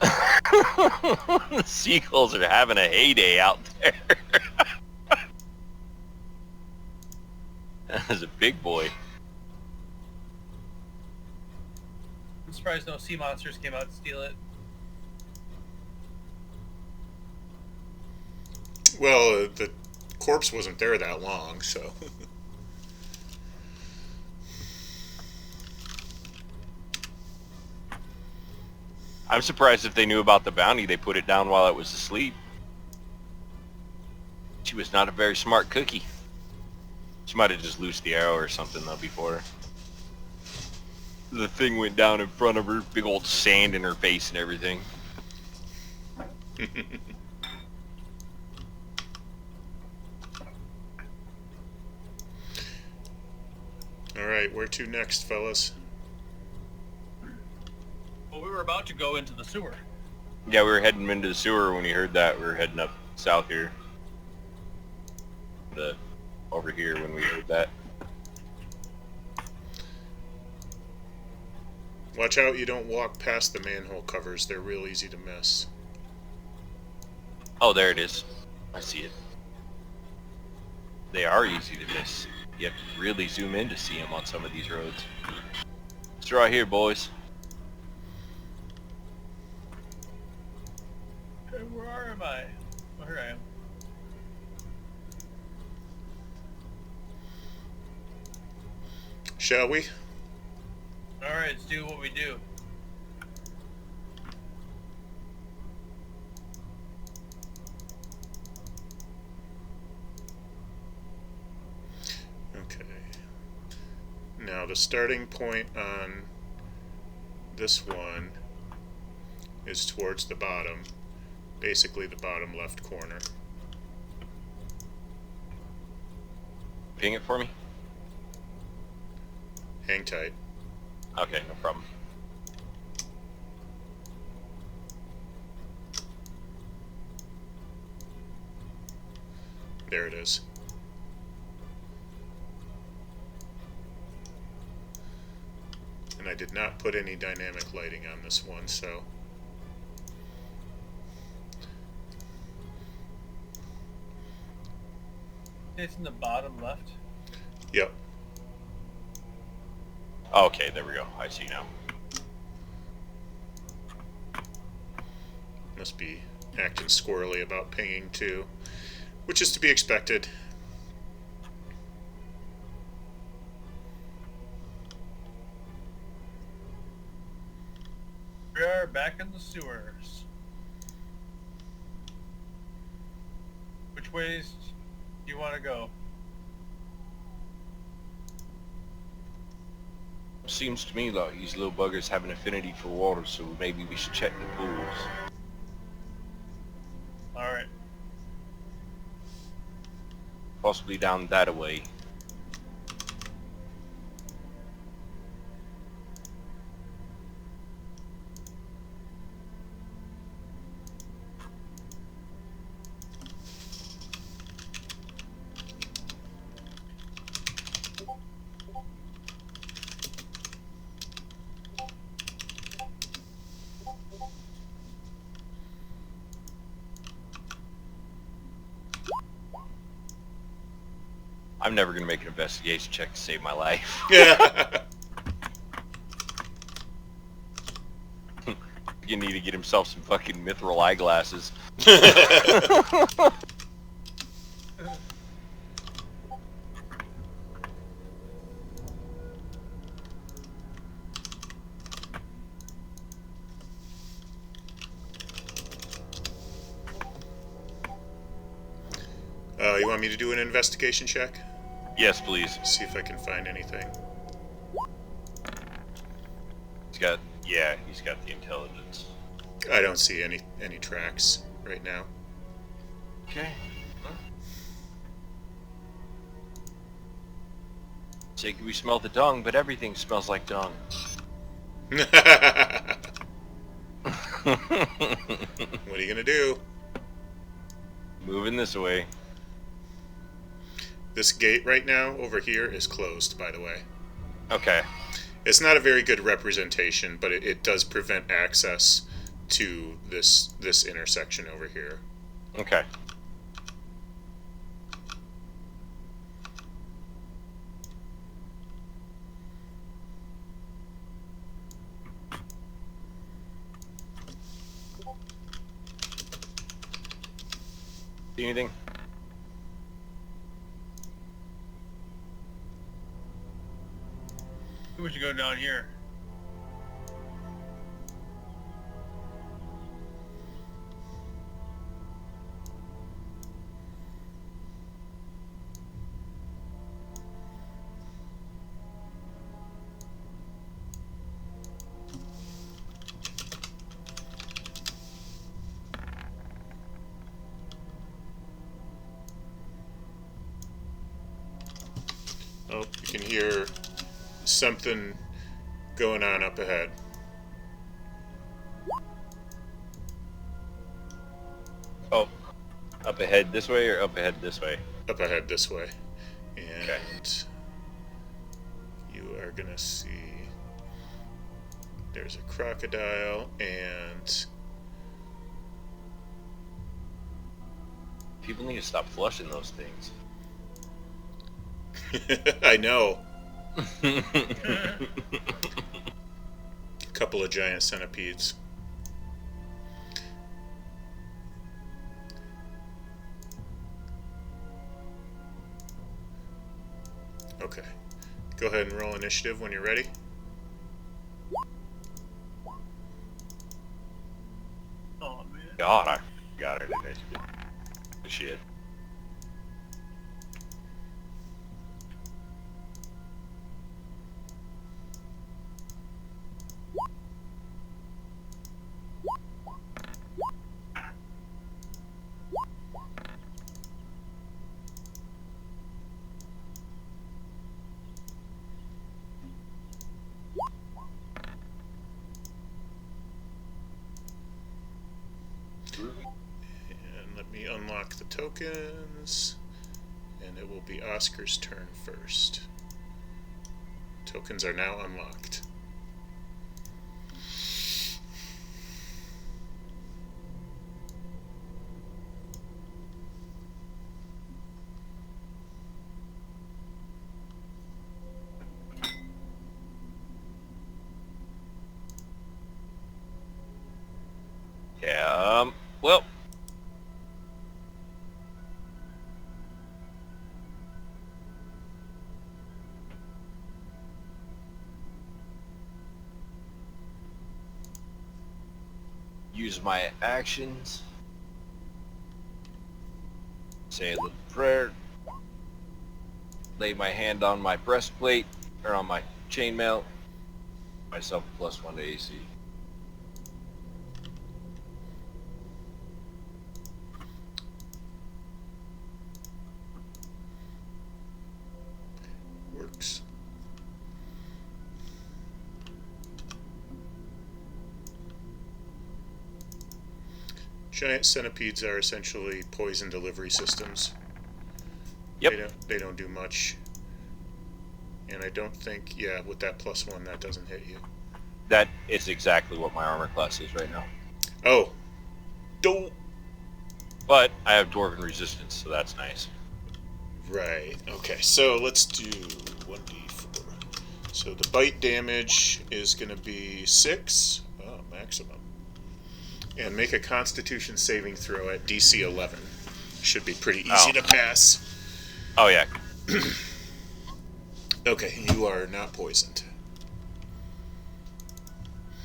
The seagulls are having a heyday out there. As a big boy. I'm surprised no sea monsters came out to steal it. Well, the corpse wasn't there that long, so. I'm surprised if they knew about the bounty, they put it down while it was asleep. She was not a very smart cookie. She might have just loosed the arrow or something though before. The thing went down in front of her, big old sand in her face and everything. Alright, where to next, fellas? Well, we were about to go into the sewer. Yeah, we were heading into the sewer when we heard that. We were heading up south here. Over here when we heard that. Watch out you don't walk past the manhole covers. They're real easy to miss. Oh, there it is. I see it. They are easy to miss. You have to really zoom in to see them on some of these roads. It's right here, boys. Hey, where am I? Oh, here I am. Shall we? Alright, let's do what we do. Okay. Now the starting point on this one is towards the bottom. Basically the bottom left corner. Ping it for me? Hang tight. Okay, no problem. There it is. And I did not put any dynamic lighting on this one, so... It's in the bottom left. Yep. Okay, there we go. I see now. Must be acting squirrely about pinging too, which is to be expected. We are back in the sewers. Which ways do you want to go? Seems to me like these little buggers have an affinity for water, so maybe we should check the pools. Alright. Possibly down that way. I'm never gonna make an investigation check to save my life. Yeah. You need to get himself some fucking mithril eyeglasses. You want me to do an investigation check? Yes, please. See if I can find anything. He's got the intelligence. I don't see any tracks right now. Okay. Say we smell the dung, but everything smells like dung. What are you gonna do? Moving this way. This gate right now over here is closed, by the way. Okay. It's not a very good representation, but it does prevent access to this intersection over here. Okay. See anything? We should go down here. Oh, you can hear something going on up ahead. Oh, up ahead this way or up ahead this way? Up ahead this way. And Okay. you are gonna see there's a crocodile and People need to stop flushing those things. I know. A couple of giant centipedes. Okay. Go ahead and roll initiative when you're ready. Oh man. God, I got it. Shit. And let me unlock the tokens. And it will be Oscar's turn first. Tokens are now unlocked. Yeah, well. Use my actions. Say a little prayer. Lay my hand on my breastplate, or on my chainmail. Myself +1 to AC. Works. Giant centipedes are essentially poison delivery systems. Yep. They don't do much. And I don't think, yeah, with that +1, that doesn't hit you. That is exactly what my armor class is right now. Oh. Don't. But I have dwarven resistance, so that's nice. Right. Okay, so let's do 1d4. So the bite damage is going to be 6. Oh, maximum. And make a Constitution saving throw at DC 11. Should be pretty easy to pass. Oh yeah. Okay, you are not poisoned.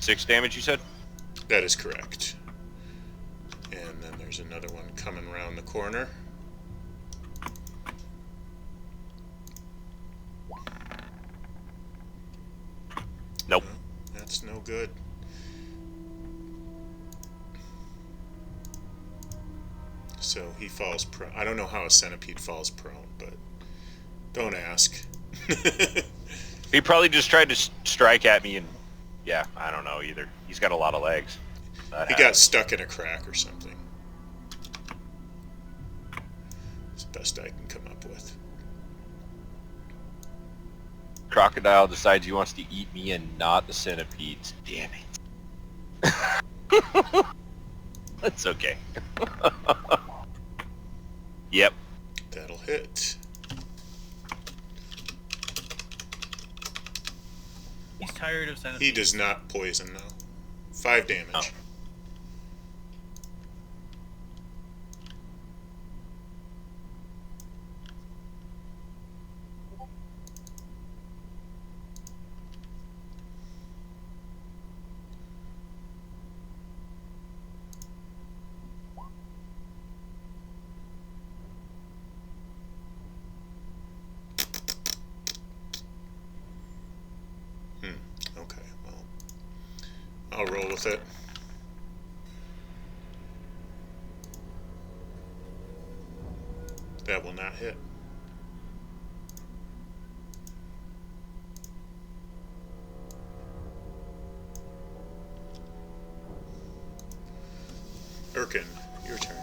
6 damage, you said? That is correct. And then there's another one coming around the corner. Nope. That's no good. So he falls prone. I don't know how a centipede falls prone, but don't ask. He probably just tried to strike at me, and yeah, I don't know either. He's got a lot of legs. He got stuck in a crack or something. It's the best I can come up with. Crocodile decides he wants to eat me and not the centipedes. Damn it. That's okay. Yep. That'll hit. He's tired of centipedes. He does not poison though. 5 damage. Oh. I'll roll with it. That will not hit. Erkin, your turn.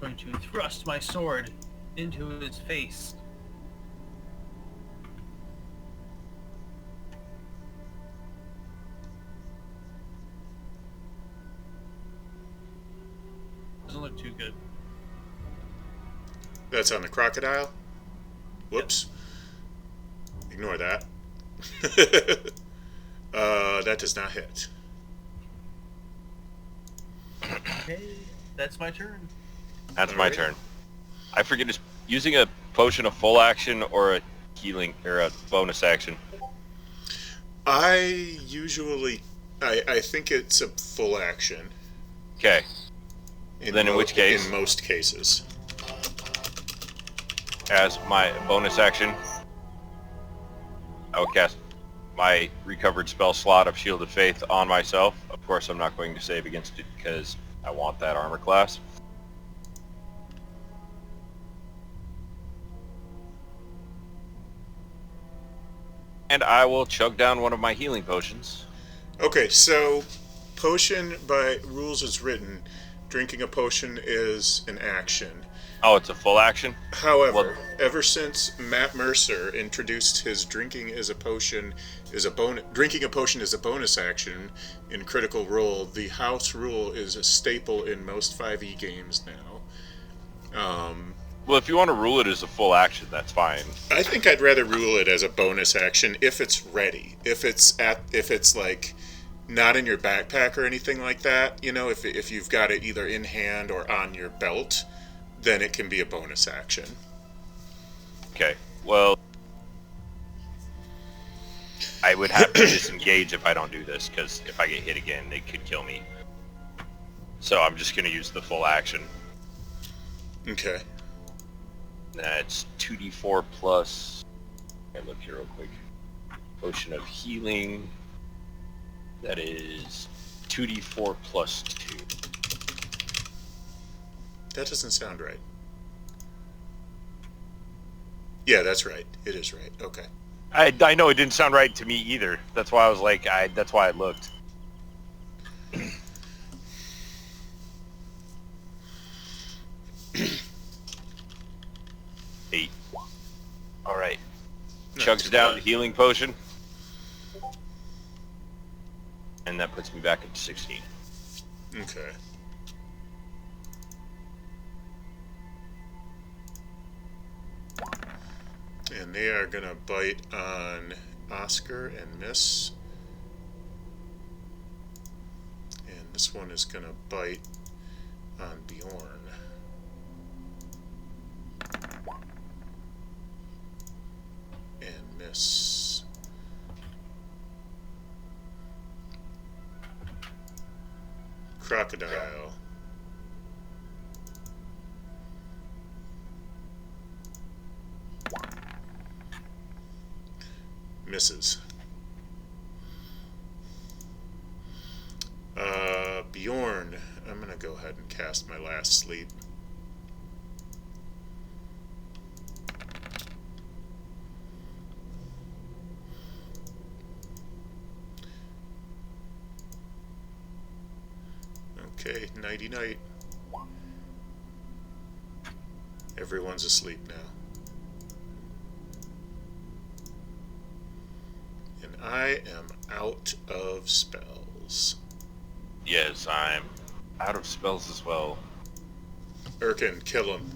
I'm going to thrust my sword into his face. Doesn't look too good. That's on the crocodile? Whoops. Yep. Ignore that. That does not hit. Okay, that's my turn. That's my turn. I forget, is using a potion a full action or a healing or a bonus action? I think it's a full action. Okay. Then in which case? In most cases. As my bonus action, I will cast my recovered spell slot of Shield of Faith on myself. Of course, I'm not going to save against it because I want that armor class. And I will chug down one of my healing potions. Okay, so potion by rules as written, drinking a potion is an action. Oh, it's a full action? However, ever since Matt Mercer introduced his drinking a potion is a bonus action in Critical Role, the house rule is a staple in most 5e games now. Well, if you want to rule it as a full action, that's fine. I think I'd rather rule it as a bonus action if it's ready. If it's like not in your backpack or anything like that, you know, if you've got it either in hand or on your belt, then it can be a bonus action. Okay, well, I would have to disengage if I don't do this, because if I get hit again, they could kill me. So I'm just going to use the full action. Okay. That's 2d4 plus... I'll look here real quick. Potion of healing. That is 2d4 plus 2. That doesn't sound right. Yeah, that's right. It is right. Okay. I know it didn't sound right to me either. That's why I was like, that's why I looked. Eight. All right. Chugs down the healing potion. And that puts me back at 16. Okay. And they are going to bite on Oscar and miss. And this one is going to bite on Bjorn. And miss. Crocodile. Misses. Bjorn, I'm going to go ahead and cast my last sleep. Okay, nighty night. Everyone's asleep now. And I am out of spells. Yes, I'm out of spells as well. Erkin, kill him.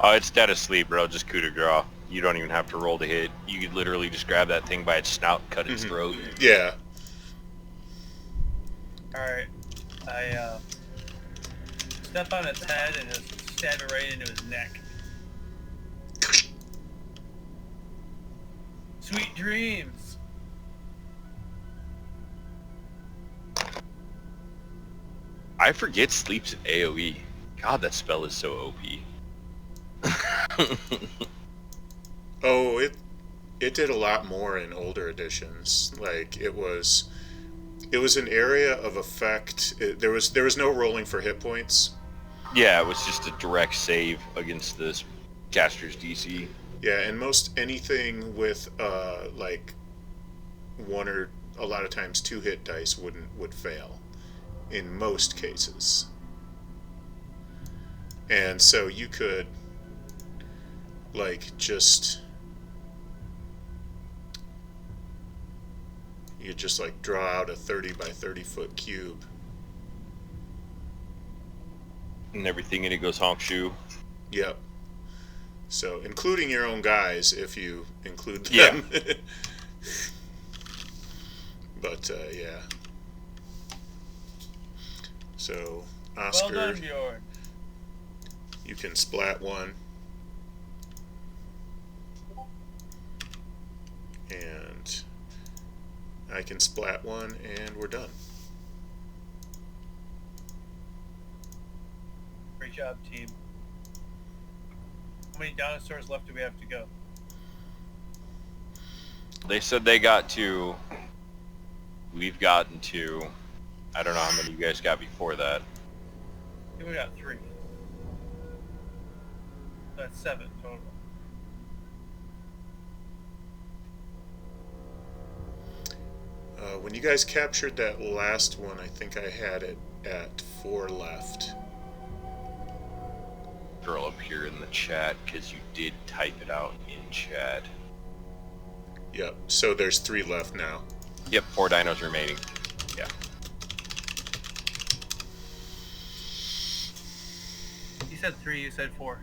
Oh, it's dead asleep, bro. Just coup de grace. You don't even have to roll to hit. You could literally just grab that thing by its snout, cut its throat. Yeah. Alright. I step on its head and just stab it right into his neck. Sweet dreams. I forget sleeps in AoE. God, that spell is so OP. Oh, it did a lot more in older editions. Like it was an area of effect. There was no rolling for hit points. Yeah, it was just a direct save against this caster's DC. Yeah, and most anything with like one or a lot of times 2 hit dice would fail in most cases. And so you could like just like draw out a 30 by 30 foot cube. And everything in it goes honk shoe. Yep. So, including your own guys, if you include them. Yeah. But, yeah. So, Oscar, Well done, Bjorn. you can splat one. And I can splat one, and we're done. Great job, team. How many dinosaurs left do we have to go? They said they got to... We've gotten to... I don't know how many you guys got before that. I think we got 3. That's 7 total. When you guys captured that last one, I think I had it at 4 left. Girl up here in the chat, because you did type it out in chat. Yep, so there's 3 left now. Yep, 4 dinos remaining. Yeah. You said 3, you said 4.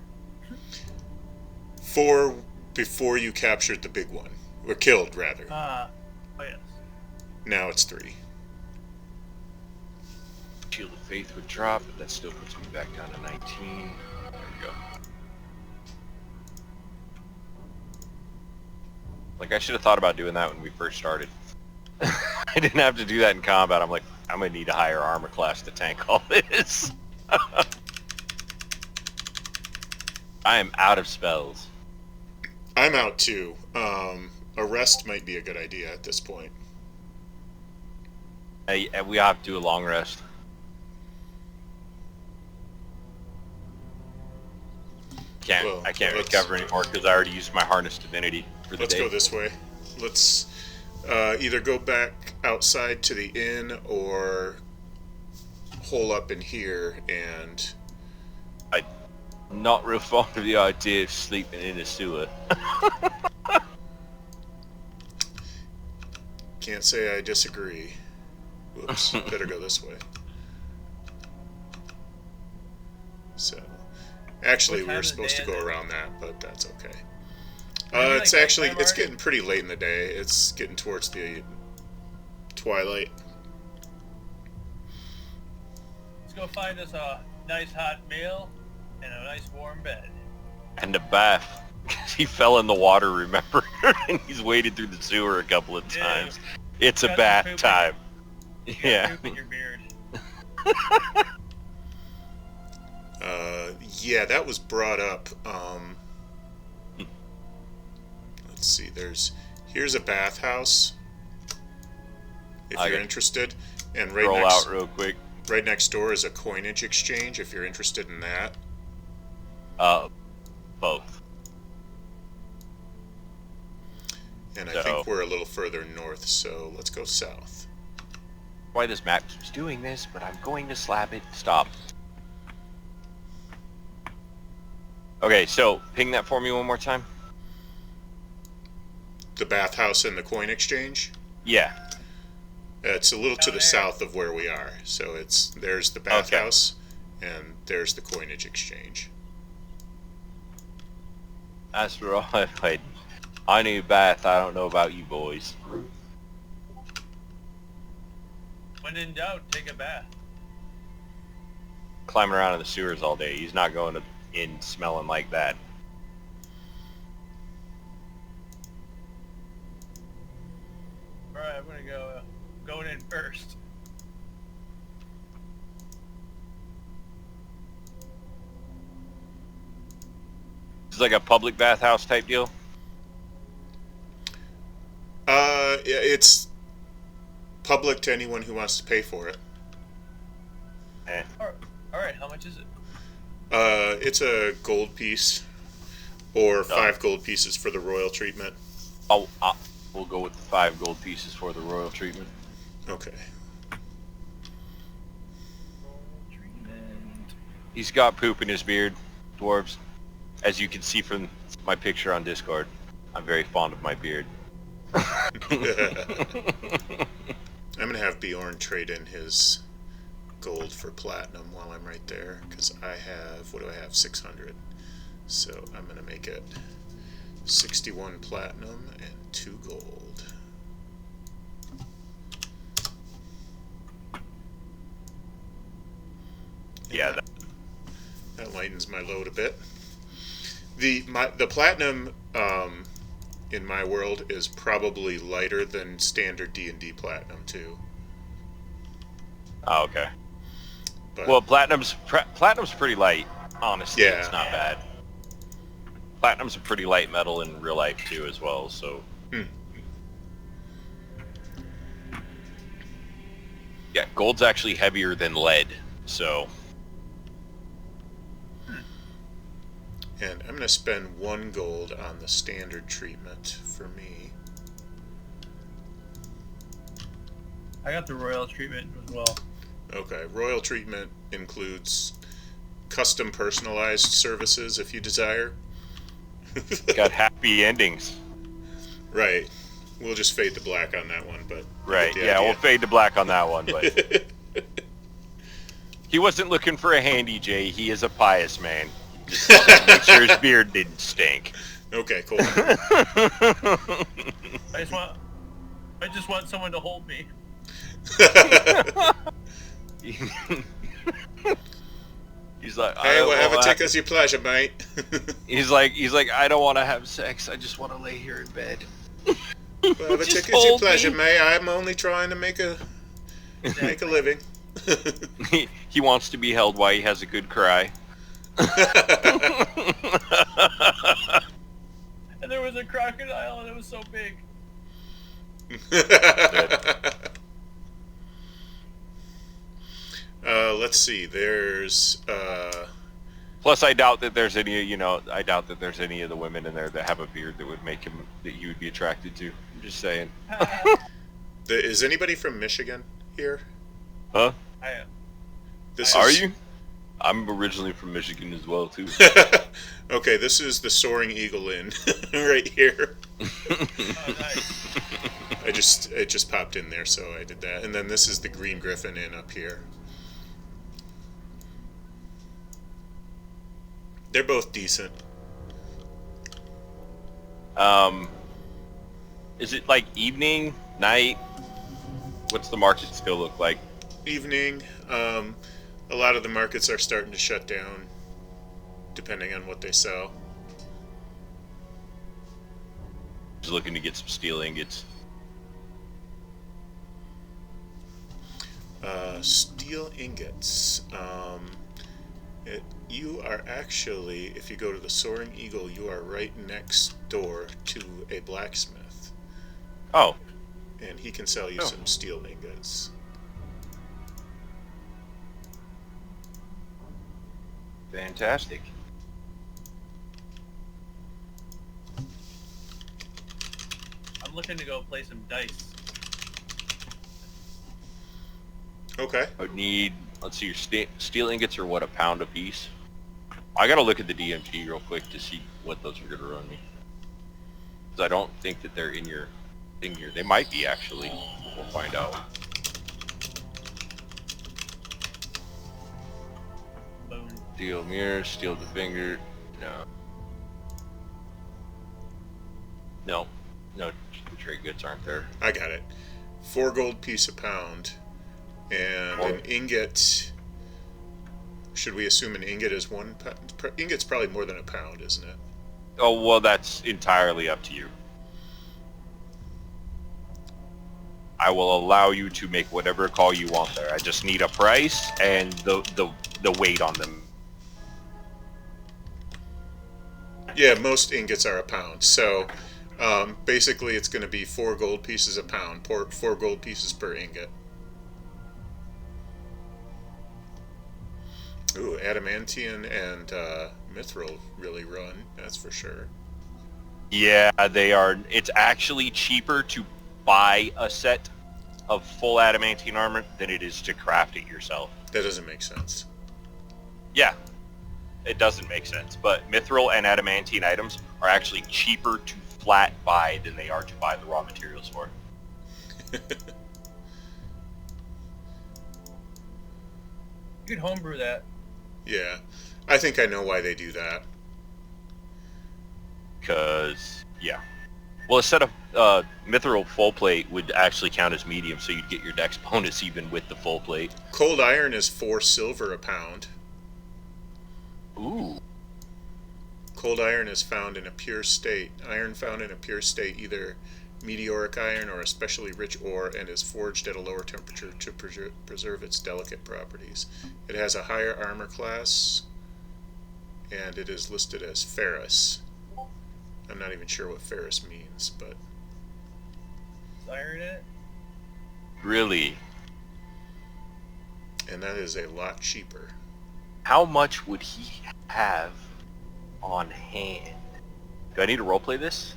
4 before you captured the big one. Or killed, rather. Oh yes. Now it's 3. Shield of Faith would drop, but that still puts me back down to 19. There we go. Like, I should have thought about doing that when we first started. I didn't have to do that in combat. I'm like, I'm going to need a higher armor class to tank all this. I am out of spells. I'm out too. A rest might be a good idea at this point. We have to do a long rest. I can't recover anymore because I already used my harness divinity for the day. Let's go this way. Let's either go back outside to the inn or hole up in here and... I'm not real fond of the idea of sleeping in a sewer. Can't say I disagree. Whoops, better go this way. So, actually we were supposed to go around that, but that's okay. It's getting pretty late in the day. It's getting towards the twilight. Let's go find us a nice hot meal and a nice warm bed. And a bath. He fell in the water, remember? And he's waded through the sewer a couple of times. It's a bath time. Yeah. Poop in your beard. Yeah, that was brought up. Let's see. Here's a bathhouse. If you're interested, and roll out real quick. Right next door is a coinage exchange. If you're interested in that. Both. And I think we're a little further north, so let's go south. Why this map keeps doing this, but I'm going to slap it. Stop. Okay, so ping that for me one more time. The bathhouse and the coin exchange? Yeah. It's a little to the south of where we are. So there's the bathhouse and there's the coinage exchange. That's right. I need a bath. I don't know about you boys. When in doubt, take a bath. climbing around in the sewers all day. He's not going in smelling like that. Alright, I'm gonna go going in first. It's like a public bathhouse type deal. Yeah, it's public to anyone who wants to pay for it. Alright, how much is it? It's a gold piece, or 5 gold pieces for the royal treatment. We'll go with the 5 gold pieces for the royal treatment. Okay. Treatment. He's got poop in his beard, dwarves. As you can see from my picture on Discord, I'm very fond of my beard. I'm gonna have Bjorn trade in his gold for platinum while I'm right there, because I have, what do I have, 600. So I'm gonna make it 61 platinum and 2 gold. Yeah, that lightens my load a bit. The platinum in my world is probably lighter than standard D&D platinum too. Oh, okay. But, Well, platinum's pretty light. Honestly, Yeah. It's not bad. Platinum's a pretty light metal in real life too, as well. So. Yeah, gold's actually heavier than lead. So. And I'm going to spend 1 gold on the standard treatment for me. I got the royal treatment as well. Okay, royal treatment includes custom personalized services if you desire. Got happy endings. Right. We'll just fade to black on that one, but... Right, the yeah, idea. we'll fade to black on that one, but... He wasn't looking for a handy, Jay. He is a pious man. Just wanted to make sure his beard didn't stink. Okay, cool. I just want someone to hold me. He's like, Hey, whatever tickles your pleasure, mate. He's like, I don't want to have sex. I just want to lay here in bed. Whatever Just tickles your hold pleasure, me. mate. I'm only trying to make a living. He wants to be held while he has a good cry. And there was a crocodile and it was so big. Let's see. There's Plus, I doubt that there's any, I doubt that there's any of the women in there that have a beard that would make him, that you would be attracted to. I'm just saying. is anybody from Michigan here? Huh? I am. Are you? I'm originally from Michigan as well, too. Okay, this is the Soaring Eagle Inn right here. Oh, nice. It just popped in there, so I did that. And then this is the Green Griffin Inn up here. They're both decent. Is it like evening, night? What's the market still look like? Evening. A lot of the markets are starting to shut down, depending on what they sell. Just looking to get some steel ingots. Steel ingots. You are actually, if you go to the Soaring Eagle, you are right next door to a blacksmith. Oh. And he can sell you some steel ingots. Fantastic. I'm looking to go play some dice. Okay. I would need, let's see, your steel ingots are what, £1 a piece? I gotta look at the DMG real quick to see what those are gonna run me. Because I don't think that they're in your thing here. They might be, actually. We'll find out. Boom. Steel mirror, steel the finger. No. No, trade goods aren't there. I got it. 4 gold piece a pound. And an ingot Should we assume an ingot is 1 pound? Ingot's probably more than a pound, isn't it? Oh, well, that's entirely up to you. I will allow you to make whatever call you want there. I just need a price and the weight on them. Yeah, most ingots are a pound. So basically it's going to be 4 gold pieces a pound, 4 gold pieces per ingot. Ooh, adamantine and mithril really run, that's for sure. Yeah, they are. It's actually cheaper to buy a set of full adamantine armor than it is to craft it yourself. That doesn't make sense. Yeah, it doesn't make sense. But mithril and adamantine items are actually cheaper to flat buy than they are to buy the raw materials for. You could homebrew that. Yeah, I think I know why they do that. Because, yeah. Well, a set of mithril full plate would actually count as medium, so you'd get your dex bonus even with the full plate. Cold iron is 4 silver a pound. Ooh. Cold iron is found in a pure state. Iron found in a pure state, either meteoric iron or especially rich ore, and is forged at a lower temperature to preserve its delicate properties. It has a higher armor class, and it is listed as ferrous. I'm not even sure what ferrous means, but... Is iron in it? Really? And that is a lot cheaper. How much would he have on hand? Do I need to roleplay this?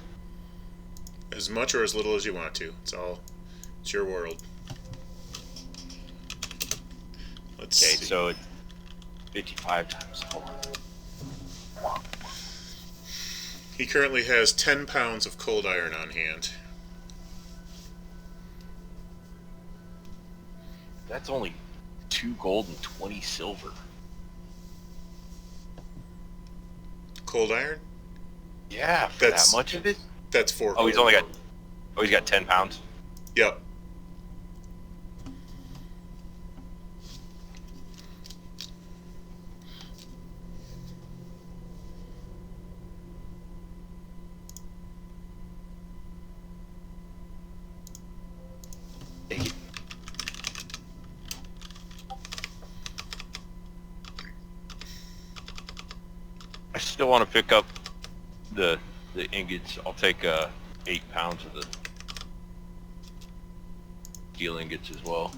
As much or as little as you want to. It's your world. Let's Okay, see. so it's 55 times 4. He currently has 10 pounds of cold iron on hand. That's only 2 gold and 20 silver. Cold iron? Yeah, for that much of it? That's 4 gold. He's got 10 pounds. Yep. Take it. I still want to pick up the ingots. I'll take 8 pounds of the steel ingots as well.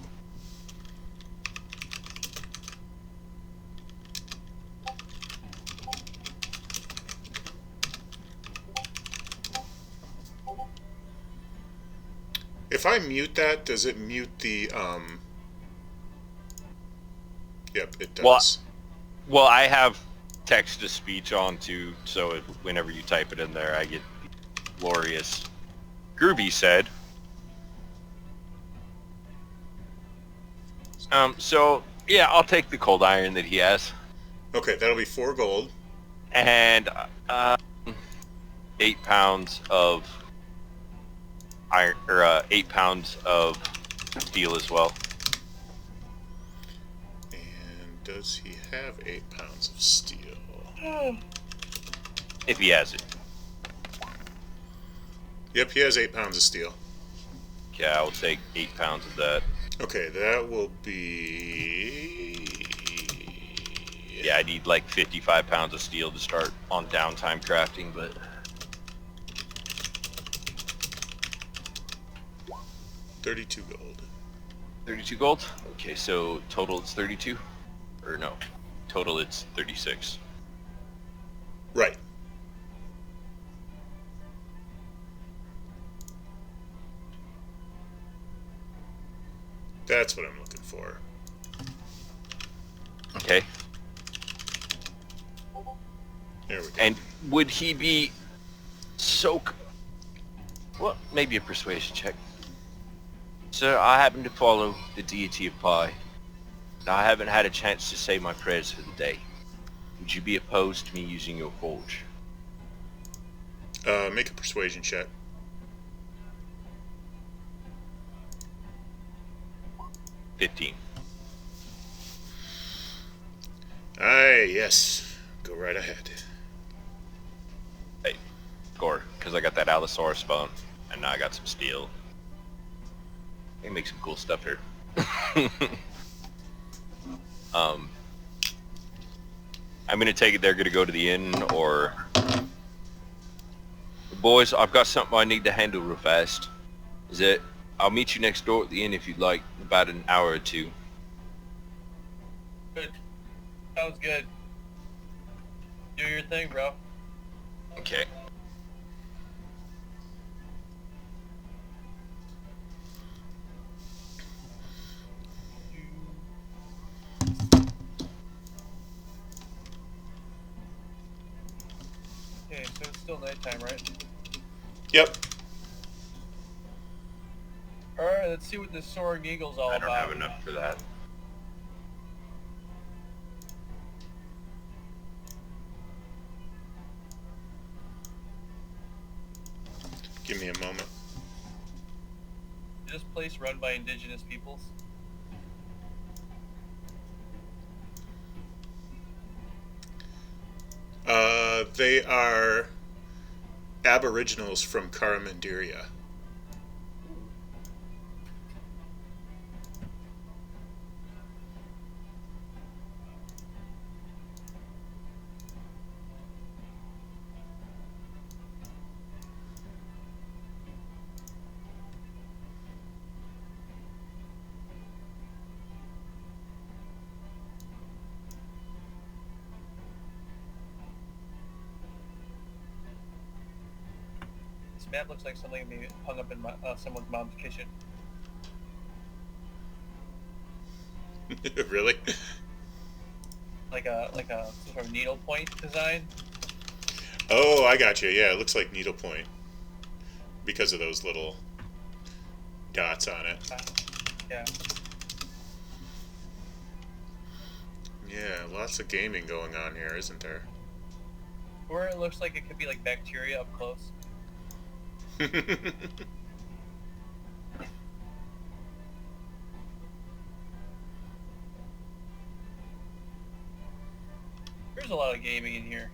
If I mute that, does it mute the, Yep, it does. Well, I have text-to-speech on too, so whenever you type it in there, I get glorious. Groovy said. So, yeah, I'll take the cold iron that he has. Okay, that'll be 4 gold. And 8 pounds of iron, or 8 pounds of steel as well. And does he have 8 pounds of steel? If he has it. Yep, he has 8 pounds of steel. Yeah, I will take 8 pounds of that. Okay, that will be... Yeah, I need like 55 pounds of steel to start on downtime crafting, but... 32 gold. 32 gold? Okay, so total it's 32? Or no, total it's 36. Right. That's what I'm looking for. Okay. There we go. And would he be so... Well, maybe a persuasion check. Sir, I happen to follow the deity of pie. And I haven't had a chance to say my prayers for the day. Would you be opposed to me using your forge? Make a persuasion check. 15. Aye, yes. Go right ahead. Hey, score, because I got that Allosaurus bone, and now I got some steel. I can make some cool stuff here. I'm gonna take it they're gonna go to the inn, or... Boys, I've got something I need to handle real fast. I'll meet you next door at the inn if you'd like, in about an hour or two. Good. Sounds good. Do your thing, bro. Okay. Okay, so it's still nighttime, right? Yep. Alright, let's see what this soaring eagle's all I about. don't have enough for that. Give me a moment. Is this place run by indigenous peoples? They are aboriginals from Caramanderia. This map looks like something maybe hung up in someone's mom's kitchen. Really? Like a some sort of needlepoint design. Oh, I got you. Yeah, it looks like needlepoint because of those little dots on it. Yeah. Yeah, lots of gaming going on here, isn't there? Or it looks like it could be like bacteria up close. There's a lot of gaming in here.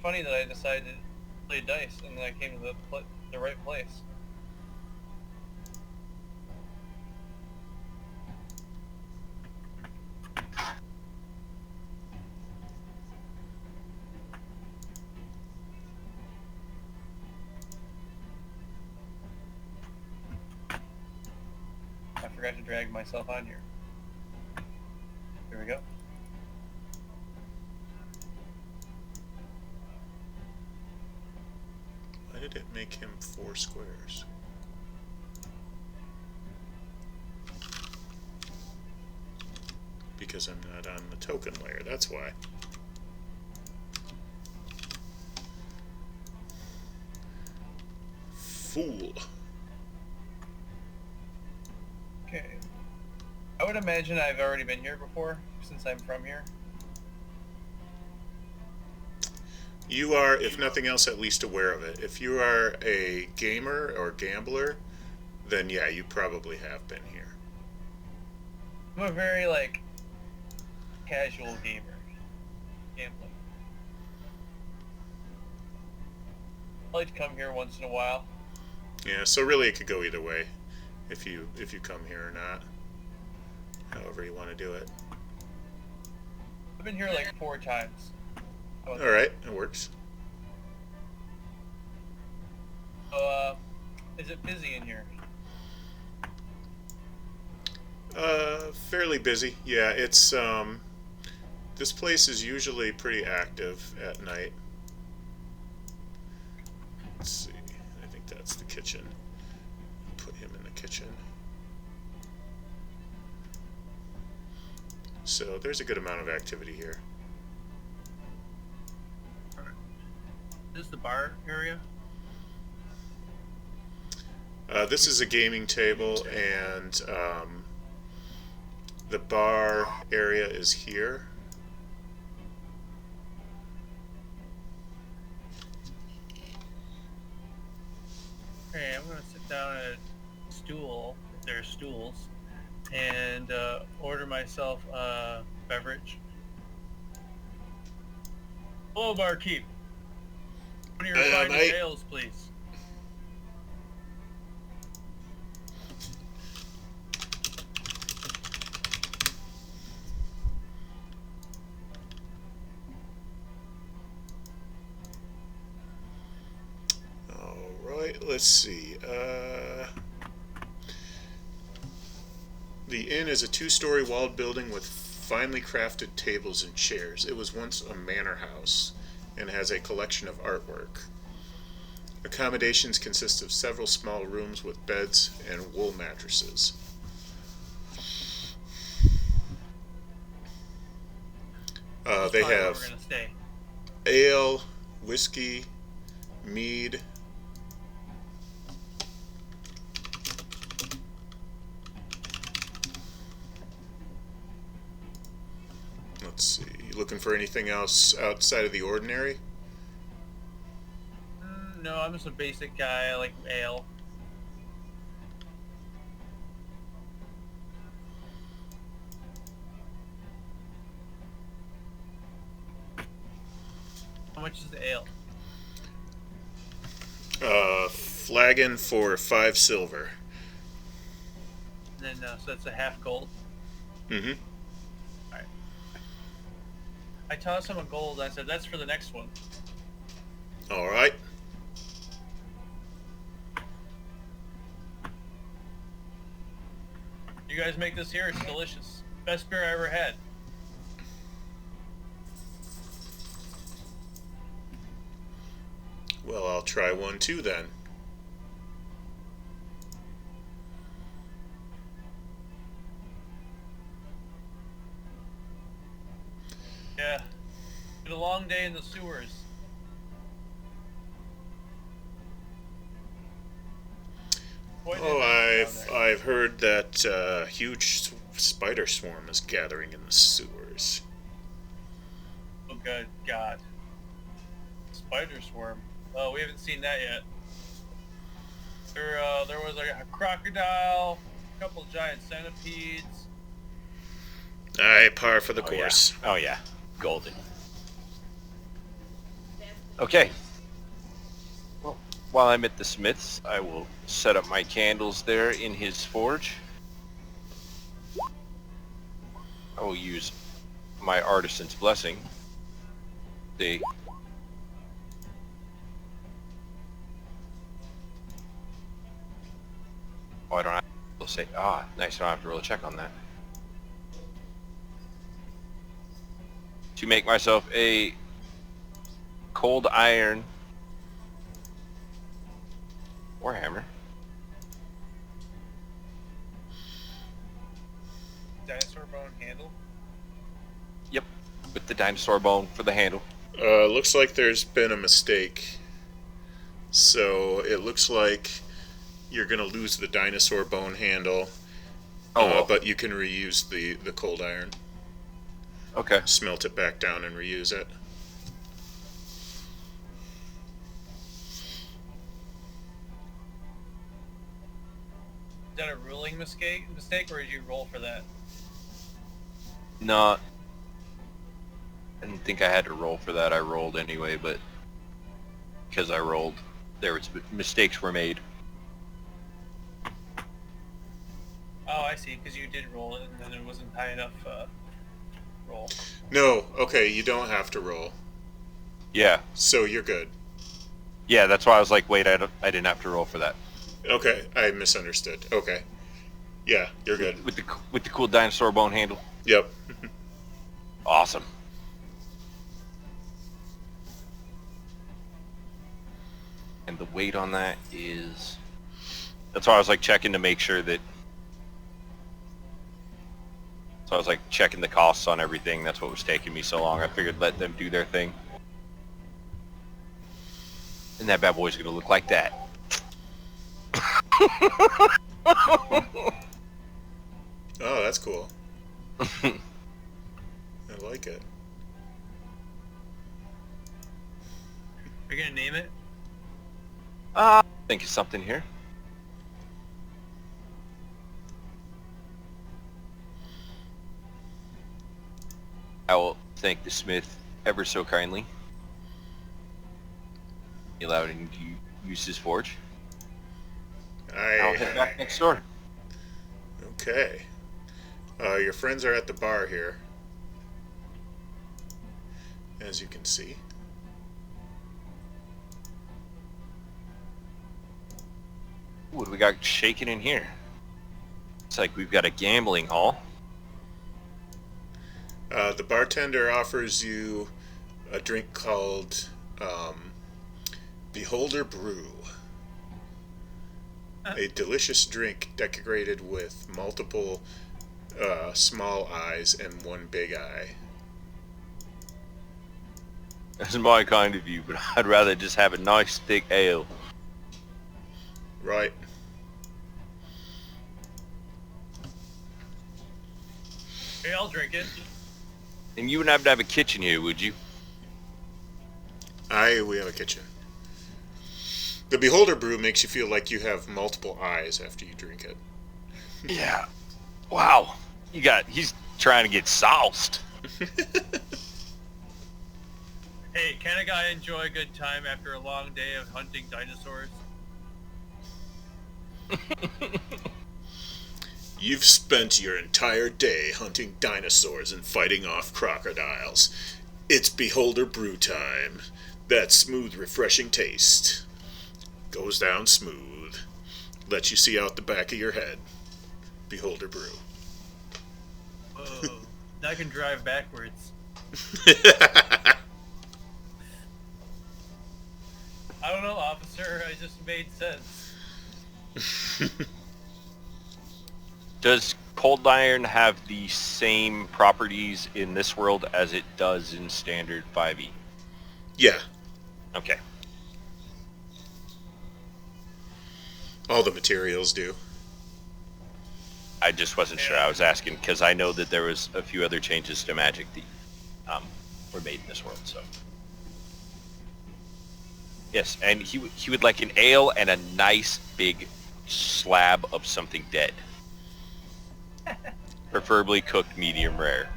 Funny that I decided to play dice and then I came to the right place. I forgot to drag myself on here. Here we go. Why did it make him 4 squares? Because I'm not on the token layer, that's why. Fool. Okay. I would imagine I've already been here before, since I'm from here. You are, if nothing else, at least aware of it. If you are a gamer or gambler, then yeah, you probably have been here. I'm a very, like, casual gamer. Gambling. I like to come here once in a while. Yeah, so really it could go either way, if you come here or not. However you want to do it. I've been here like 4 times. Alright, it works. So, is it busy in here? Fairly busy. Yeah, it's, this place is usually pretty active at night. Let's see, I think that's the kitchen. Put him in the kitchen. So there's a good amount of activity here. Is this the bar area? This is a gaming table, and the bar area is here. Okay, I'm gonna sit down at a stool, if there's stools. and order myself a beverage. Hello, barkeep. One of your finest mate. ales, please. Alright, let's see. The inn is a two-story walled building with finely crafted tables and chairs. It was once a manor house and has a collection of artwork. Accommodations consist of several small rooms with beds and wool mattresses. They Probably where have we're gonna stay. ale, whiskey, mead. Let's see. You looking for anything else outside of the ordinary? No, I'm just a basic guy. I like ale. How much is the ale? Flagon for 5 silver. And then, so that's a half gold. Mm-hmm. Alright. I tossed him a gold. I said, that's for the next one. Alright. You guys make this here. It's delicious. Best beer I ever had. Well, I'll try one too then. Yeah. Been a long day in the sewers. Quite Oh, interesting down there. I've heard that a huge spider swarm is gathering in the sewers. Oh, good God. Spider swarm. Oh, we haven't seen that yet. There was like a crocodile, a couple giant centipedes. Aye, par for the course. Yeah. Oh yeah, golden. Okay. Well, while I'm at the smith's, I will set up my candles there in his forge. I will use my artisan's blessing. The I don't have to say, nice, I don't have to roll a check on that. To make myself a cold iron warhammer. Dinosaur bone handle. Yep, with the dinosaur bone for the handle. Looks like there's been a mistake. So it looks like you're gonna lose the dinosaur bone handle. But you can reuse the cold iron. Okay. Smelt it back down and reuse it. Is that a ruling mistake, or did you roll for that? No, I didn't think I had to roll for that. I rolled anyway, but because I rolled, there was mistakes were made. Oh, I see, because you did roll it, and then it wasn't high enough roll. No, okay, you don't have to roll. Yeah, So you're good. yeah. That's why I was like, wait, I didn't have to roll for that. Okay, I misunderstood. Okay. Yeah, you're good. With the cool dinosaur bone handle. Yep. Awesome. And the weight on that is... That's why I was like checking to make sure that... So I was like checking the costs on everything. That's what was taking me so long. I figured let them do their thing. And that bad boy's gonna look like that. Oh, that's cool. I like it. Are you gonna name it? Think of something here. I will thank the smith ever so kindly. He allowed him to use his forge. I'll head back next door. Okay. Your friends are at the bar here, as you can see. What do we got shaking in here? It's like we've got a gambling hall. The bartender offers you a drink called Beholder Brew. A delicious drink decorated with multiple small eyes and one big eye. That's my kind of view, but I'd rather just have a nice thick ale. Right. Hey, I'll drink it. And you wouldn't have a kitchen here, would you? We have a kitchen. The Beholder Brew makes you feel like you have multiple eyes after you drink it. Yeah. Wow. He's trying to get soused. Hey, can a guy enjoy a good time after a long day of hunting dinosaurs? You've spent your entire day hunting dinosaurs and fighting off crocodiles. It's Beholder Brew time. That smooth, refreshing taste. Goes down smooth. Lets you see out the back of your head. Beholder Brew. Whoa. I can drive backwards. I don't know, officer. I just made sense. Does cold iron have the same properties in this world as it does in standard 5e? Yeah. Okay. All the materials do. I just wasn't sure. I was asking because I know that there was a few other changes to magic that were made in this world. So yes, and he would like an ale and a nice big slab of something dead, preferably cooked medium rare.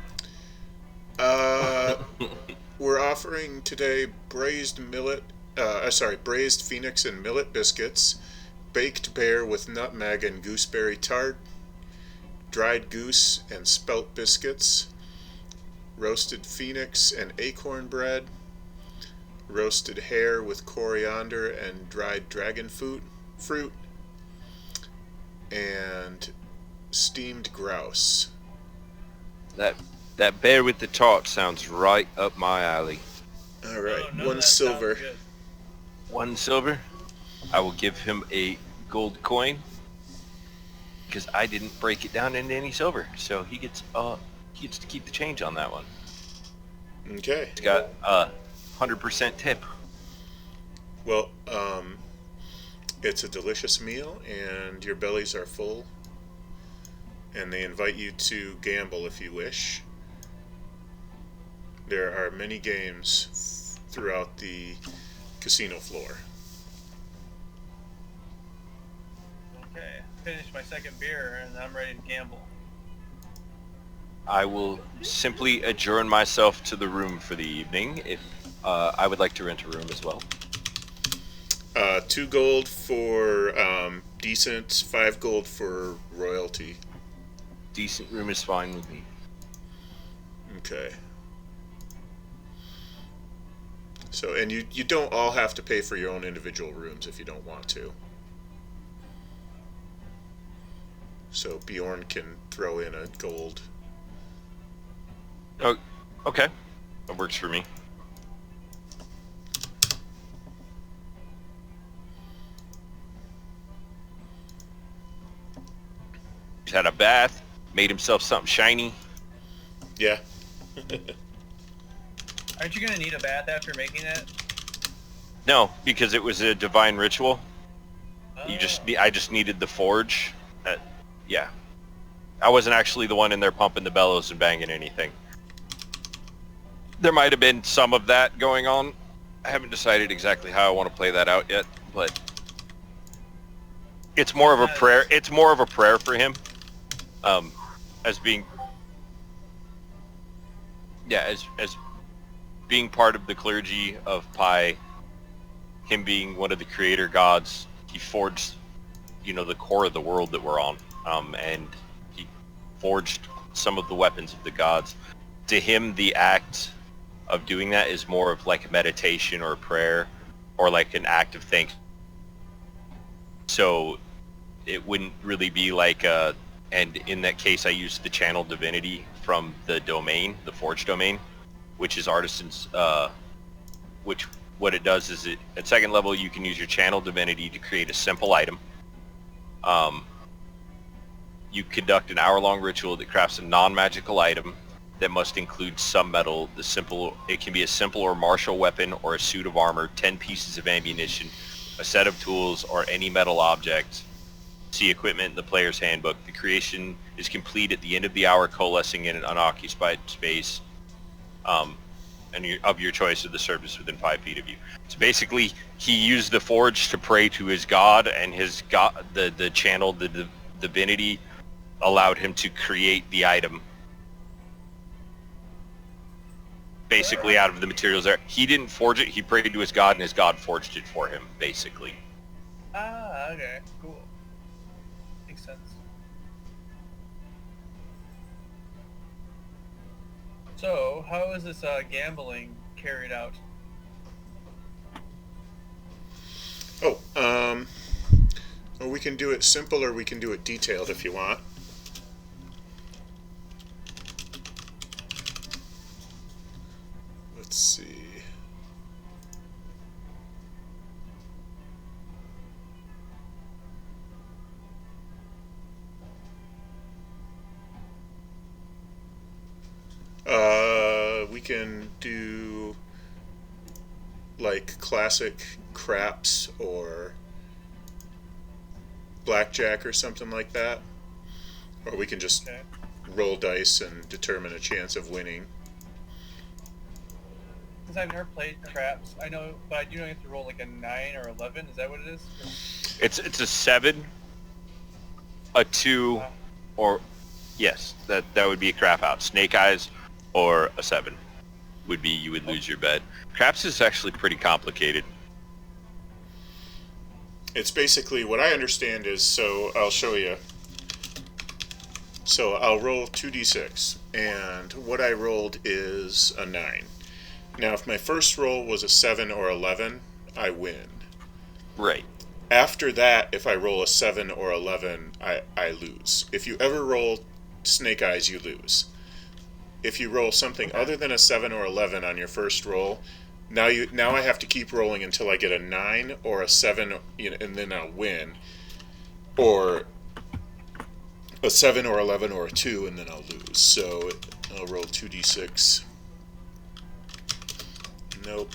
We're offering today braised phoenix and millet biscuits, baked bear with nutmeg and gooseberry tart, dried goose and spelt biscuits, roasted phoenix and acorn bread, roasted hare with coriander and dried dragon fruit, and steamed grouse. That bear with the tart sounds right up my alley. All right, Oh, no, one that silver. sounds good. 1 silver. I will give him a gold coin because I didn't break it down into any silver, so he gets to keep the change on that one. Okay. He's got 100% tip. Well, it's a delicious meal, and your bellies are full, and they invite you to gamble if you wish. There are many games throughout the casino floor. Okay, finish my second beer and I'm ready to gamble. I will simply adjourn myself to the room for the evening. If I would like to rent a room as well. 2 gold for decent, 5 gold for royalty. Decent room is fine with me. Okay. So, and you don't all have to pay for your own individual rooms if you don't want to. So Bjorn can throw in a gold. Oh, okay. That works for me. He's had a bath, made himself something shiny. Yeah. Aren't you gonna need a bath after making that? No, because it was a divine ritual. Oh. I just needed the forge. Yeah. I wasn't actually the one in there pumping the bellows and banging anything. There might have been some of that going on. I haven't decided exactly how I want to play that out yet, but it's more of a prayer. It's more of a prayer for him, as being Yeah, as being part of the clergy of Pi, him being one of the creator gods, he forged, the core of the world that we're on, and he forged some of the weapons of the gods. To him, the act of doing that is more of like a meditation or a prayer, or like an act of thanks. So it wouldn't really be like and in that case I used the channel divinity from the domain, the forge domain, which is artisans, which what it does is at second level you can use your channel divinity to create a simple item. You conduct an hour-long ritual that crafts a non-magical item that must include some metal. It can be a simple or martial weapon or a suit of armor, 10 pieces of ammunition, a set of tools, or any metal object. See equipment in the player's handbook. The creation is complete at the end of the hour, coalescing in an unoccupied space, of your choice of the surface within 5 feet of you. So basically, he used the forge to pray to his god, and his god, the channel, the divinity, allowed him to create the item. Basically, out of the materials there, he didn't forge it. He prayed to his god, and his god forged it for him. Basically. Ah, okay, cool. Makes sense. So, how is this gambling carried out? Oh, well, we can do it simple or we can do it detailed if you want. Let's see. We can do like classic craps or blackjack or something like that. Or we can just roll dice and determine a chance of winning. Since I've never played craps, I know, but I do know you have to roll like a 9 or 11. Is that what it is? It's a 7, a 2, or yes, that would be a crap out. Snake eyes or a 7 would be you would lose your bet. Craps is actually pretty complicated. It's basically, what I understand is, so I'll show you. So I'll roll 2d6, and what I rolled is a 9. Now, if my first roll was a 7 or 11, I win. Right. After that, if I roll a 7 or 11, I lose. If you ever roll snake eyes, you lose. If you roll something other than a 7 or 11 on your first roll, now I have to keep rolling until I get a 9 or a 7, and then I'll win. Or a 7 or 11 or a 2, and then I'll lose. So I'll roll 2d6. Nope.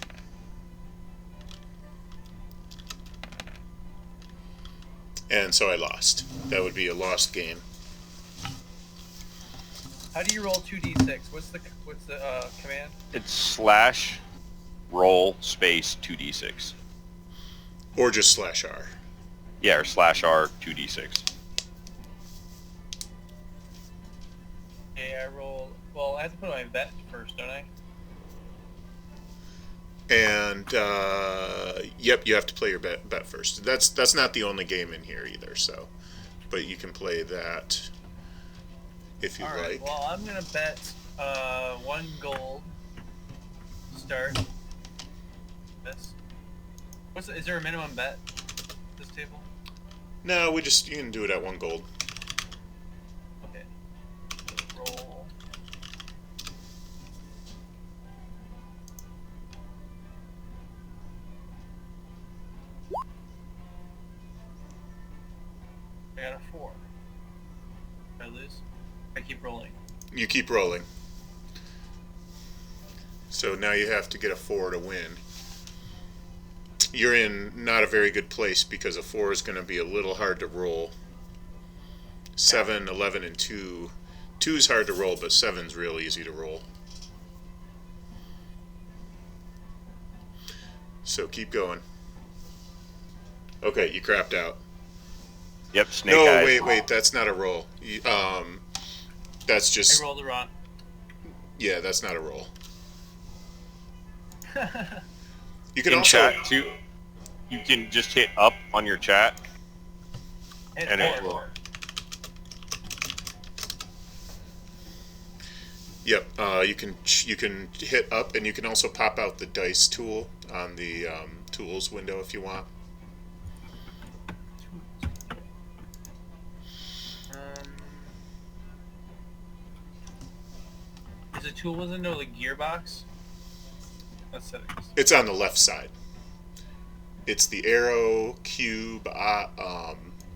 And so I lost. That would be a lost game. How do you roll 2d6? What's the command? It's /roll space 2d6. Or just /R. Yeah, or /R 2d6. Okay, I roll. Well, I have to put my bet first, don't I? And yep, you have to play your bet first. That's not the only game in here either. So, but you can play that if you like. Well, I'm gonna bet 1 gold. Start this. Is there a minimum bet? This table? No, you can do it at 1 gold. Okay. Roll. I got a 4. Did I lose? I keep rolling. You keep rolling. So now you have to get a 4 to win. You're in not a very good place because a 4 is going to be a little hard to roll. 7, 11, and 2. 2 is hard to roll, but 7's real easy to roll. So keep going. Okay, you crapped out. Yep, snake eyes. No, wait, that's not a roll. That's just... I rolled it wrong. Yeah, that's not a roll. You can In also chat too, you can just hit up on your chat, Hit and it four. will. Yep. You can hit up, and you can also pop out the dice tool on the tools window if you want. Is the tool window the gearbox? That's settings. It's on the left side. It's the arrow, cube,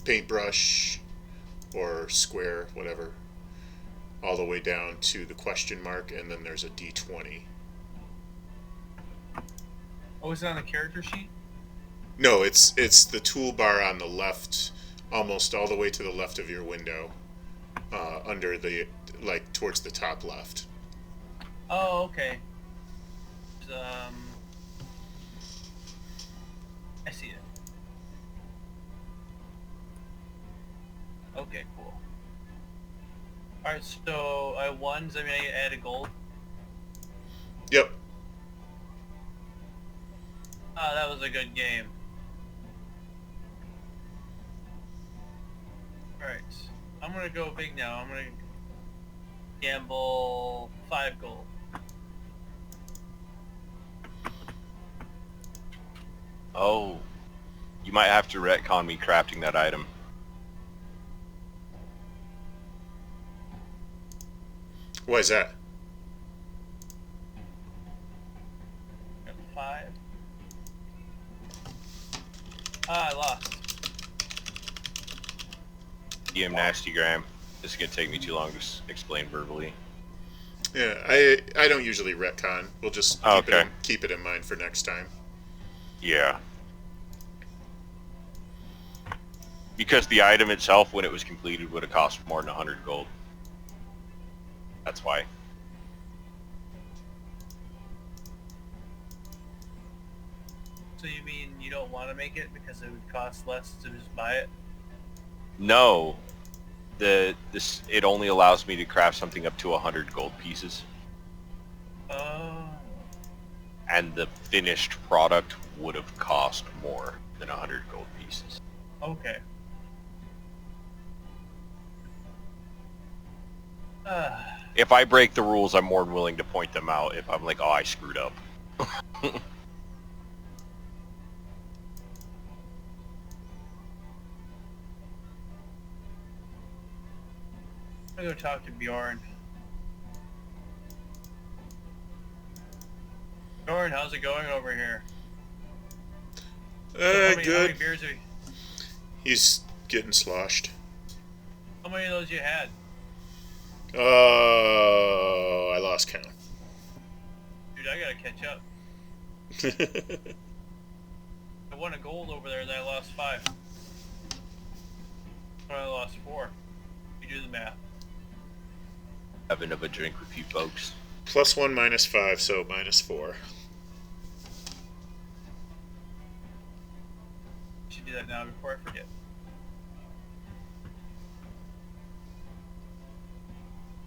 paintbrush, or square, whatever, all the way down to the question mark, and then there's a D20. Oh, is it on the character sheet? No, it's the toolbar on the left, almost all the way to the left of your window, under the, like, towards the top left. Oh, okay. I see it. Okay, cool. Alright, so I won. Does that mean I add a gold? Yep. Oh, that was a good game. Alright. I'm gonna go big now. I'm gonna gamble 5 gold. Oh, you might have to retcon me crafting that item. Why is that? Got 5. Ah, I lost. DM Nastygram. This is gonna take me too long to explain verbally. Yeah, I don't usually retcon. We'll just Okay. keep it in mind for next time. Yeah. Because the item itself, when it was completed, would have cost more than 100 gold. That's why. So you mean you don't want to make it because it would cost less to just buy it? No. It only allows me to craft something up to 100 gold pieces. Oh. And the finished product would have cost more than 100 gold pieces. Okay. If I break the rules, I'm more than willing to point them out if I'm like, oh, I screwed up. I'm gonna go talk to Bjorn. Bjorn, how's it going over here? How many Good. beers are He's getting sloshed. How many of those you had? Oh, I lost count. Dude, I gotta catch up. I won a gold over there and I lost 5. But I lost 4. You do the math. Have another drink with you folks. +1 -5, so -4. I should do that now before I forget.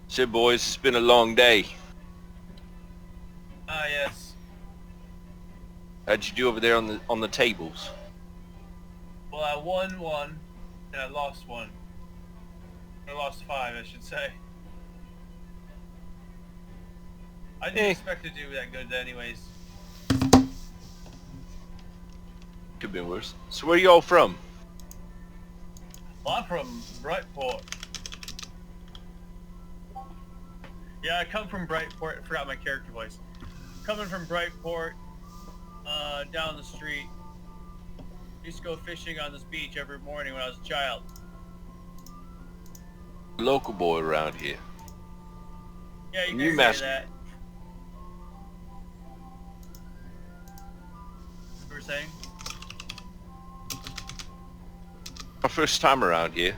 So boys, it's been a long day. Ah, yes. How'd you do over there on the tables? Well, I won 1, and I lost 1. I lost 5, I should say. I didn't expect to do that good anyways. Could've been worse. So where y'all from? Well, I'm from Brightport. Yeah, I come from Brightport. I forgot my character voice. Coming from Brightport, down the street. Used to go fishing on this beach every morning when I was a child. Local boy around here. Yeah, you New can mask. say that. You were saying? My first time around here.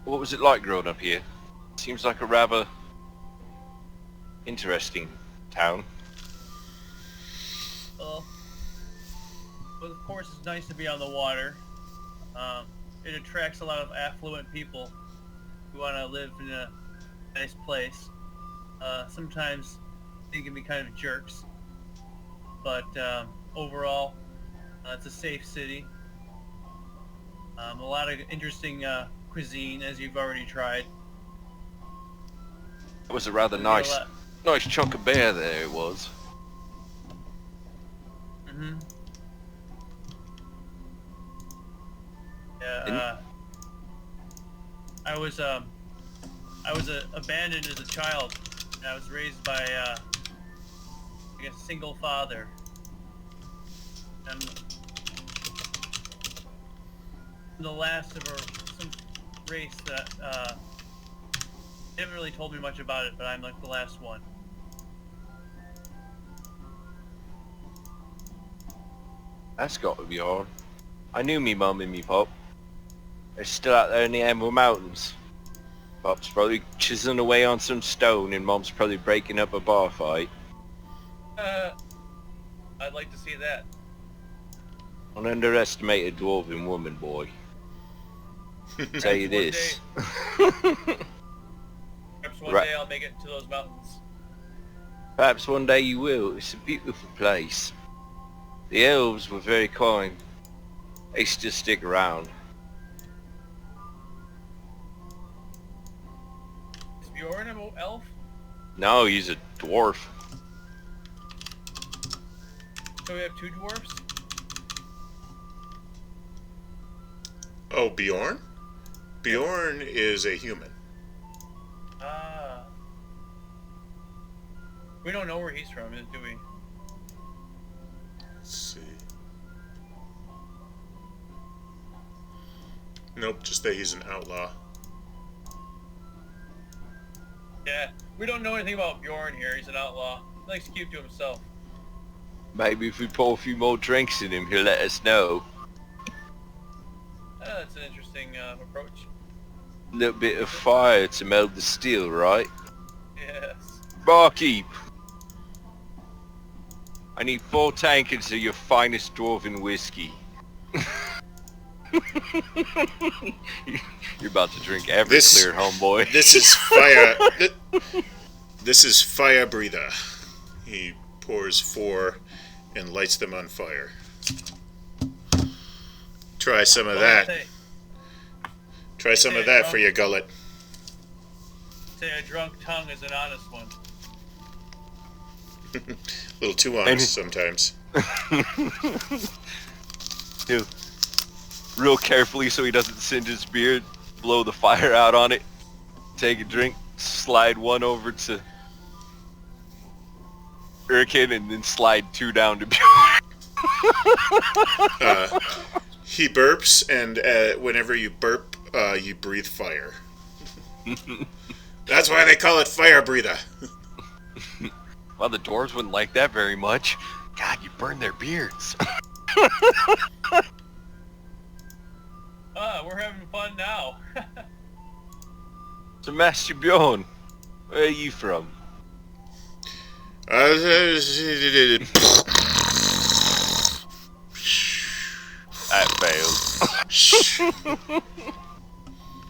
What was it like growing up here? Seems like a rather interesting town. Well, of course it's nice to be on the water. It attracts a lot of affluent people who want to live in a nice place. Sometimes they can be kind of jerks, but overall, it's a safe city. A lot of interesting cuisine, as you've already tried. It was a rather nice chunk of bear there. It was. Mm-hmm. Yeah. I was abandoned as a child, and I was raised by a single father. I'm the last of some race that they haven't really told me much about it, but I'm like the last one. That's got to be hard. I knew me mum and me pop. They're still out there in the Emerald Mountains. Pop's probably chiseling away on some stone, and Mom's probably breaking up a bar fight. I'd like to see that. Don't underestimate a dwarven woman, boy. Tell you this. Perhaps one day I'll make it to those mountains. Perhaps one day you will. It's a beautiful place. The elves were very kind. They still stick around. Is Bjorn an elf? No, he's a dwarf. So we have two dwarfs? Oh, Bjorn? Bjorn is a human. Ah. We don't know where he's from, do we? Let's see. Nope, just that he's an outlaw. Yeah, we don't know anything about Bjorn here. He's an outlaw. He likes to keep to himself. Maybe if we pour a few more drinks in him, he'll let us know. That's an interesting approach. A little bit of fire to melt the steel, right? Yes. Barkeep! I need 4 tankards of your finest dwarven whiskey. You're about to drink Everclear, homeboy. This is fire. This is fire breather. He pours 4 and lights them on fire. Try some of that. Try some of that for your gullet. Say a drunk tongue is an honest one. A little too honest sometimes. Dude, real carefully so he doesn't singe his beard, blow the fire out on it, take a drink, slide 1 over to Hurricane, and then slide 2 down to Bjorn. He burps, and whenever you burp, you breathe fire. That's why they call it fire breather. Well, the dwarves wouldn't like that very much. God, you burn their beards. We're having fun now. So, Master Bjorn, where are you from? That failed.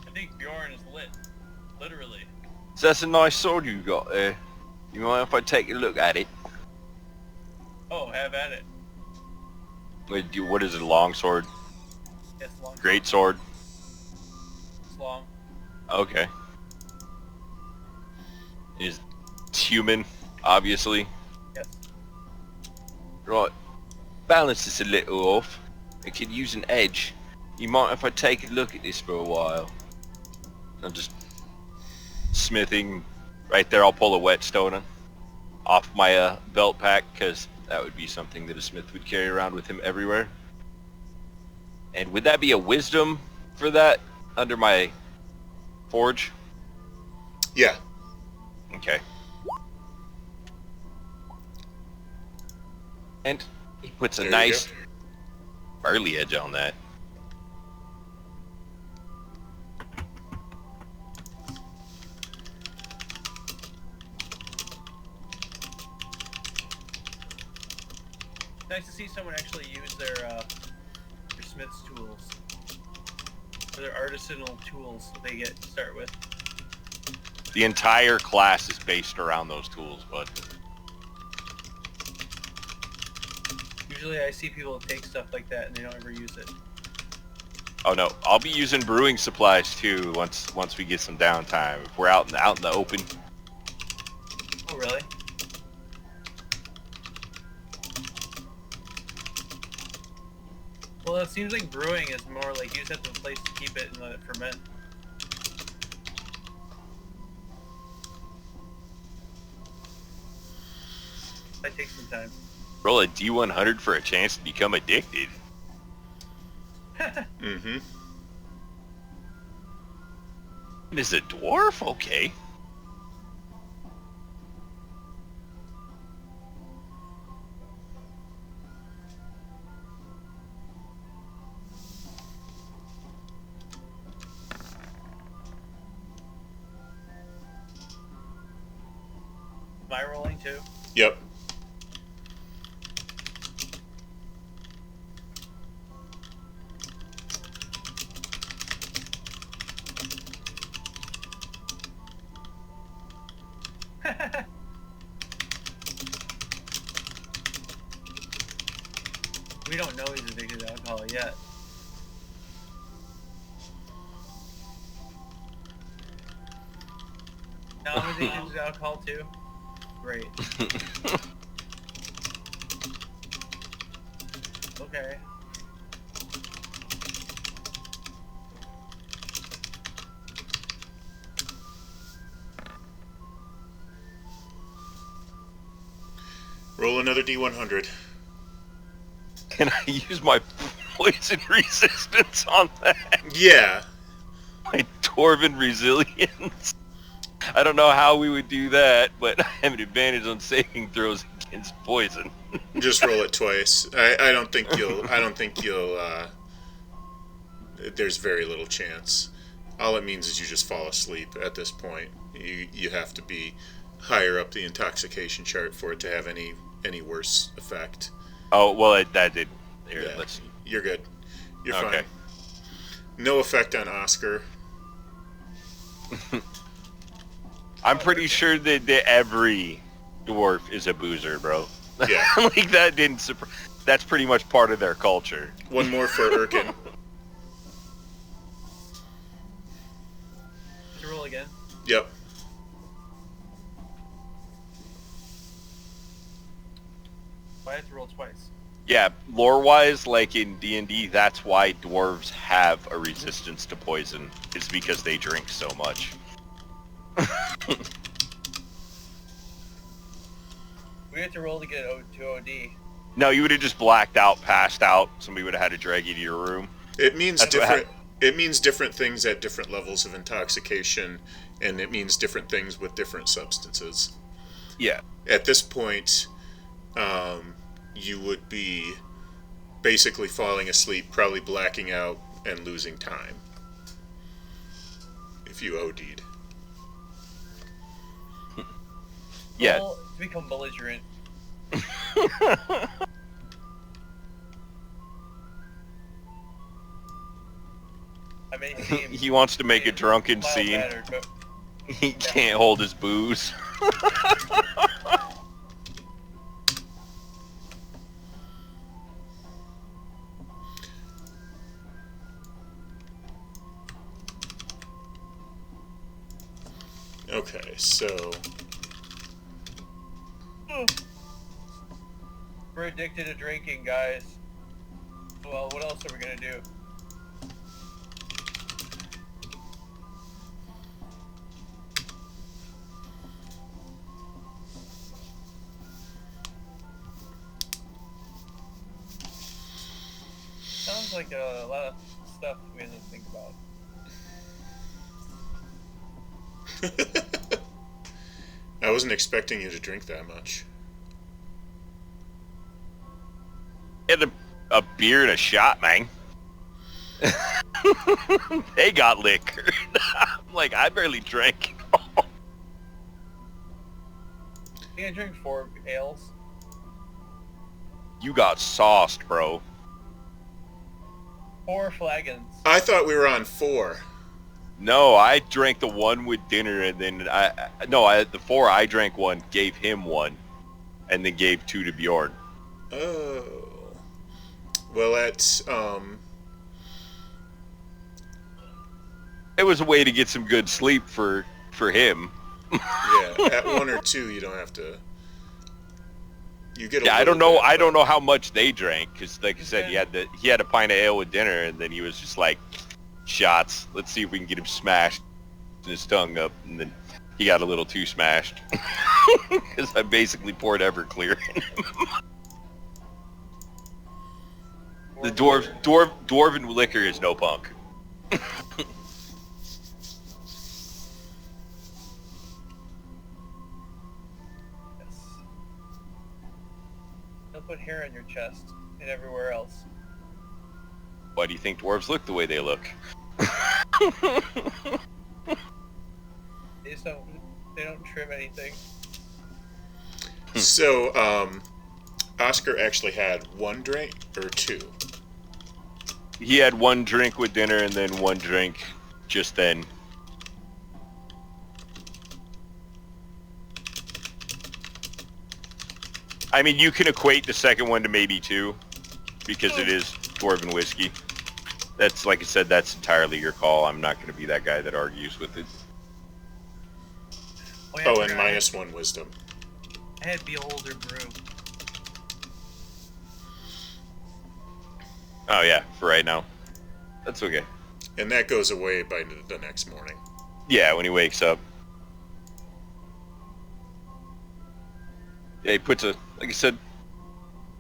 I think Bjorn is lit. Literally. So that's a nice sword you got there. You mind if I take a look at it? Oh, have at it. Wait, what is it, a long sword? Yes, long. Great sword? It's long. Okay. It's human, obviously. Yes. Right. Balance is a little off. It could use an edge. You mind if I take a look at this for a while? I'm just smithing right there. I'll pull a whetstone off my belt pack, because that would be something that a smith would carry around with him everywhere. And would that be a wisdom for that under my forge? Yeah. Okay. And he puts a nice burly edge on that. Nice to see someone actually use their smith's tools. Or their artisanal tools that they get to start with. The entire class is based around those tools, bud. Usually I see people take stuff like that and they don't ever use it. Oh no, I'll be using brewing supplies too once we get some downtime. If we're out in the open. Oh, really? Well, it seems like brewing is more like you just have the place to keep it and let it ferment. That takes some time. Roll a D100 for a chance to become addicted. Mm-hmm. It is a dwarf, okay. Am I rolling too? Yep. We don't know he's addicted to alcohol yet. Now I'm addicted to alcohol too? Great. Okay. Roll another D100. Can I use my poison resistance on that? Yeah. My dwarven resilience? I don't know how we would do that, but I have an advantage on saving throws against poison. Just roll it twice. I don't think you'll. There's very little chance. All it means is you just fall asleep at this point. You have to be higher up the intoxication chart for it to have any worse effect. Oh, well, that did. Here, Yeah, let's... you're good. You're Okay. fine. No effect on Oscar. I'm pretty sure that every dwarf is a boozer, bro. Yeah. Like, that didn't... That's pretty much part of their culture. One more for Erkin. To roll again. Yep. Why I have to roll twice? Yeah, lore-wise, like in D&D, that's why dwarves have a resistance to poison. It's because they drink so much. We have to roll to get to OD. No, you would have just blacked out, passed out. Somebody would have had to drag you to your room. It means That's what different. It means different things at different levels of intoxication, and it means different things with different substances. Yeah. At this point, you would be basically falling asleep, probably blacking out, and losing time if you OD'd. Yeah. Roll to become belligerent. I may seem He wants to make a drunken mild scene. mannered, but He can't hold his booze. Okay, so we're addicted to drinking, guys. Well, what else are we gonna do? Sounds like a lot of stuff we have to think about. I wasn't expecting you to drink that much. Get a beer and a shot, man. They got liquor. I'm like, I barely drank. I think I drink 4 ales. You got sauced, bro. 4 flagons. I thought we were on 4. No, I drank the one with dinner, and then the 4 I drank one, gave him one, and then gave 2 to Bjorn. Oh. Well, that's It was a way to get some good sleep for him. yeah. At 1 or 2, you don't have to. You get a Yeah, I little don't know. bit, I don't but- know how much they drank, because like I said, he had a pint of ale with dinner, and then he was just like, shots. Let's see if we can get him smashed and his tongue up, and then he got a little too smashed because I basically poured Everclear in him. The dwarven liquor is no punk. Yes. Don't put hair on your chest and everywhere else. Why do you think dwarves look the way they look? They just don't. They don't trim anything. So, Oscar actually had 1 drink or 2. He had 1 drink with dinner and then 1 drink just then. I mean, you can equate the second one to maybe 2, because it is dwarven whiskey. That's, like I said, that's entirely your call. I'm not going to be that guy that argues with it. Yeah, Oh, I and forgot -1 wisdom. I had Beholder Brew. Oh yeah, for right now. That's okay. And that goes away by the next morning. Yeah, when he wakes up. Yeah, he puts a, like I said,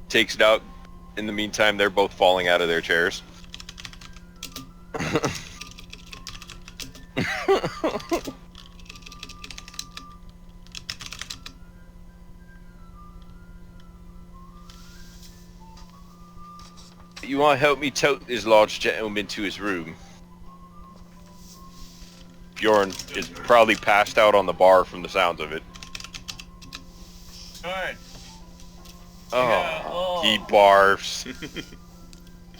takes it out. In the meantime, they're both falling out of their chairs. You want to help me tote this large gentleman to his room? Bjorn is probably passed out on the bar from the sounds of it. Good. Oh, Yeah, oh. he barfs.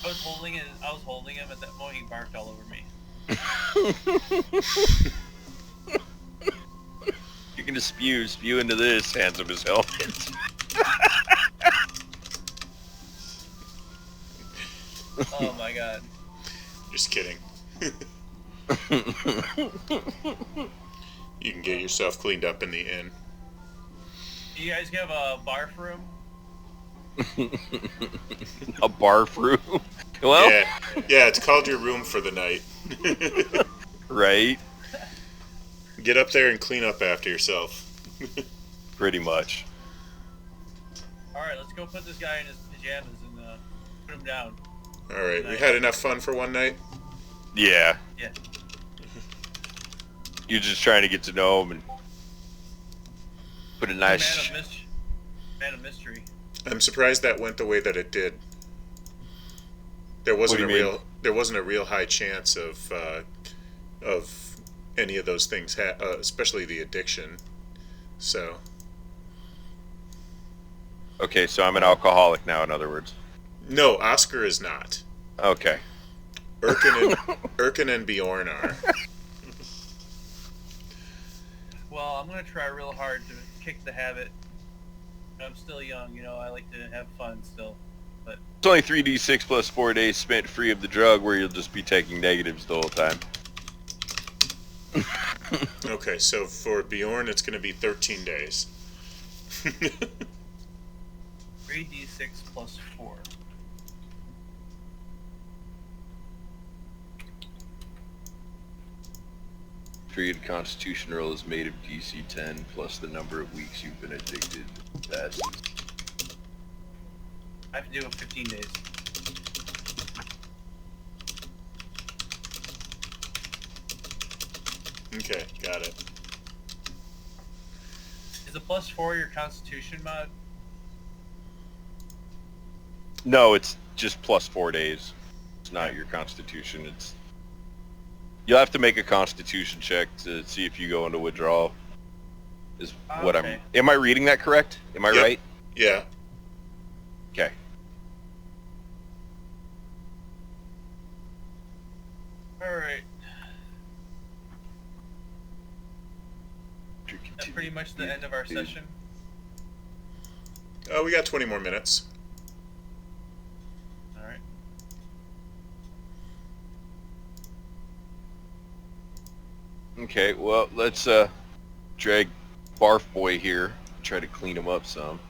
I was holding it. I was holding him at that moment. He barked all over me. You're gonna spew into this, hands him his helmet. Oh my god. Just kidding. You can get yourself cleaned up in the inn. Do you guys have a barf room? A barf room? Well, Yeah, it's called your room for the night. right? Get up there and clean up after yourself. Pretty much. Alright, let's go put this guy in his pajamas and put him down. Alright, we had enough fun for one night? Yeah. Yeah. You're just trying to get to know him and put a nice... Man of mystery. I'm surprised that went the way that it did. There What do wasn't you mean? there wasn't a real high chance of any of those things, especially the addiction. So, Okay, so I'm an alcoholic now, in other words. no, Oscar is not. Okay. Erkin and Bjorn are. Well, I'm gonna try real hard to kick the habit. I'm still young, you know. I like to have fun still. But It's only 3d6 plus 4 days spent free of the drug, where you'll just be taking negatives the whole time. Okay, so for Bjorn, it's going to be 13 days. 3d6 plus 4. Period constitution roll is made of DC 10 plus the number of weeks you've been addicted. That's I have to do it 15 days. Okay, got it. Is the plus 4 your constitution mod? no, it's just plus 4 days. It's not your constitution. It's you'll have to make a constitution check to see if you go into withdrawal. Is what Okay. Am I reading that correct? Am I Yep. right? Yeah. Okay. Alright. That's pretty much the end of our session. Oh, we got 20 more minutes. All right. Okay, well, let's drag Barf Boy here, try to clean him up some.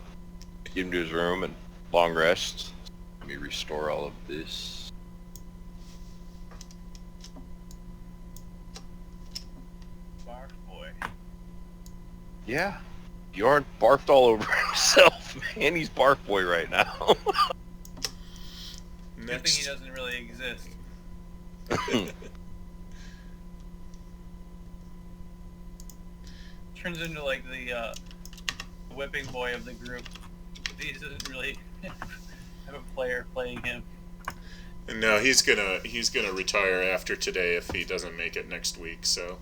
Get him to his room and long rest. Let me restore all of this. Barf Boy. Yeah. Bjorn barfed all over himself, man. He's Barf Boy right now. Good thing he doesn't really exist. Turns into like the whipping boy of the group. He doesn't really have a player playing him. No, he's gonna retire after today if he doesn't make it next week. So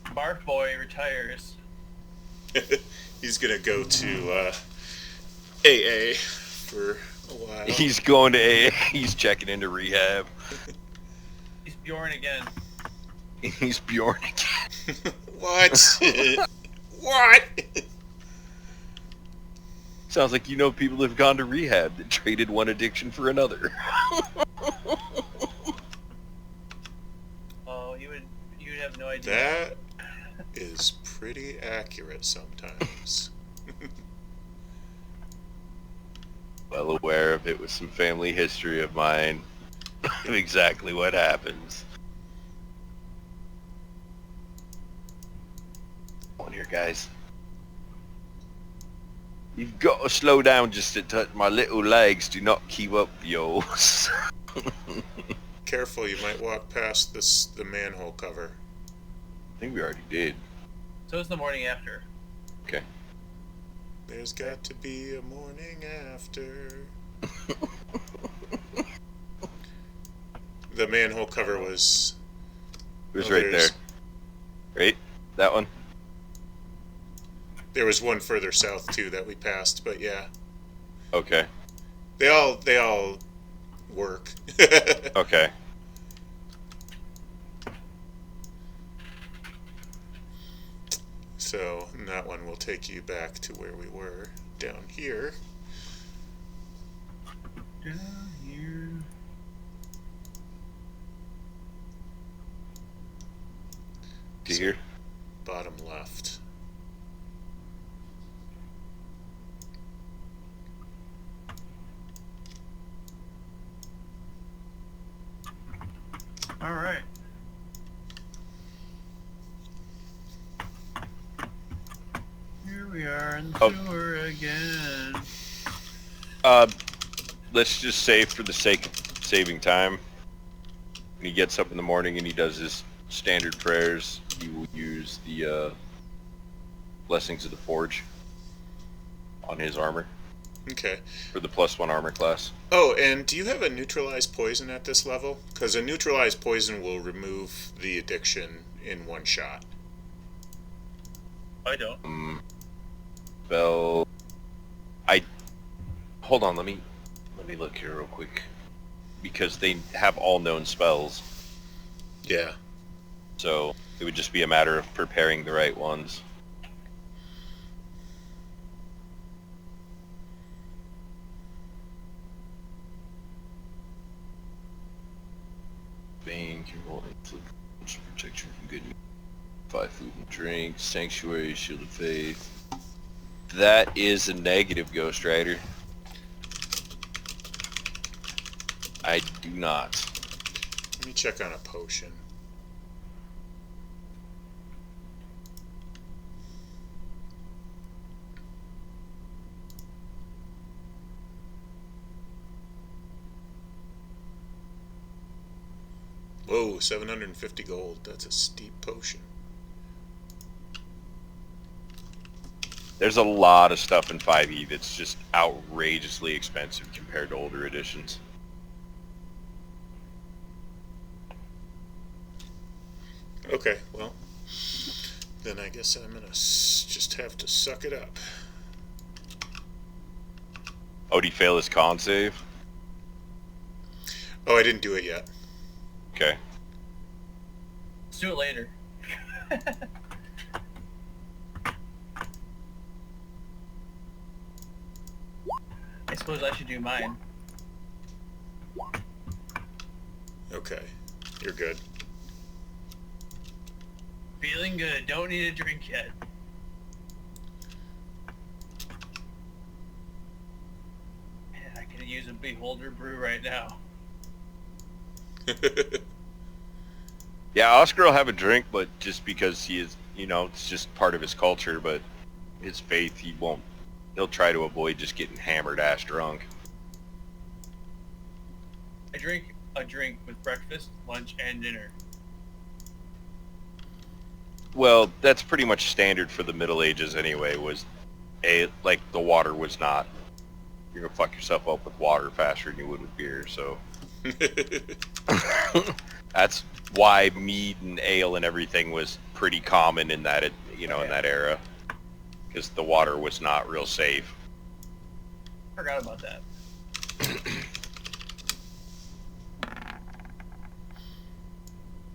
Barf Boy retires. he's gonna go to AA for a while. He's going to AA. He's checking into rehab. He's Bjorn again. He's Bjorn again. What? What? Sounds like you know people who've gone to rehab that traded one addiction for another. Oh, you would have no idea. That is pretty accurate sometimes. Well aware of it with some family history of mine. Of exactly what happens. Come on here, guys. You've got to slow down just to touch my little legs. Do not keep up, yo's. Careful, you might walk past the manhole cover. I think we already did. So it's the morning after. Okay. There's got to be a morning after. The manhole cover was... It was Oh, right there. there's- Right? That one? There was one further south too that we passed, but yeah. Okay. They all work. Okay. So that one will take you back to where we were down here. Down here. To here? Bottom left. All right. Here we are in the Oh. sewer again. Let's just say for the sake of saving time, when he gets up in the morning and he does his standard prayers, he will use the Blessings of the Forge on his armor Okay. for the +1 armor class. Oh, and do you have a neutralized poison at this level? Because a neutralized poison will remove the addiction in one shot. I don't. Spell. Hold on. Let me look here real quick, because they have all known spells. Yeah. So it would just be a matter of preparing the right ones. Bane can roll protection from good 5 food and drink, sanctuary, shield of faith. That is a negative, Ghost Rider. I do not. Let me check on a potion. Whoa, 750 gold. That's a steep potion. There's a lot of stuff in 5e that's just outrageously expensive compared to older editions. Okay, well, then I guess I'm gonna just have to suck it up. Oh, did he fail his con save? Oh, I didn't do it yet. Okay. Let's do it later. I suppose I should do mine. Okay, you're good. Feeling good. Don't need a drink yet. Man, I could use a Beholder brew right now. Yeah, Oscar will have a drink, but just because he is, it's just part of his culture, but his faith, he'll try to avoid just getting hammered ass drunk. I drink a drink with breakfast, lunch, and dinner. Well, that's pretty much standard for the Middle Ages anyway, the water was not. You're gonna fuck yourself up with water faster than you would with beer, so. That's why mead and ale and everything was pretty common in that, in that era. Because the water was not real safe. Forgot about that.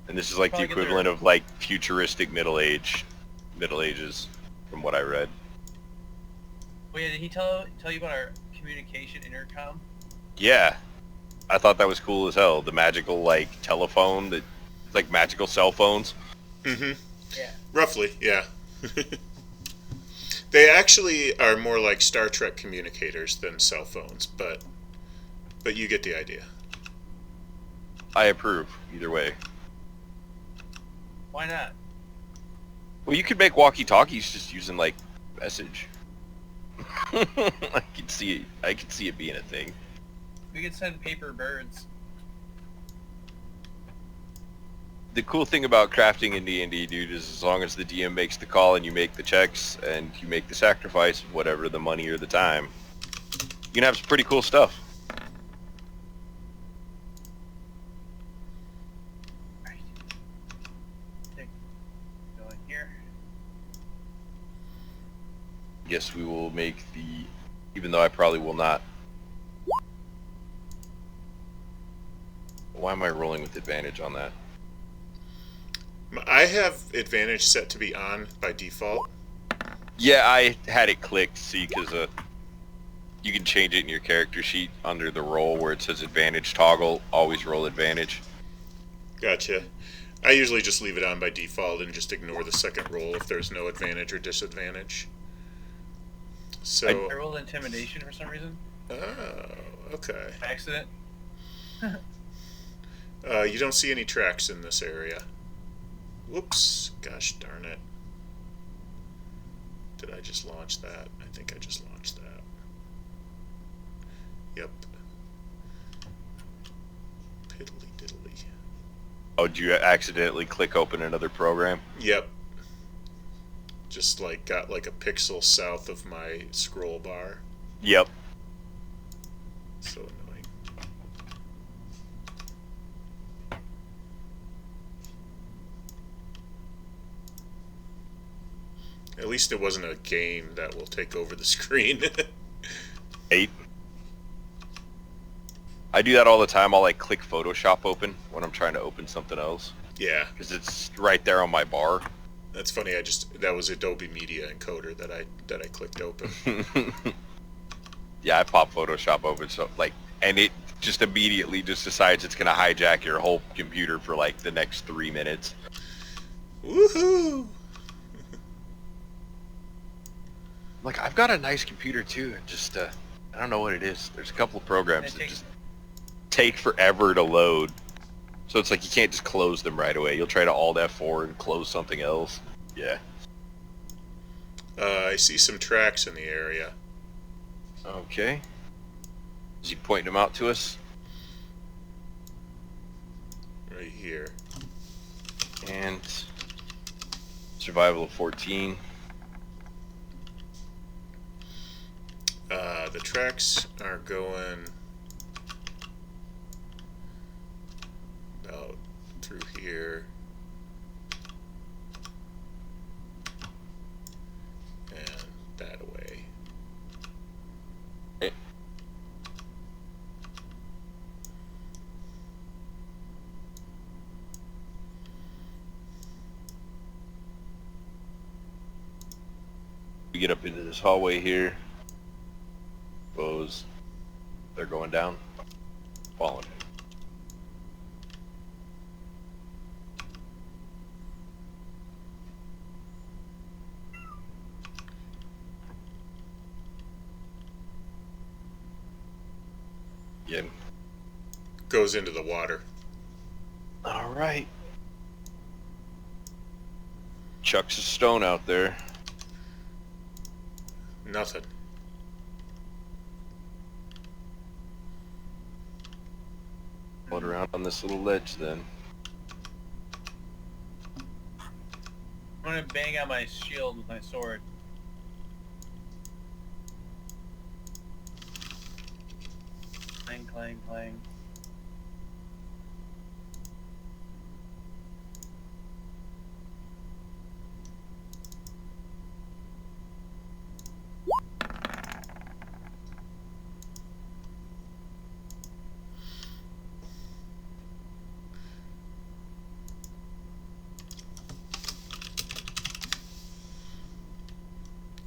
And this is like the equivalent of like futuristic Middle Ages, from what I read. Oh yeah, did he tell you about our communication intercom? Yeah, I thought that was cool as hell. The magical like telephone, like magical cell phones. Mm-hmm. Yeah. Roughly, yeah. They actually are more like Star Trek communicators than cell phones, but you get the idea. I approve either way. Why not? Well, you could make walkie-talkies just using like message. I could see it being a thing. We could send paper birds. The cool thing about crafting in D&D, dude, is as long as the DM makes the call and you make the checks and you make the sacrifice of whatever, the money or the time, you can have some pretty cool stuff. Right. Go in here. Yes, we will make even though I probably will not. Why am I rolling with advantage on that? I have advantage set to be on by default. Yeah, I had it clicked, see, because you can change it in your character sheet under the roll where it says advantage toggle, always roll advantage. Gotcha. I usually just leave it on by default and just ignore the second roll if there's no advantage or disadvantage. So I rolled intimidation for some reason. Oh, okay. By accident. You don't see any tracks in this area. Whoops. Gosh darn it. Did I just launch that? I think I just launched that. Yep. Piddly diddly. Oh, did you accidentally click open another program? Yep. Just like got like a pixel south of my scroll bar. Yep. So annoying. At least it wasn't a game that will take over the screen. 8. I do that all the time. I'll like click Photoshop open when I'm trying to open something else. Yeah. Because it's right there on my bar. That's funny. That was Adobe Media Encoder that I clicked open. Yeah, I pop Photoshop open, so and it just immediately just decides it's gonna hijack your whole computer for like the next 3 minutes. Woohoo! Like, I've got a nice computer too, and just I don't know what it is. There's a couple of programs that just take forever to load. So it's like you can't just close them right away. You'll try to Alt F4 and close something else. Yeah. I see some tracks in the area. Okay. Is he pointing them out to us? Right here. And survival of 14. The tracks are going about through here. And that away. get up into this hallway here. Suppose they're going down. Falling. Again. Goes into the water. All right. Chucks a stone out there. Nothing. Float around on this little ledge then. I'm gonna bang on my shield with my sword. Clang, clang, clang.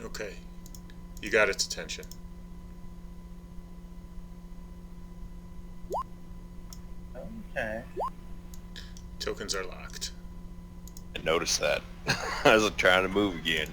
Okay. You got its attention. Okay. Tokens are locked. I noticed that. I was trying to move again.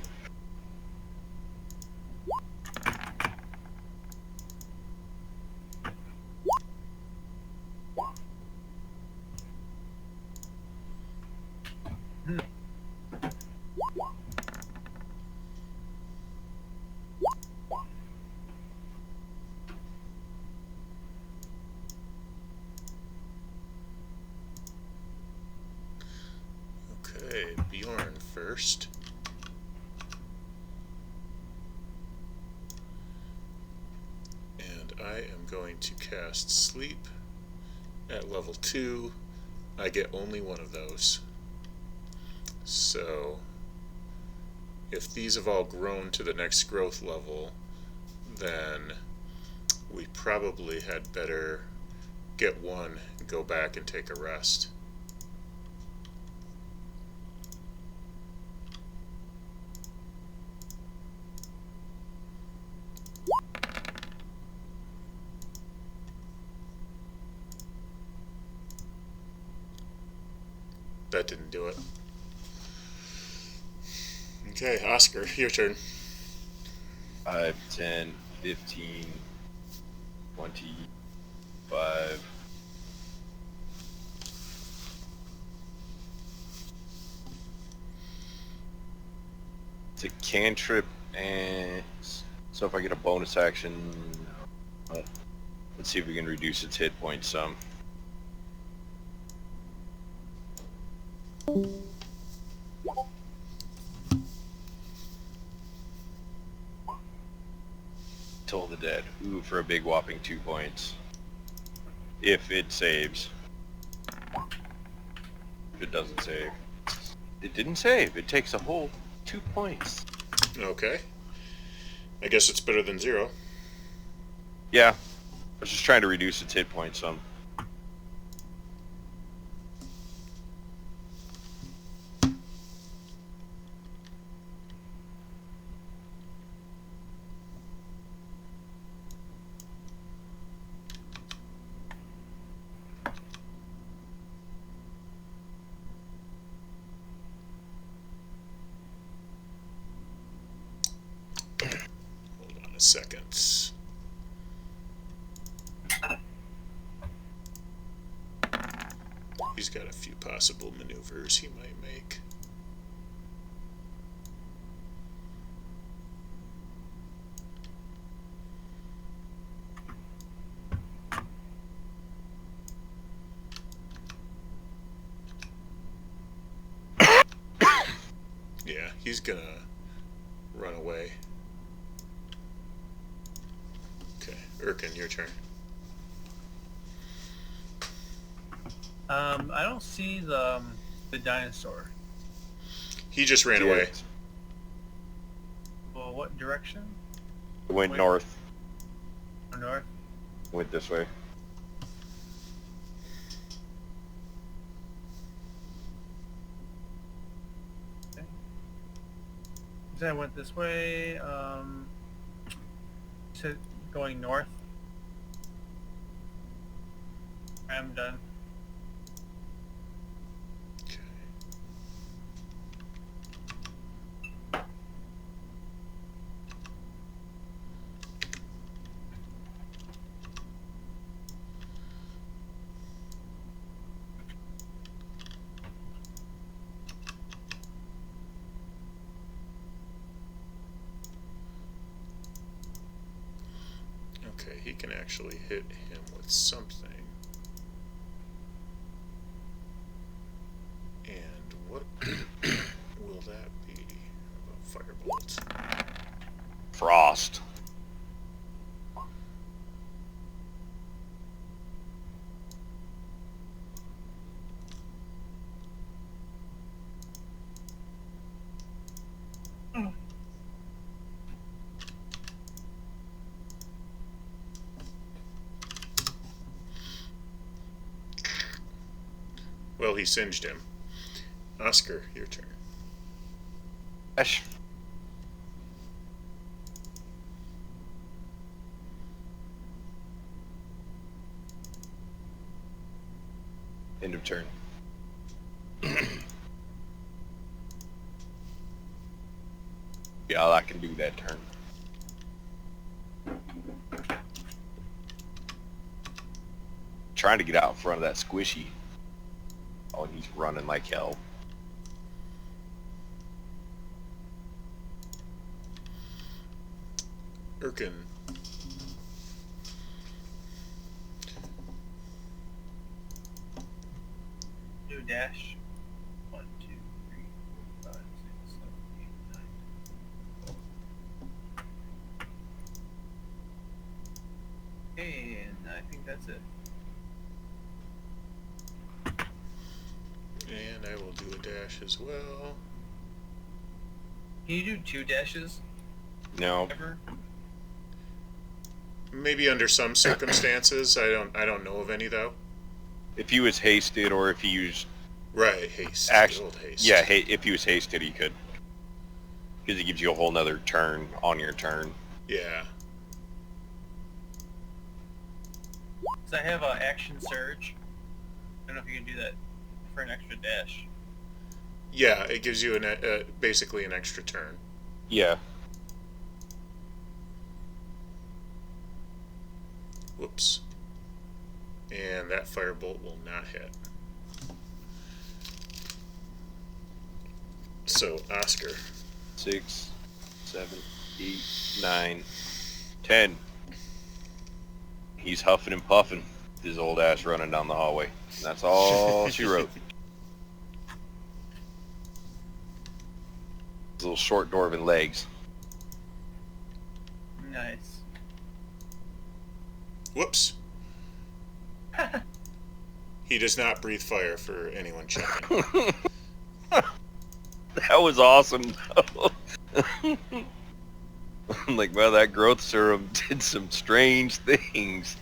Okay, Bjorn first. And I am going to cast Sleep at level 2. I get only one of those. So, if these have all grown to the next growth level, then we probably had better get one and go back and take a rest. That didn't do it. Okay, Oscar, your turn. 5, 10, 15, 25. It's a cantrip, and so if I get a bonus action, let's see if we can reduce its hit points some. Toll the Dead. Ooh, for a big whopping 2 points. If it saves. If it doesn't save. It didn't save. It takes a whole 2 points. Okay. I guess it's better than 0. Yeah. I was just trying to reduce its hit points some. Hold on a second. He's got a few possible maneuvers he might make. Yeah, he's gonna run away. Okay, Erkin, your turn. I don't see the dinosaur. He just ran away. Well, what direction? It went Wait. north. Or north? Went this way. Is I went this way, to going north. I'm done. Okay. Okay, he can actually hit him with something. And what will that be? How about firebolt? Frost. Well, he singed him. Oscar, your turn. Ash. End of turn. Yeah, all I can do that turn. Trying to get out in front of that squishy. Oh, and he's running like hell. Erkin. Do a dash. 1, 2, 3, 4, 5, 6, 7, 8, 9. And I think that's it. And I will do a dash as well. Can you do 2 dashes No. ever? Maybe under some circumstances. I don't know of any though. If he was hasted or if he used... Right, haste. Actually, Old haste. yeah, if he was hasted, he could. Because it gives you a whole nother turn on your turn. Yeah. So I have an action surge. I don't know if you can do that for an extra dash. Yeah, it gives you basically an extra turn. Yeah. Whoops. And that firebolt will not hit. So, Oscar. 6, 7, 8, 9, 10. He's huffing and puffing. His old ass running down the hallway. And that's all she wrote. His little short dwarven legs. Nice. Whoops. He does not breathe fire for anyone checking. That was awesome, though. I'm like, well, that growth serum did some strange things.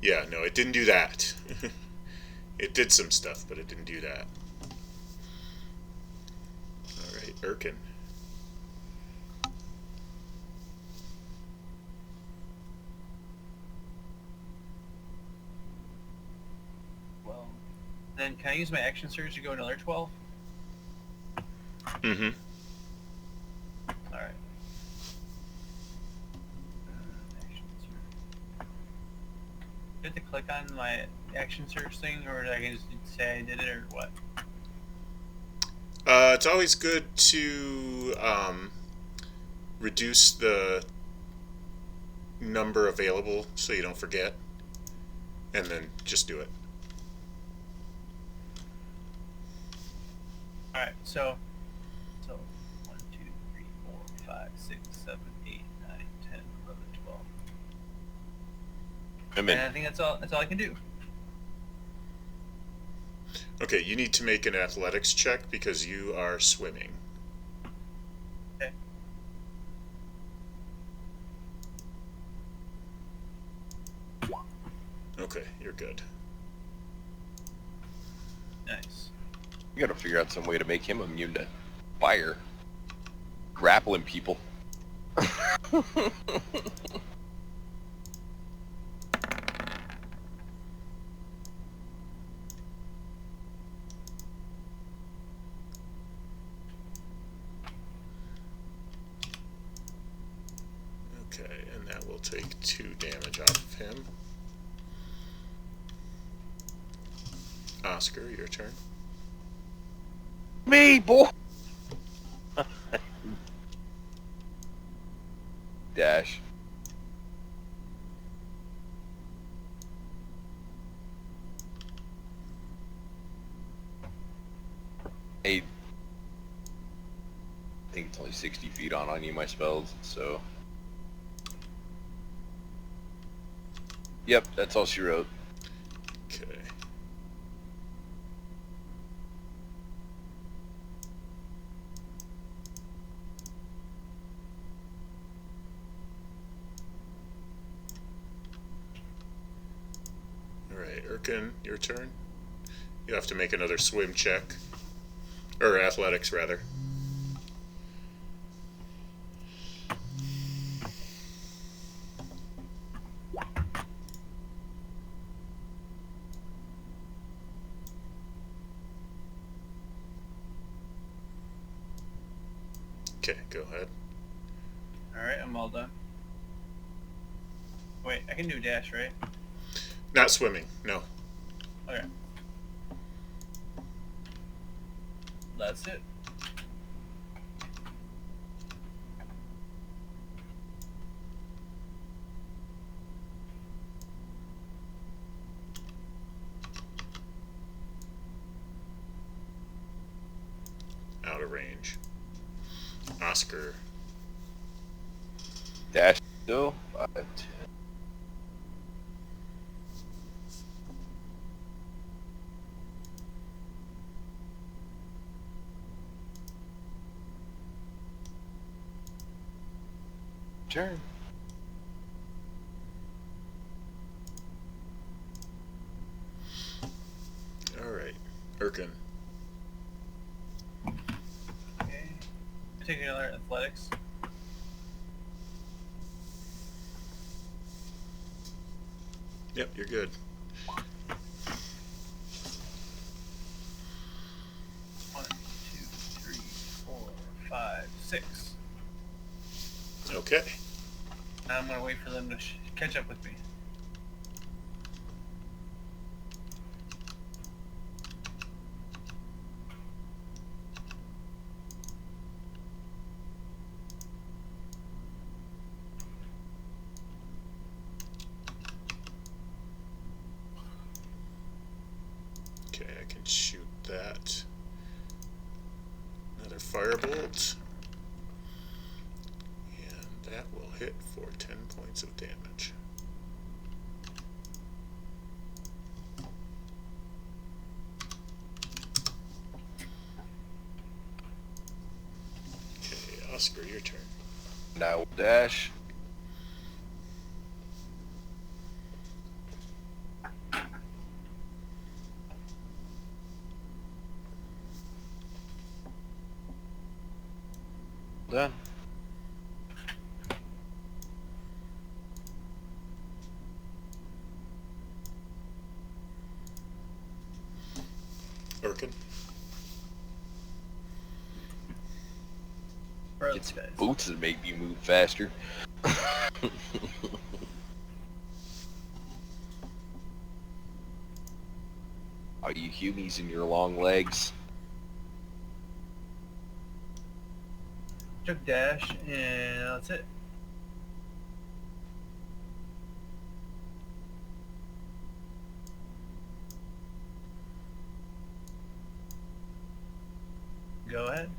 Yeah, no, it didn't do that. It did some stuff, but it didn't do that. Alright, Erkin. Well, then can I use my action surge to go another 12? Mm-hmm. Alright. Action surge. Do I have to click on my action surge thing, or I can just say I did it, or what? It's always good to reduce the number available so you don't forget, and then just do it. Alright, so 1, 2, 3, 4, 5, 6, 7, 8, 9, 10, 11, 12. I mean, And I think that's all I can do. Okay, you need to make an athletics check because you are swimming. Okay. Okay, you're good. Nice. we gotta figure out some way to make him immune to fire. Grappling people. Okay, and that will take 2 damage off of him. Oscar, your turn. Me, boy! Dash. I think it's only 60 feet on any of my spells, so... Yep, that's all she wrote. Okay. Alright, Erkin, your turn. You have to make another swim check. Or athletics, rather. Okay, go ahead. Alright, I'm all done. Wait, I can do dash, right? Not swimming, no. Okay. That's it. Out of range. Oscar. Dash still. 5, 10. Turn. Alright, Erkin. Okay. Take another athletics. Yep, you're good. One, two, three, 4, 5, 6. Okay. Now I'm gonna wait for them to catch up with me. Okay, I can shoot that. Another firebolt. And that will hit for 10 points of damage. Okay, Oscar, your turn. Now we'll dash. Done. Erkin. Where are Get those some guys? boots that make me move faster. Are you humies in your long legs? Took dash, and that's it. Go ahead.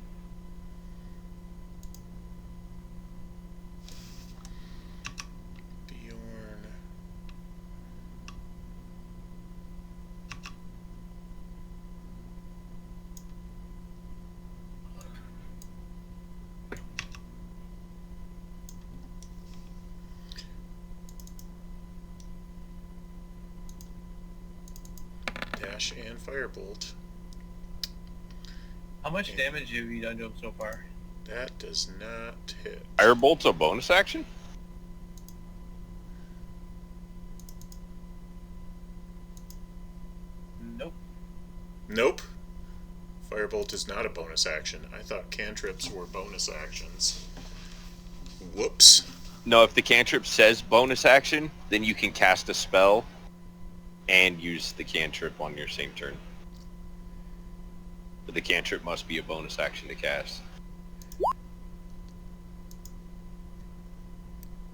Bjorn. Dash and firebolt. How much damage have you done to him so far? That does not hit. Firebolt's a bonus action? Nope. Nope. Firebolt is not a bonus action. I thought cantrips were bonus actions. Whoops. No, if the cantrip says bonus action, then you can cast a spell and use the cantrip on your same turn. But the cantrip must be a bonus action to cast.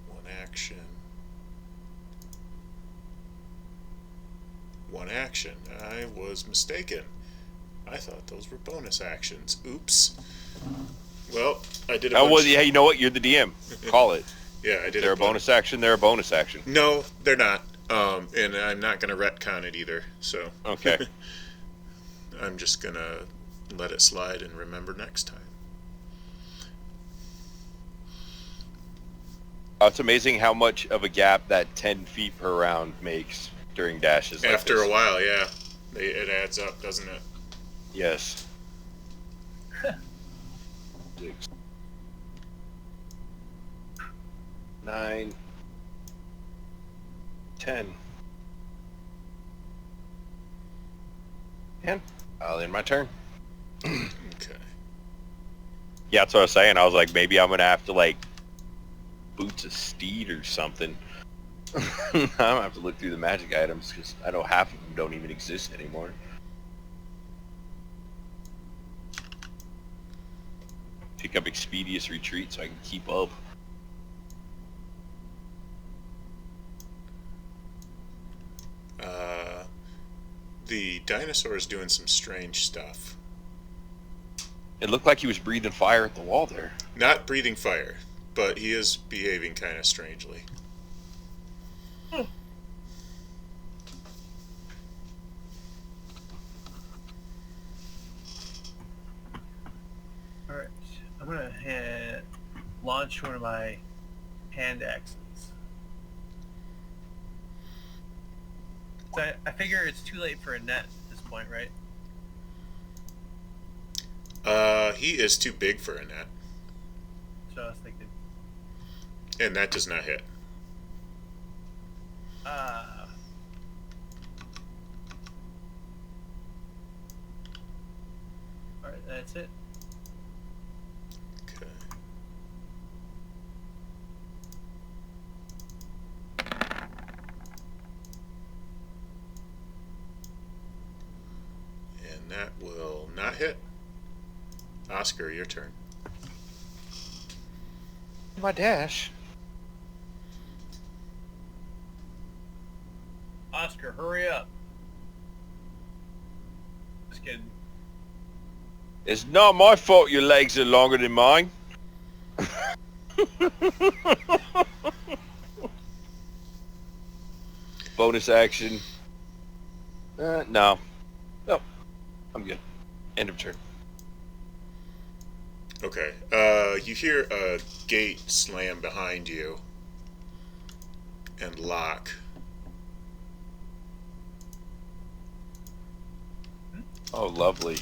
One action. One action. I was mistaken. I thought those were bonus actions. Oops. Well, I did a Oh, bunch... well, yeah, you know what? You're the DM. Call it. Yeah, I did They're a bonus action. They're a bonus action. No, they're not. And I'm not going to retcon it either, so... Okay. I'm just going to let it slide and remember next time. It's amazing how much of a gap that 10 feet per round makes during dashes like After this. a while, yeah. It adds up, doesn't it? Yes. 6, 9, 10. And I'll end my turn. Okay. Yeah, that's what I was saying. I was like, maybe I'm going to have to, like, boots a steed or something. I'm going to have to look through the magic items because I know half of them don't even exist anymore. Pick up Expeditious Retreat so I can keep up. The dinosaur is doing some strange stuff. It looked like he was breathing fire at the wall there. Not breathing fire, but he is behaving kind of strangely. Alright. I'm gonna launch one of my hand axes. So I figure it's too late for a net at this point, right? He is too big for a net, So I was thinking, and that does not hit. alright, that's it. Okay. And that will not hit. Oscar, your turn. My dash. Oscar, hurry up. Just kidding. It's not my fault your legs are longer than mine. Bonus action. No. No. I'm good. End of turn. Okay. You hear a gate slam behind you and lock. Oh, lovely.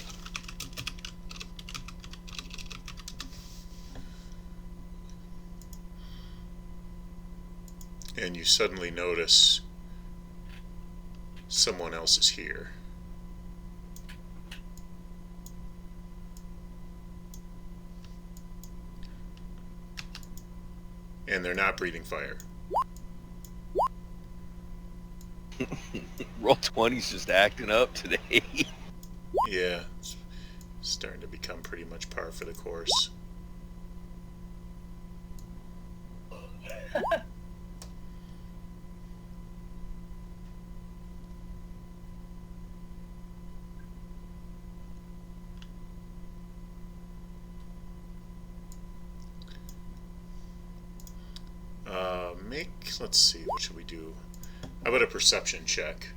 And you suddenly notice someone else is here. And they're not breathing fire. Roll20's just acting up today. Yeah, it's starting to become pretty much par for the course. Let's see, what should we do? How about a perception check?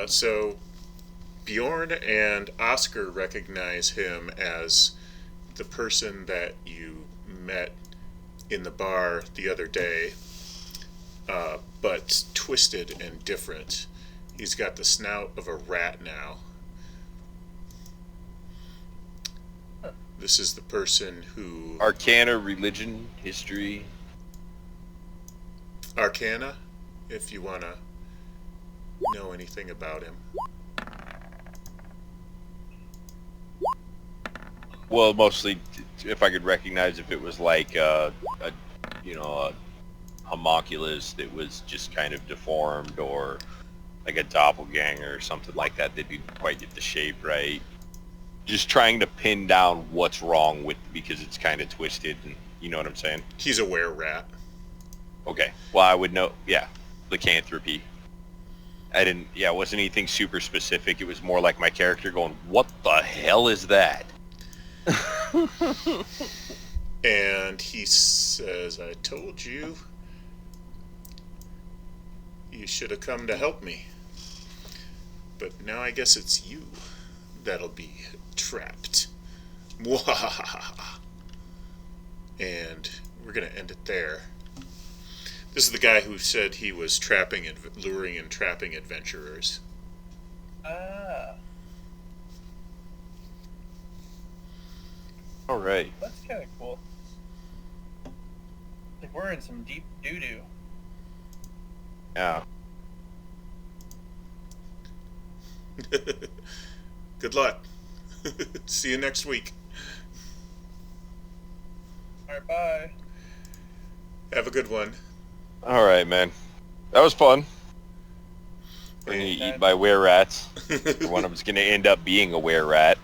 So Bjorn and Oscar recognize him as the person that you met in the bar the other day, but twisted and different. He's got the snout of a rat now. This is the person who... Arcana, religion, history. Arcana, if you want to know anything about him. Well, mostly, if I could recognize if it was like a homunculus that was just kind of deformed, or like a doppelganger or something like that that didn't quite get the shape right. Just trying to pin down what's wrong with, because it's kind of twisted, and you know what I'm saying? He's a were-rat. Okay. Well, I would know. Yeah, lycanthropy. It wasn't anything super specific. It was more like my character going, "What the hell is that?" And he says, "I told you. You should have come to help me. But now I guess it's you that'll be trapped." Mwahaha. And we're going to end it there. This is the guy who said he was luring and trapping adventurers. Ah, All right. that's kind of cool. Like we're in some deep doo-doo. Yeah. Good luck. See you next week. Alright, bye. Have a good one. All right, man. That was fun. We're gonna Okay. get eaten by were-rats. One of them's gonna end up being a were-rat.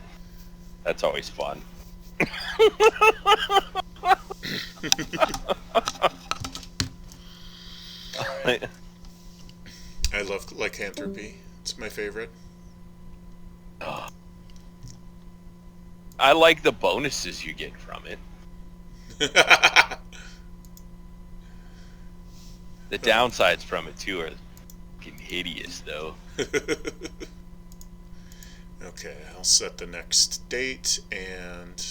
That's always fun. Alright. I love lycanthropy. It's my favorite. I like the bonuses you get from it. The downsides from it too are fucking hideous, though. Okay, I'll set the next date, and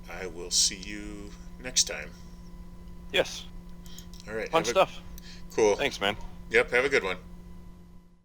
I will see you next time. Yes. All right. Fun stuff. Cool. Thanks, man. Yep, have a good one.